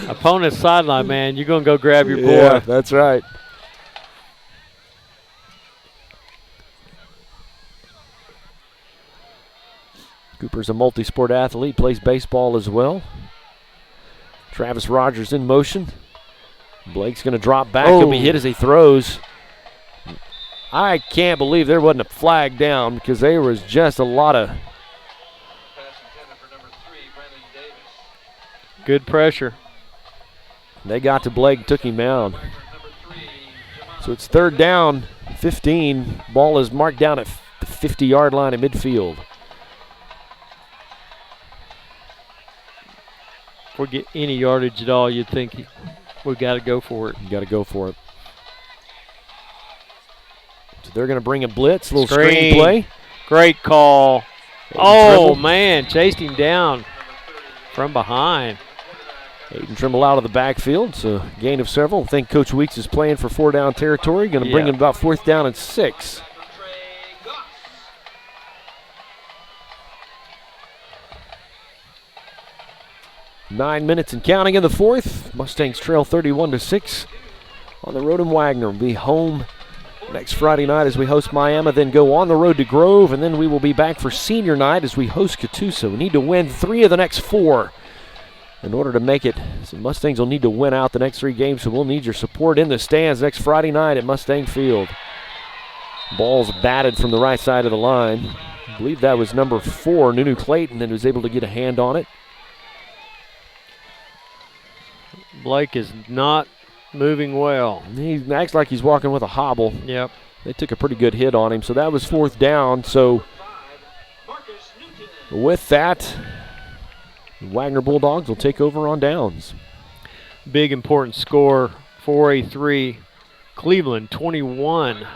Opponent's sideline, man. You're going to go grab your boy. Yeah, that's right. Cooper's a multi-sport athlete, plays baseball as well. Travis Rogers in motion. Blake's going to drop back. He'll be hit as he throws. I can't believe there wasn't a flag down because there was just a lot of good pressure. They got to Blake, took him down. So it's 3rd down, 15. Ball is marked down at the 50-yard line at midfield. If we get any yardage at all, you'd think we got to go for it. You got to go for it. So they're going to bring a blitz, a little screen play. Great call. Oh, man, chased him down from behind. Aiden Trimble out of the backfield, so gain of several. I think Coach Weeks is playing for 4-down territory. Going to bring him about 4th down and 6. Nine minutes and counting in the 4th. Mustangs trail 31-6 on the road in Wagner. We'll be home next Friday night as we host Miami, then go on the road to Grove, and then we will be back for senior night as we host Catoosa. We need to win 3 of the next 4 in order to make it. So Mustangs will need to win out the next 3 games, so we'll need your support in the stands next Friday night at Mustang Field. Ball's batted from the right side of the line. I believe that was number 4, Nunu Clayton, that was able to get a hand on it. Blake is not moving well. He acts like he's walking with a hobble. Yep. They took a pretty good hit on him, so that was 4th down. So with that, the Wagner Bulldogs will take over on downs. Big important score, 4A3, Cleveland 21,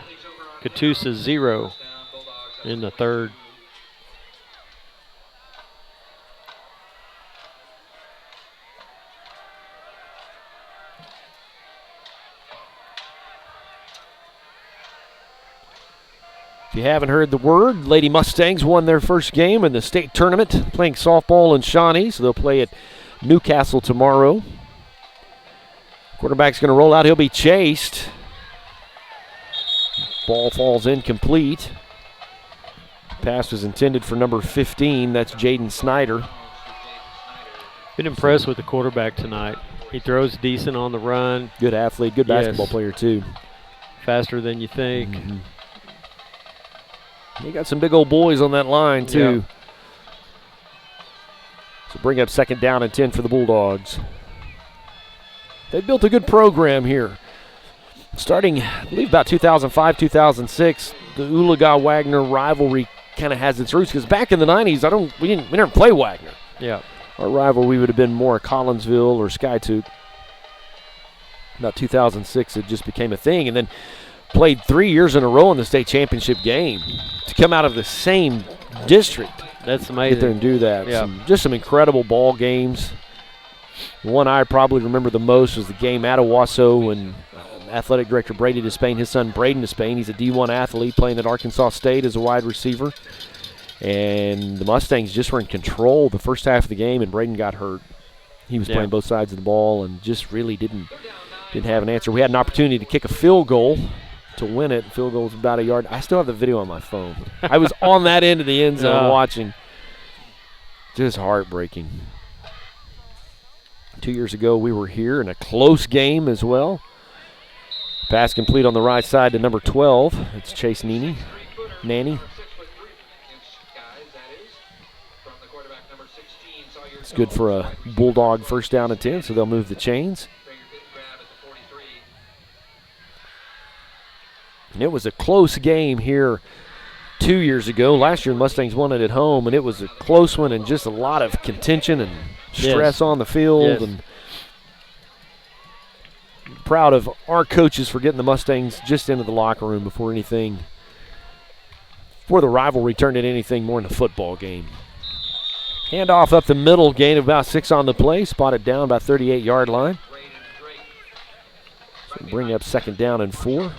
Catoosa 0 in the 3rd. If you haven't heard the word, Lady Mustangs won their first game in the state tournament, playing softball in Shawnee, so they'll play at Newcastle tomorrow. Quarterback's going to roll out. He'll be chased. Ball falls incomplete. Pass was intended for number 15. That's Jaden Snyder. Been impressed with the quarterback tonight. He throws decent on the run. Good athlete, good basketball player too. Faster than you think. Mm-hmm. They got some big old boys on that line, too. Yep. So bring up 2nd down and 10 for the Bulldogs. They've built a good program here. Starting, I believe, about 2005, 2006, the Oologah Wagoner rivalry kind of has its roots. Because back in the 90s, we never play Wagner. Yeah. Our rivalry would have been more Collinsville or Skytook. About 2006, it just became a thing. And then played 3 years in a row in the state championship game to come out of the same district. That's amazing. Get there and do that. Yeah. Just some incredible ball games. The one I probably remember the most was the game at Owasso and athletic director Brady Despain, his son Braden Despain. He's a D1 athlete playing at Arkansas State as a wide receiver. And the Mustangs just were in control the first half of the game, and Braden got hurt. He was playing both sides of the ball and just really didn't have an answer. We had an opportunity to kick a field goal to win it. Field goal was about a yard. I still have the video on my phone. I was on that end of the end zone watching. Just heartbreaking. 2 years ago, we were here in a close game as well. Pass complete on the right side to number 12. It's Chase Nanny. It's good for a Bulldog 1st down and 10, so they'll move the chains. And it was a close game here 2 years ago. Last year, the Mustangs won it at home, and it was a close one and just a lot of contention and stress on the field. Yes. And proud of our coaches for getting the Mustangs just into the locker room before the rivalry turned into anything more than a football game. Handoff up the middle, gain of about 6 on the play, spotted down about 38-yard line. So bring up 2nd down and 4.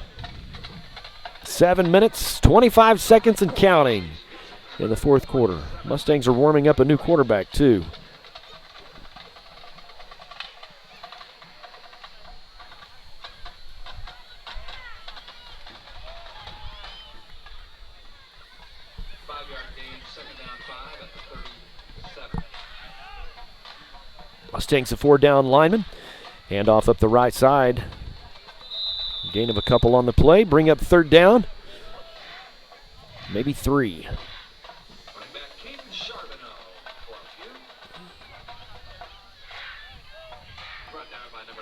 7 minutes, 25 seconds and counting in the 4th quarter. Mustangs are warming up a new quarterback too. Mustangs a 4-down lineman. Handoff up the right side. Gain of a couple on the play. Bring up 3rd down. Maybe 3.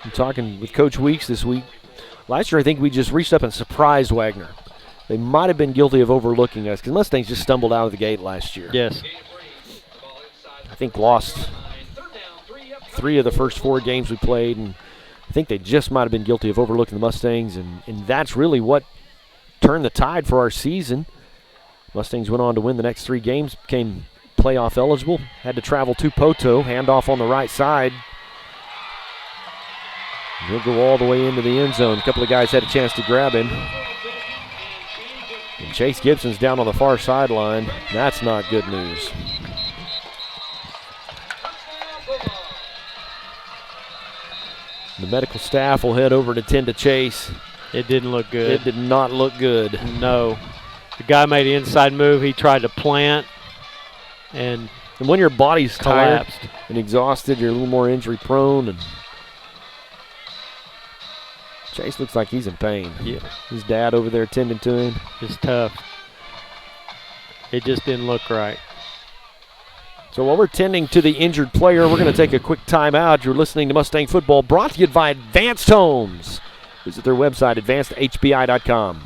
I'm talking with Coach Weeks this week. Last year, I think we just reached up and surprised Wagoner. They might have been guilty of overlooking us because Mustangs just stumbled out of the gate last year. Yes. I think lost 3 of the first 4 games we played, and I think they just might have been guilty of overlooking the Mustangs, and that's really what turned the tide for our season. Mustangs went on to win the next 3 games, became playoff eligible, had to travel to Poto, handoff on the right side. He'll go all the way into the end zone. A couple of guys had a chance to grab him. And Chase Gibson's down on the far sideline. That's not good news. The medical staff will head over to tend to Chase. It didn't look good. It did not look good. No. The guy made an inside move. He tried to plant, and when your body's collapsed tired and exhausted, you're a little more injury prone. And Chase looks like he's in pain. Yeah. His dad over there tending to him. It's tough. It just didn't look right. So while we're tending to the injured player, we're going to take a quick timeout. You're listening to Mustang Football, brought to you by Advanced Homes. Visit their website, advancedhbi.com.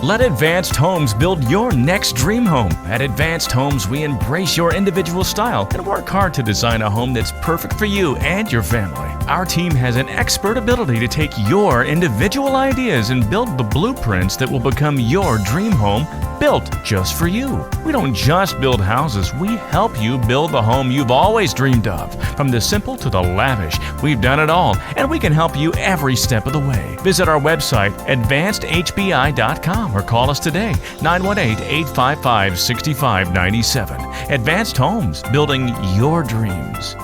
Let Advanced Homes build your next dream home. At Advanced Homes, we embrace your individual style and work hard to design a home that's perfect for you and your family. Our team has an expert ability to take your individual ideas and build the blueprints that will become your dream home, built just for you. We don't just build houses, we help you build the home you've always dreamed of. From the simple to the lavish, we've done it all, and we can help you every step of the way. Visit our website, advancedhbi.com, or call us today, 918-855-6597. Advanced Homes, building your dreams.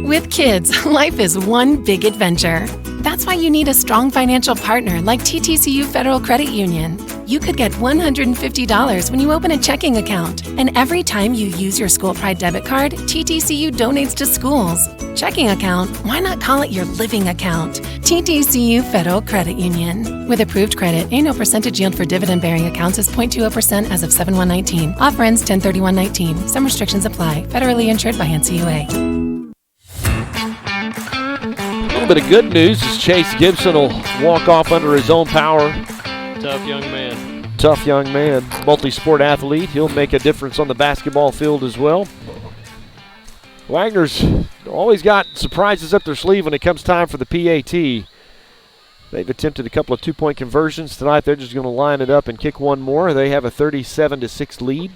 With kids, life is one big adventure. That's why you need a strong financial partner like TTCU Federal Credit Union. You could get $150 when you open a checking account. And every time you use your School Pride debit card, TTCU donates to schools. Checking account, why not call it your living account? TTCU Federal Credit Union. With approved credit, annual percentage yield for dividend-bearing accounts is 0.20% as of 7/1/19. Offer ends 10/31/19. Some restrictions apply. Federally insured by NCUA. A little bit of good news is Chase Gibson will walk off under his own power. Tough young man. Tough young man. Multi-sport athlete. He'll make a difference on the basketball field as well. Wagoner's always got surprises up their sleeve when it comes time for the PAT. They've attempted a couple of two-point conversions. Tonight they're just going to line it up and kick one more. They have a 37-6 lead.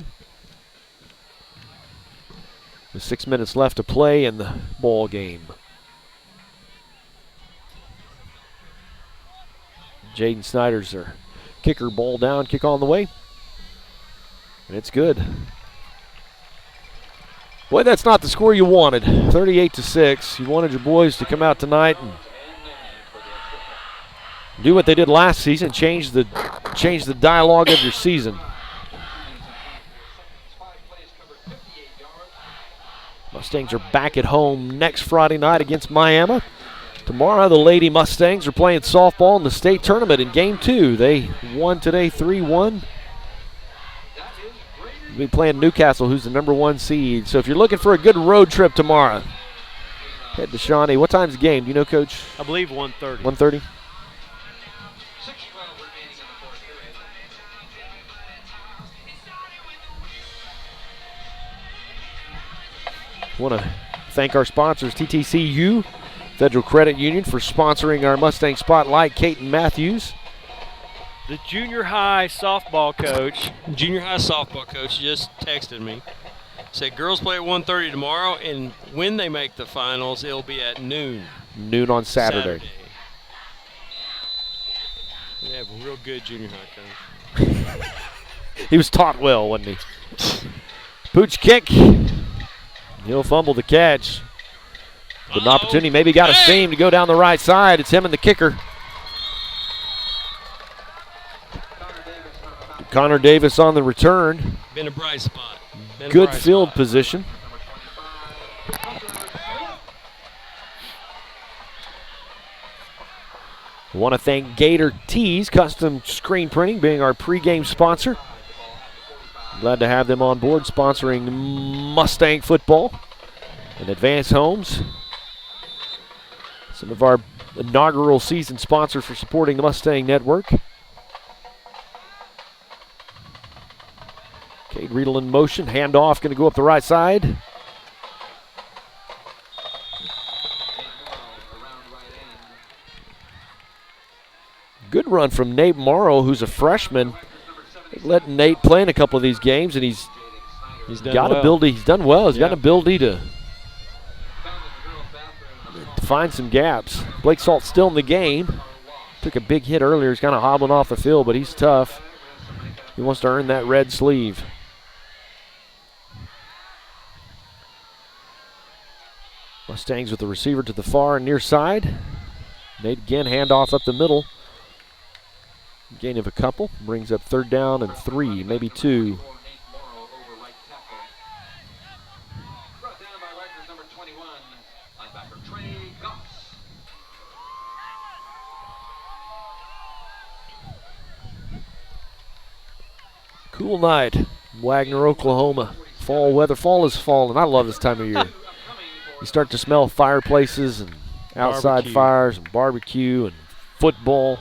With 6 minutes left to play in the ball game. Jaden Snyder's their kicker, ball down, kick on the way. And it's good. Boy, that's not the score you wanted. 38-6. You wanted your boys to come out tonight and do what they did last season, change the dialogue of your season. Mustangs are back at home next Friday night against Miami. Tomorrow, the Lady Mustangs are playing softball in the state tournament in Game 2. They won today 3-1. We'll be playing Newcastle, who's the #1 seed. So if you're looking for a good road trip tomorrow, head to Shawnee. What time's the game? Do you know, Coach? I believe 1:30. 1:30? I want to thank our sponsors, TTCU, Federal Credit Union, for sponsoring our Mustang Spotlight, Kate and Matthews. The junior high softball coach just texted me. Said girls play at 1:30 tomorrow, and when they make the finals, it'll be at noon. Noon on Saturday. We have a real good junior high coach. He was taught well, wasn't he? Pooch kick. He'll fumble the catch. Good opportunity, maybe got a seam to go down the right side. It's him and the kicker. Connor Davis on the return. Been a bright spot. Good field position. I want to thank Gator Tees Custom Screen Printing, being our pregame sponsor. Glad to have them on board sponsoring Mustang football and Advance Homes. Some of our inaugural season sponsors for supporting the Mustang Network. Cade Riedel in motion, handoff, going to go up the right side. Good run from Nate Morrow, who's a freshman. They've let Nate play in a couple of these games, and he's got well. ability. He's done well. He's got an ability to find some gaps. Blake Salt's still in the game. Took a big hit earlier. He's kind of hobbling off the field, but he's tough. He wants to earn that red sleeve. Mustangs with the receiver to the far and near side. Nate again, handoff up the middle. Gain of a couple. Brings up 3rd down and 3, maybe 2. Cool night, Wagoner, Oklahoma. Fall weather. Fall is falling. I love this time of year. You start to smell fireplaces and outside fires and barbecue and football.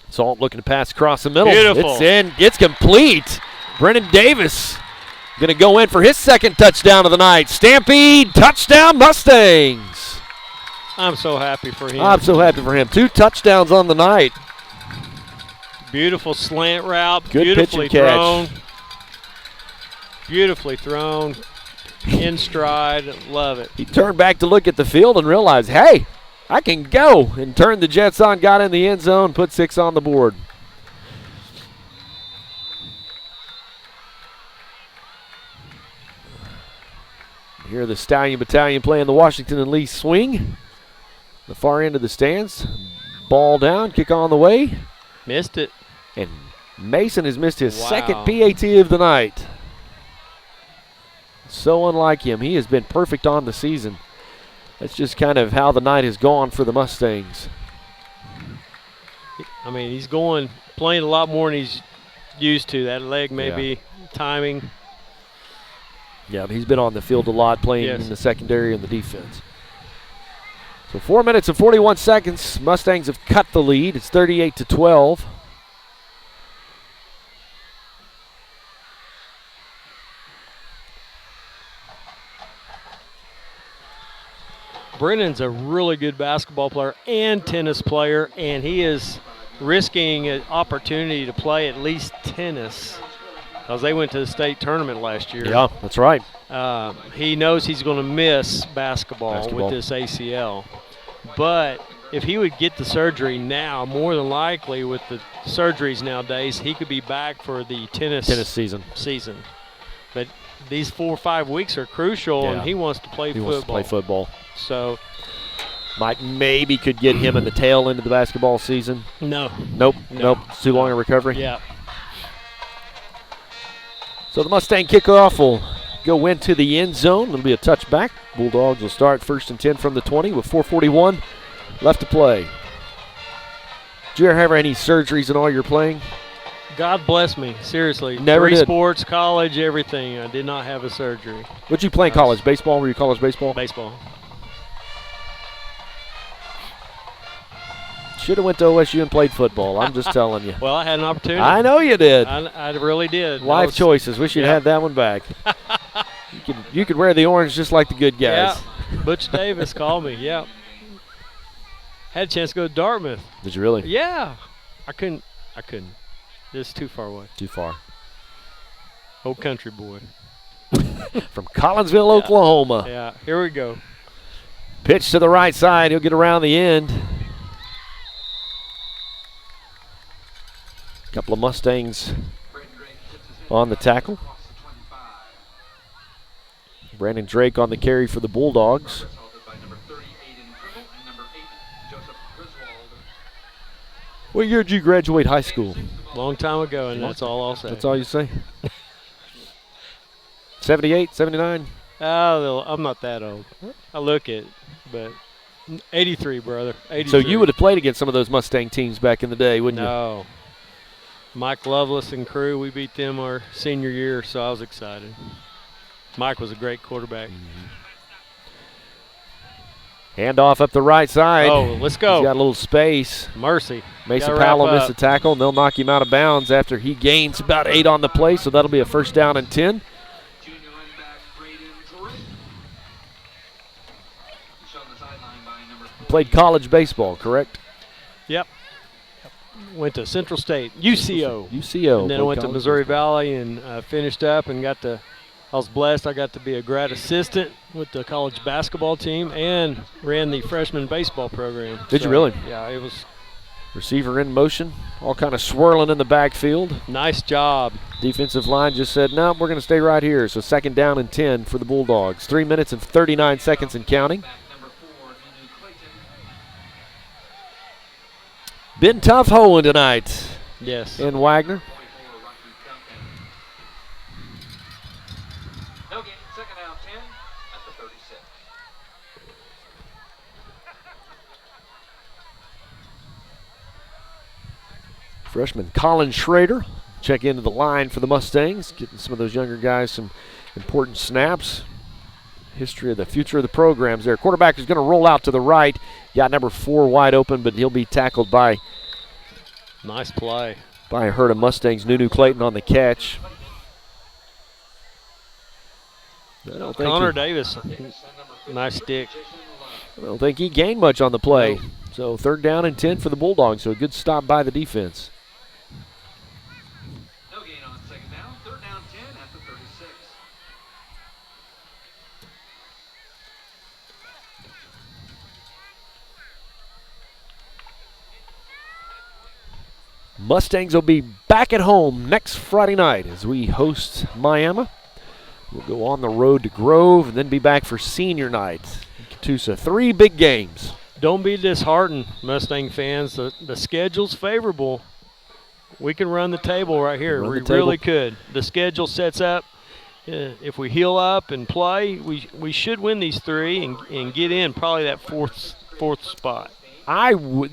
Salt looking to pass across the middle. Beautiful. It's in. It's complete. Brennan Davis going to go in for his 2nd touchdown of the night. Stampede, touchdown, Mustangs. I'm so happy for him. I'm so happy for him. 2 touchdowns on the night. Beautiful slant route. Good beautifully pitch and catch. thrown. Beautifully thrown. In stride. Love it. He turned back to look at the field and realized, hey, I can go. And turned the Jets on, got in the end zone, put 6 on the board. Here the Stallion Battalion playing the Washington and Lee swing. The far end of the stands. Ball down, kick on the way. Missed it. And Mason has missed his 2nd PAT of the night. So unlike him. He has been perfect on the season. That's just kind of how the night has gone for the Mustangs. I mean, he's playing a lot more than he's used to. That leg maybe timing. Yeah, but he's been on the field a lot, playing in the secondary and the defense. So 4 minutes and 41 seconds. Mustangs have cut the lead. It's 38-12. Brennan's a really good basketball player and tennis player, and he is risking an opportunity to play at least tennis because they went to the state tournament last year. Yeah, that's right. He knows he's going to miss basketball with this ACL. But if he would get the surgery now, more than likely with the surgeries nowadays, he could be back for the tennis season. But these 4 or 5 weeks are crucial, and he wants to play football. He wants to play football. So maybe could get him in the tail end of the basketball season. Nope. It's too long a recovery. Yeah. So the Mustang kickoff will go into the end zone. It'll be a touchback. Bulldogs will start 1st and 10 from the 20 with 4:41 left to play. Did you ever have any surgeries in all your playing? God bless me, seriously. Never 3 did. sports, college, everything. I did not have a surgery. What'd you play in college? Baseball? Were you college baseball? Baseball. Should have went to OSU and played football. I'm just telling you. Well, I had an opportunity. I know you did. I really did. Life choices. Wish you'd had that one back. You could wear the orange just like the good guys. Yeah. Butch Davis called me. Yeah. Had a chance to go to Dartmouth. Did you really? Yeah. I couldn't. It's too far away. Too far. Old country boy. From Collinsville, Oklahoma. Yeah. Here we go. Pitch to the right side. He'll get around the end. Couple of Mustangs on the tackle. Brandon Drake on the carry for the Bulldogs. What year did you graduate high school? Long time ago, and that's all I'll say. That's all you say? 78, 79? Oh, I'm not that old. I look it, but 83, brother. 83. So you would have played against some of those Mustang teams back in the day, wouldn't you? No. Mike Lovelace and crew, we beat them our senior year, so I was excited. Mike was a great quarterback. Handoff up the right side. Oh, let's go. He's got a little space. Mercy. Mason Powell missed the tackle, and they'll knock him out of bounds after he gains about 8 on the play, so that'll be a first down and 10. Played college baseball, correct? Yep. Went to Central State, UCO. UCO. And then I went to Missouri Valley and finished up and I was blessed. I got to be a grad assistant with the college basketball team and ran the freshman baseball program. Did you really? Yeah, it was. Receiver in motion, all kind of swirling in the backfield. Nice job. Defensive line just said, no, we're going to stay right here. So second down and 10 for the Bulldogs. 3 minutes and 39 seconds and counting. Been tough hoeing tonight. Yes. In Wagner. No gain, second down 10 at the 36. Freshman Colin Schrader check into the line for the Mustangs, getting some of those younger guys some important snaps. History of the future of the programs there. Quarterback is going to roll out to the right. Got number 4 wide open, but he'll be tackled by nice play by a herd of Mustangs. Nunu Clayton on the catch. Connor Davis, nice stick. I don't think he gained much on the play. No. So third down and 10 for the Bulldogs. So a good stop by the defense. No gain on second down. Third down 10 at the 36. Mustangs will be back at home next Friday night as we host Miami. We'll go on the road to Grove and then be back for senior night in Catoosa. 3 big games. Don't be disheartened, Mustang fans. The schedule's favorable. We can run the table right here. We really could. The schedule sets up. If we heal up and play, we should win these 3 and get in probably that fourth spot. I would,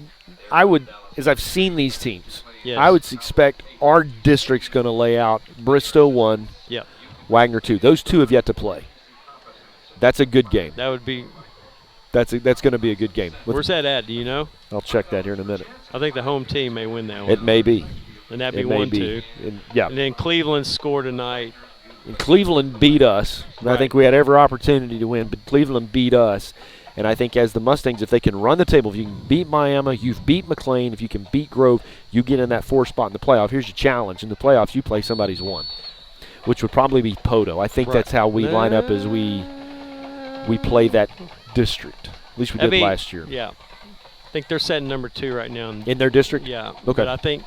as I've seen these teams, yes. I would expect our district's going to lay out Bristow 1, yep. Wagner 2. Those 2 have yet to play. That's a good game. That would be. That's going to be a good game. Where's that at? Do you know? I'll check that here in a minute. I think the home team may win that one. It may be. And that'd be 1-2. Yeah. And then Cleveland scored tonight. And Cleveland beat us. Right. I think we had every opportunity to win, but Cleveland beat us. And I think as the Mustangs, if they can run the table, if you can beat Miami, you've beat McLean, if you can beat Grove, you get in that 4th spot in the playoff. Here's your challenge. In the playoffs, you play somebody's 1, which would probably be Poto. I think that's how we line up as we play that district. At least we did last year. Yeah. I think they're setting number 2 right now. In their district? Yeah. Okay. But I think.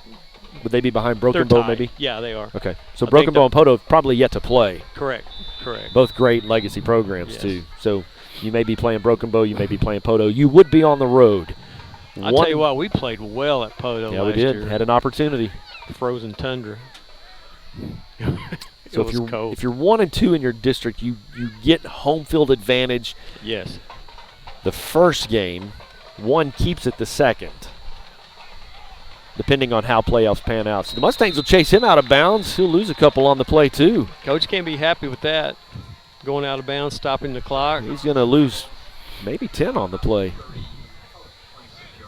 Would they be behind Broken Bow maybe? Yeah, they are. Okay. So Broken Bow and Poto have probably yet to play. Correct. Both great legacy programs, too. So you may be playing Broken Bow, you may be playing Poto. You would be on the road. I'll tell you what, we played well at Poto last year. Yeah, we did. Had an opportunity. Frozen tundra. So if you're 1 and 2 in your district, you get home field advantage. Yes. The first game, 1 keeps it the second, depending on how playoffs pan out. So the Mustangs will chase him out of bounds. He'll lose a couple on the play, too. Coach can't be happy with that. Going out of bounds, stopping the clock. He's going to lose maybe 10 on the play.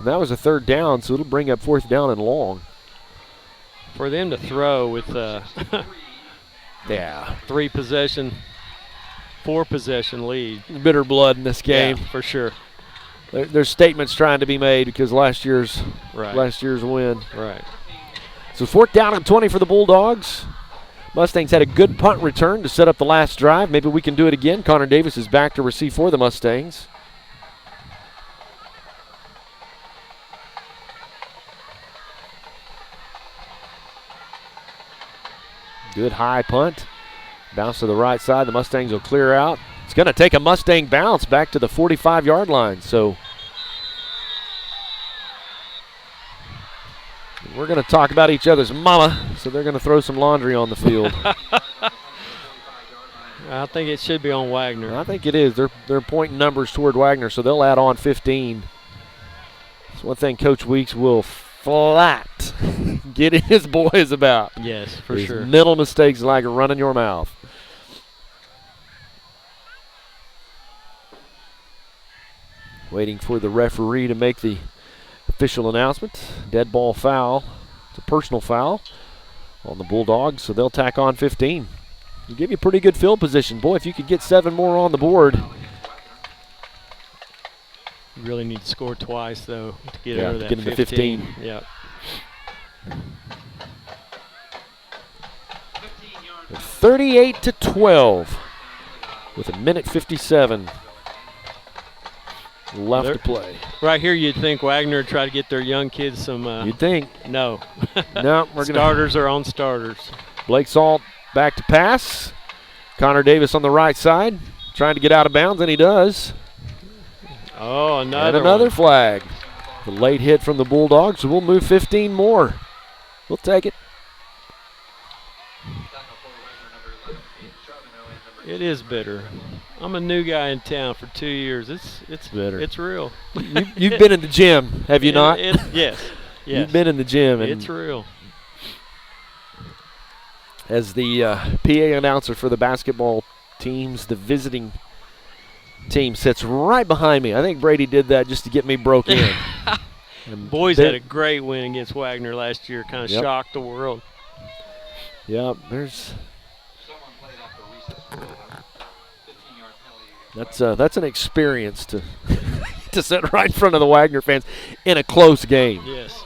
And that was a 3rd down, so it'll bring up 4th down and long. For them to throw with yeah, 4-possession lead. Bitter blood in this game. Yeah, for sure. There's statements trying to be made because last year's win. Right. So 4th down and 20 for the Bulldogs. Mustangs had a good punt return to set up the last drive. Maybe we can do it again. Connor Davis is back to receive for the Mustangs. Good high punt. Bounce to the right side. The Mustangs will clear out. It's going to take a Mustang bounce back to the 45-yard line. So we're going to talk about each other's mama, so they're going to throw some laundry on the field. I think it should be on Wagner. I think it is. They're pointing numbers toward Wagner, so they'll add on 15. That's one thing Coach Weeks will flat get his boys about. Yes, for sure. Mental mistakes like running your mouth. Waiting for the referee to make the official announcement. Dead ball foul. It's a personal foul on the Bulldogs, so they'll tack on 15. It'll give you pretty good field position. Boy, if you could get 7 more on the board. You really need to score twice, though, to get over that 15. Yeah. 38-12 with 1:57 left to play. Right here, you'd think Wagner would try to get their young kids some. You'd think. No. No, we're starters are on starters. Blake Salt back to pass. Connor Davis on the right side, trying to get out of bounds, and he does. Oh, another flag. The late hit from the Bulldogs, so we'll move 15 more. We'll take it. It is bitter. I'm a new guy in town for 2 years. It's bitter. It's real. You've been in the gym, have you not? Yes. You've been in the gym. And it's real. As the PA announcer for the basketball teams, the visiting team sits right behind me. I think Brady did that just to get me broke in. Boys had a great win against Wagner last year. Kind of shocked the world. Yeah, that's an experience to to sit right in front of the Wagner fans in a close game. Yes.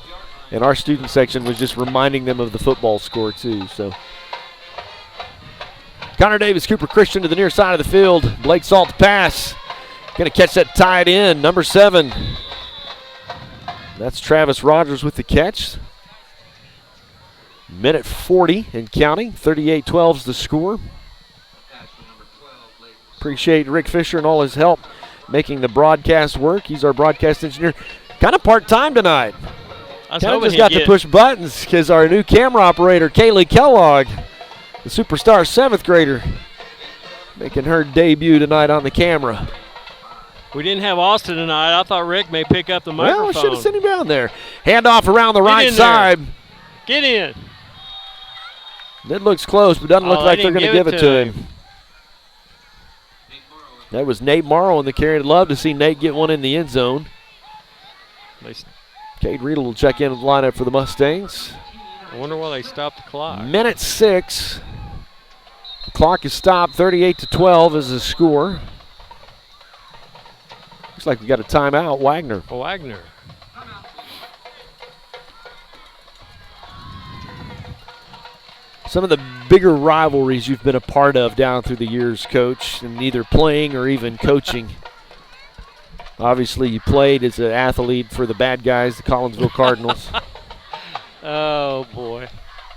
And our student section was just reminding them of the football score too. So Connor Davis, Cooper Christian to the near side of the field. Blake Salt's pass. Going to catch that tight end, number 7. That's Travis Rogers with the catch. 1:40 and counting. 38-12's the score. Appreciate Rick Fisher and all his help making the broadcast work. He's our broadcast engineer. Kind of part-time tonight. Kind of just got to push buttons because our new camera operator, Kaylee Kellogg, the superstar 7th grader, making her debut tonight on the camera. We didn't have Austin tonight. I thought Rick may pick up the microphone. Well, should have sent him down there. Handoff around the right side. Get in. It looks close, but doesn't look like they're going to give it to him. That was Nate Morrow in the carry. I'd love to see Nate get one in the end zone. Cade Riedel will check in with the lineup for the Mustangs. I wonder why they stopped the clock. 1:06. The clock is stopped. 38-12 is the score. Looks like we got a timeout. Wagner. Wagner. Some of the bigger rivalries you've been a part of down through the years, Coach, and either playing or even coaching. Obviously, you played as an athlete for the bad guys, the Collinsville Cardinals. Oh, boy.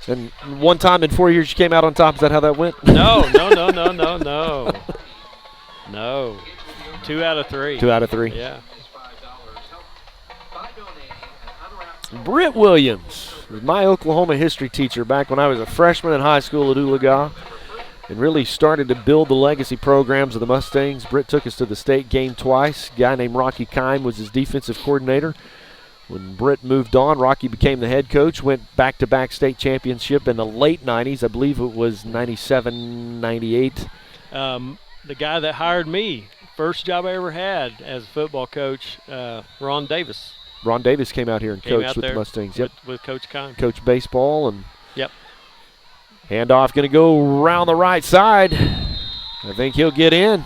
And one time in 4 years you came out on top. Is that how that went? No. No. 2 out of 3. 2 out of 3. Yeah. Britt Williams was my Oklahoma history teacher back when I was a freshman in high school at Oologah and really started to build the legacy programs of the Mustangs. Britt took us to the state game twice. A guy named Rocky Kime was his defensive coordinator. When Britt moved on, Rocky became the head coach, went back-to-back state championship in the late 90s. I believe it was 97, 98. The guy that hired me, first job I ever had as a football coach, Ron Davis. Ron Davis came out here and coached with the Mustangs. Yep. With Coach Kime. Coach baseball. And yep. Handoff going to go around the right side. I think he'll get in.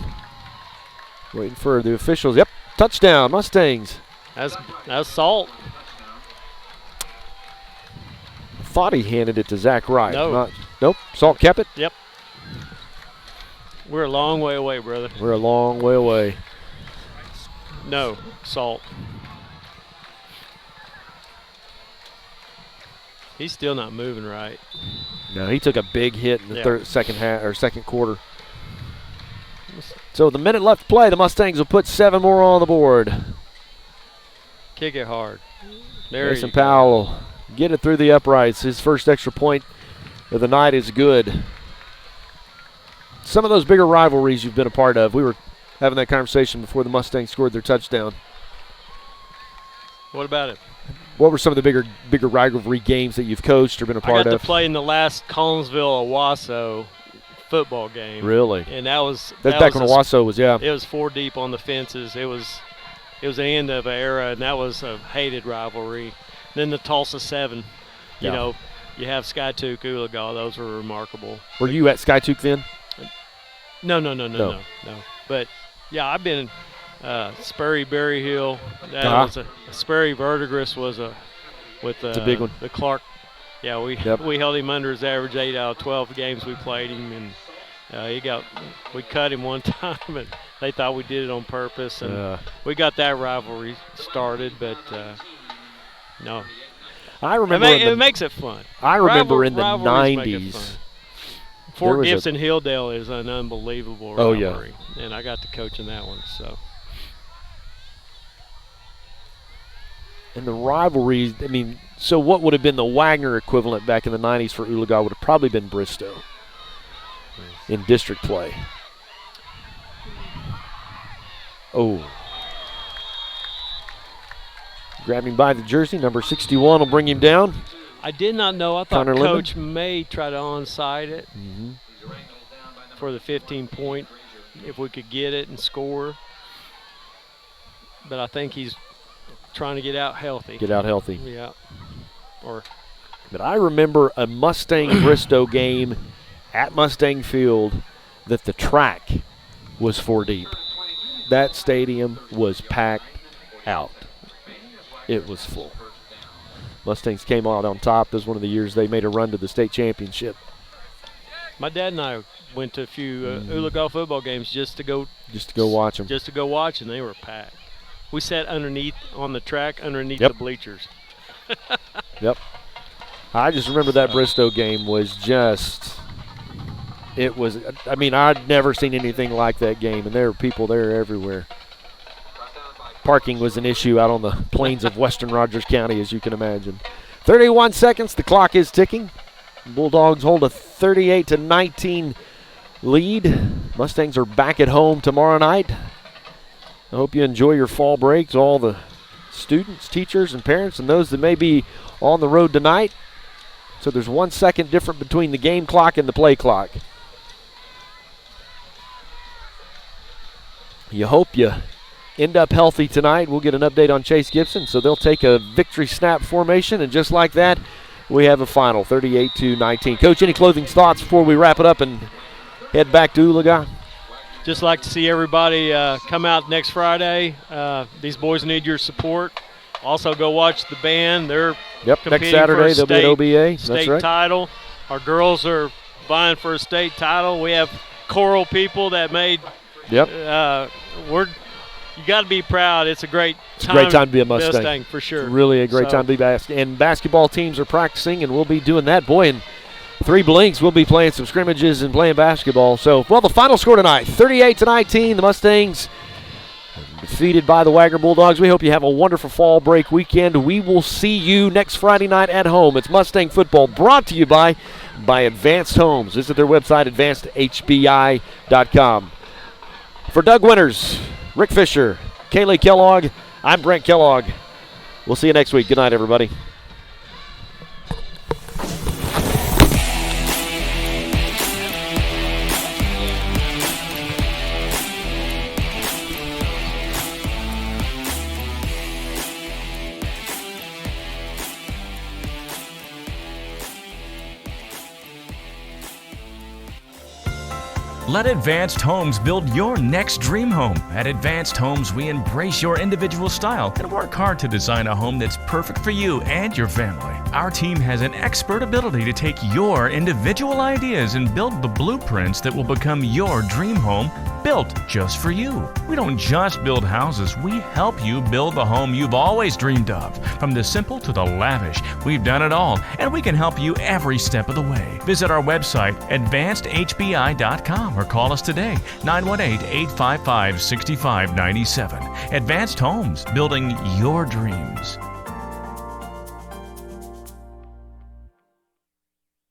Waiting for the officials. Yep, touchdown, Mustangs. That's Salt. Thought he handed it to Zach Wright. No. Nope, Salt kept it. Yep. We're a long way away, brother. We're a long way away. No, Salt. He's still not moving right. No, he took a big hit in the second quarter. So the minute left to play, the Mustangs will put 7 more on the board. Kick it hard. There Mason Powell get it through the uprights. His first extra point of the night is good. Some of those bigger rivalries you've been a part of. We were having that conversation before the Mustangs scored their touchdown. What about it? What were some of the bigger rivalry games that you've coached or been a part of? I got to play in the last Collinsville-Owasso football game. Really? And that was back when Owasso was, yeah. It was 4 deep on the fences. It was the end of an era, and that was a hated rivalry. Then the Tulsa 7, you know, you have Skytook, Oologah. Those were remarkable. Were you at Skytook then? No. But yeah, I've been Sperry Berry Hill. That was Sperry Verdigris was it's a big one. The Clark. Yeah, we held him under his average 8 out of 12 games we played him, and we cut him one time, and they thought we did it on purpose, and we got that rivalry started. But no, I remember it makes it fun. I remember in the 90s. Fort Gibson Hilldale is an unbelievable rivalry, and I got to coach in that one. So. And the rivalries, I mean, so what would have been the Wagoner equivalent back in the 90s for Oologah would have probably been Bristow in district play. Oh. Grabbing by the jersey, number 61 will bring him down. I did not know. I thought Connor Coach may try to onside it for the 15-point if we could get it and score. But I think he's trying to get out healthy. Yeah. But I remember a Mustang-Bristow game at Mustang Field that the track was 4 deep. That stadium was packed out. It was full. Mustangs came out on top. This was one of the years they made a run to the state championship. My dad and I went to a few Oologah football games just to go watch them. Just to go watch, and they were packed. We sat on the track underneath the bleachers. Yep. I just remember that Bristow game was just, it was, I mean, I'd never seen anything like that game, and there were people there everywhere. Parking was an issue out on the plains of western Rogers County, as you can imagine. 31 seconds, the clock is ticking. Bulldogs hold a 38-19 lead. Mustangs are back at home tomorrow night. I hope you enjoy your fall breaks, all the students, teachers, and parents, and those that may be on the road tonight. So there's 1 second difference between the game clock and the play clock. You hope you end up healthy tonight. We'll get an update on Chase Gibson. So they'll take a victory snap formation, and just like that, we have a final, 38-19. Coach, any closing thoughts before we wrap it up and head back to Oologah? Just like to see everybody come out next Friday. These boys need your support. Also, go watch the band. They're competing next Saturday for they'll be at OBA. State That's right. title. Our girls are vying for a state title. We have choral people that made. Yep. You got to be proud. It's a great time. It's a great time to be a Mustang. For sure. It's really a great time to be and basketball teams are practicing, and we'll be doing that. Boy, in 3 blinks, we'll be playing some scrimmages and playing basketball. So, well, the final score tonight, 38-19. The Mustangs defeated by the Wagoner Bulldogs. We hope you have a wonderful fall break weekend. We will see you next Friday night at home. It's Mustang football brought to you by Advanced Homes. Visit their website, advancedhbi.com. For Doug Winters, Rick Fisher, Kaylee Kellogg, I'm Brent Kellogg. We'll see you next week. Good night, everybody. Let Advanced Homes build your next dream home. At Advanced Homes, we embrace your individual style and work hard to design a home that's perfect for you and your family. Our team has an expert ability to take your individual ideas and build the blueprints that will become your dream home, built just for you. We don't just build houses, we help you build the home you've always dreamed of. From the simple to the lavish, we've done it all, and we can help you every step of the way. Visit our website, advancedhbi.com, or call us today, 918-855-6597. Advanced Homes, building your dreams.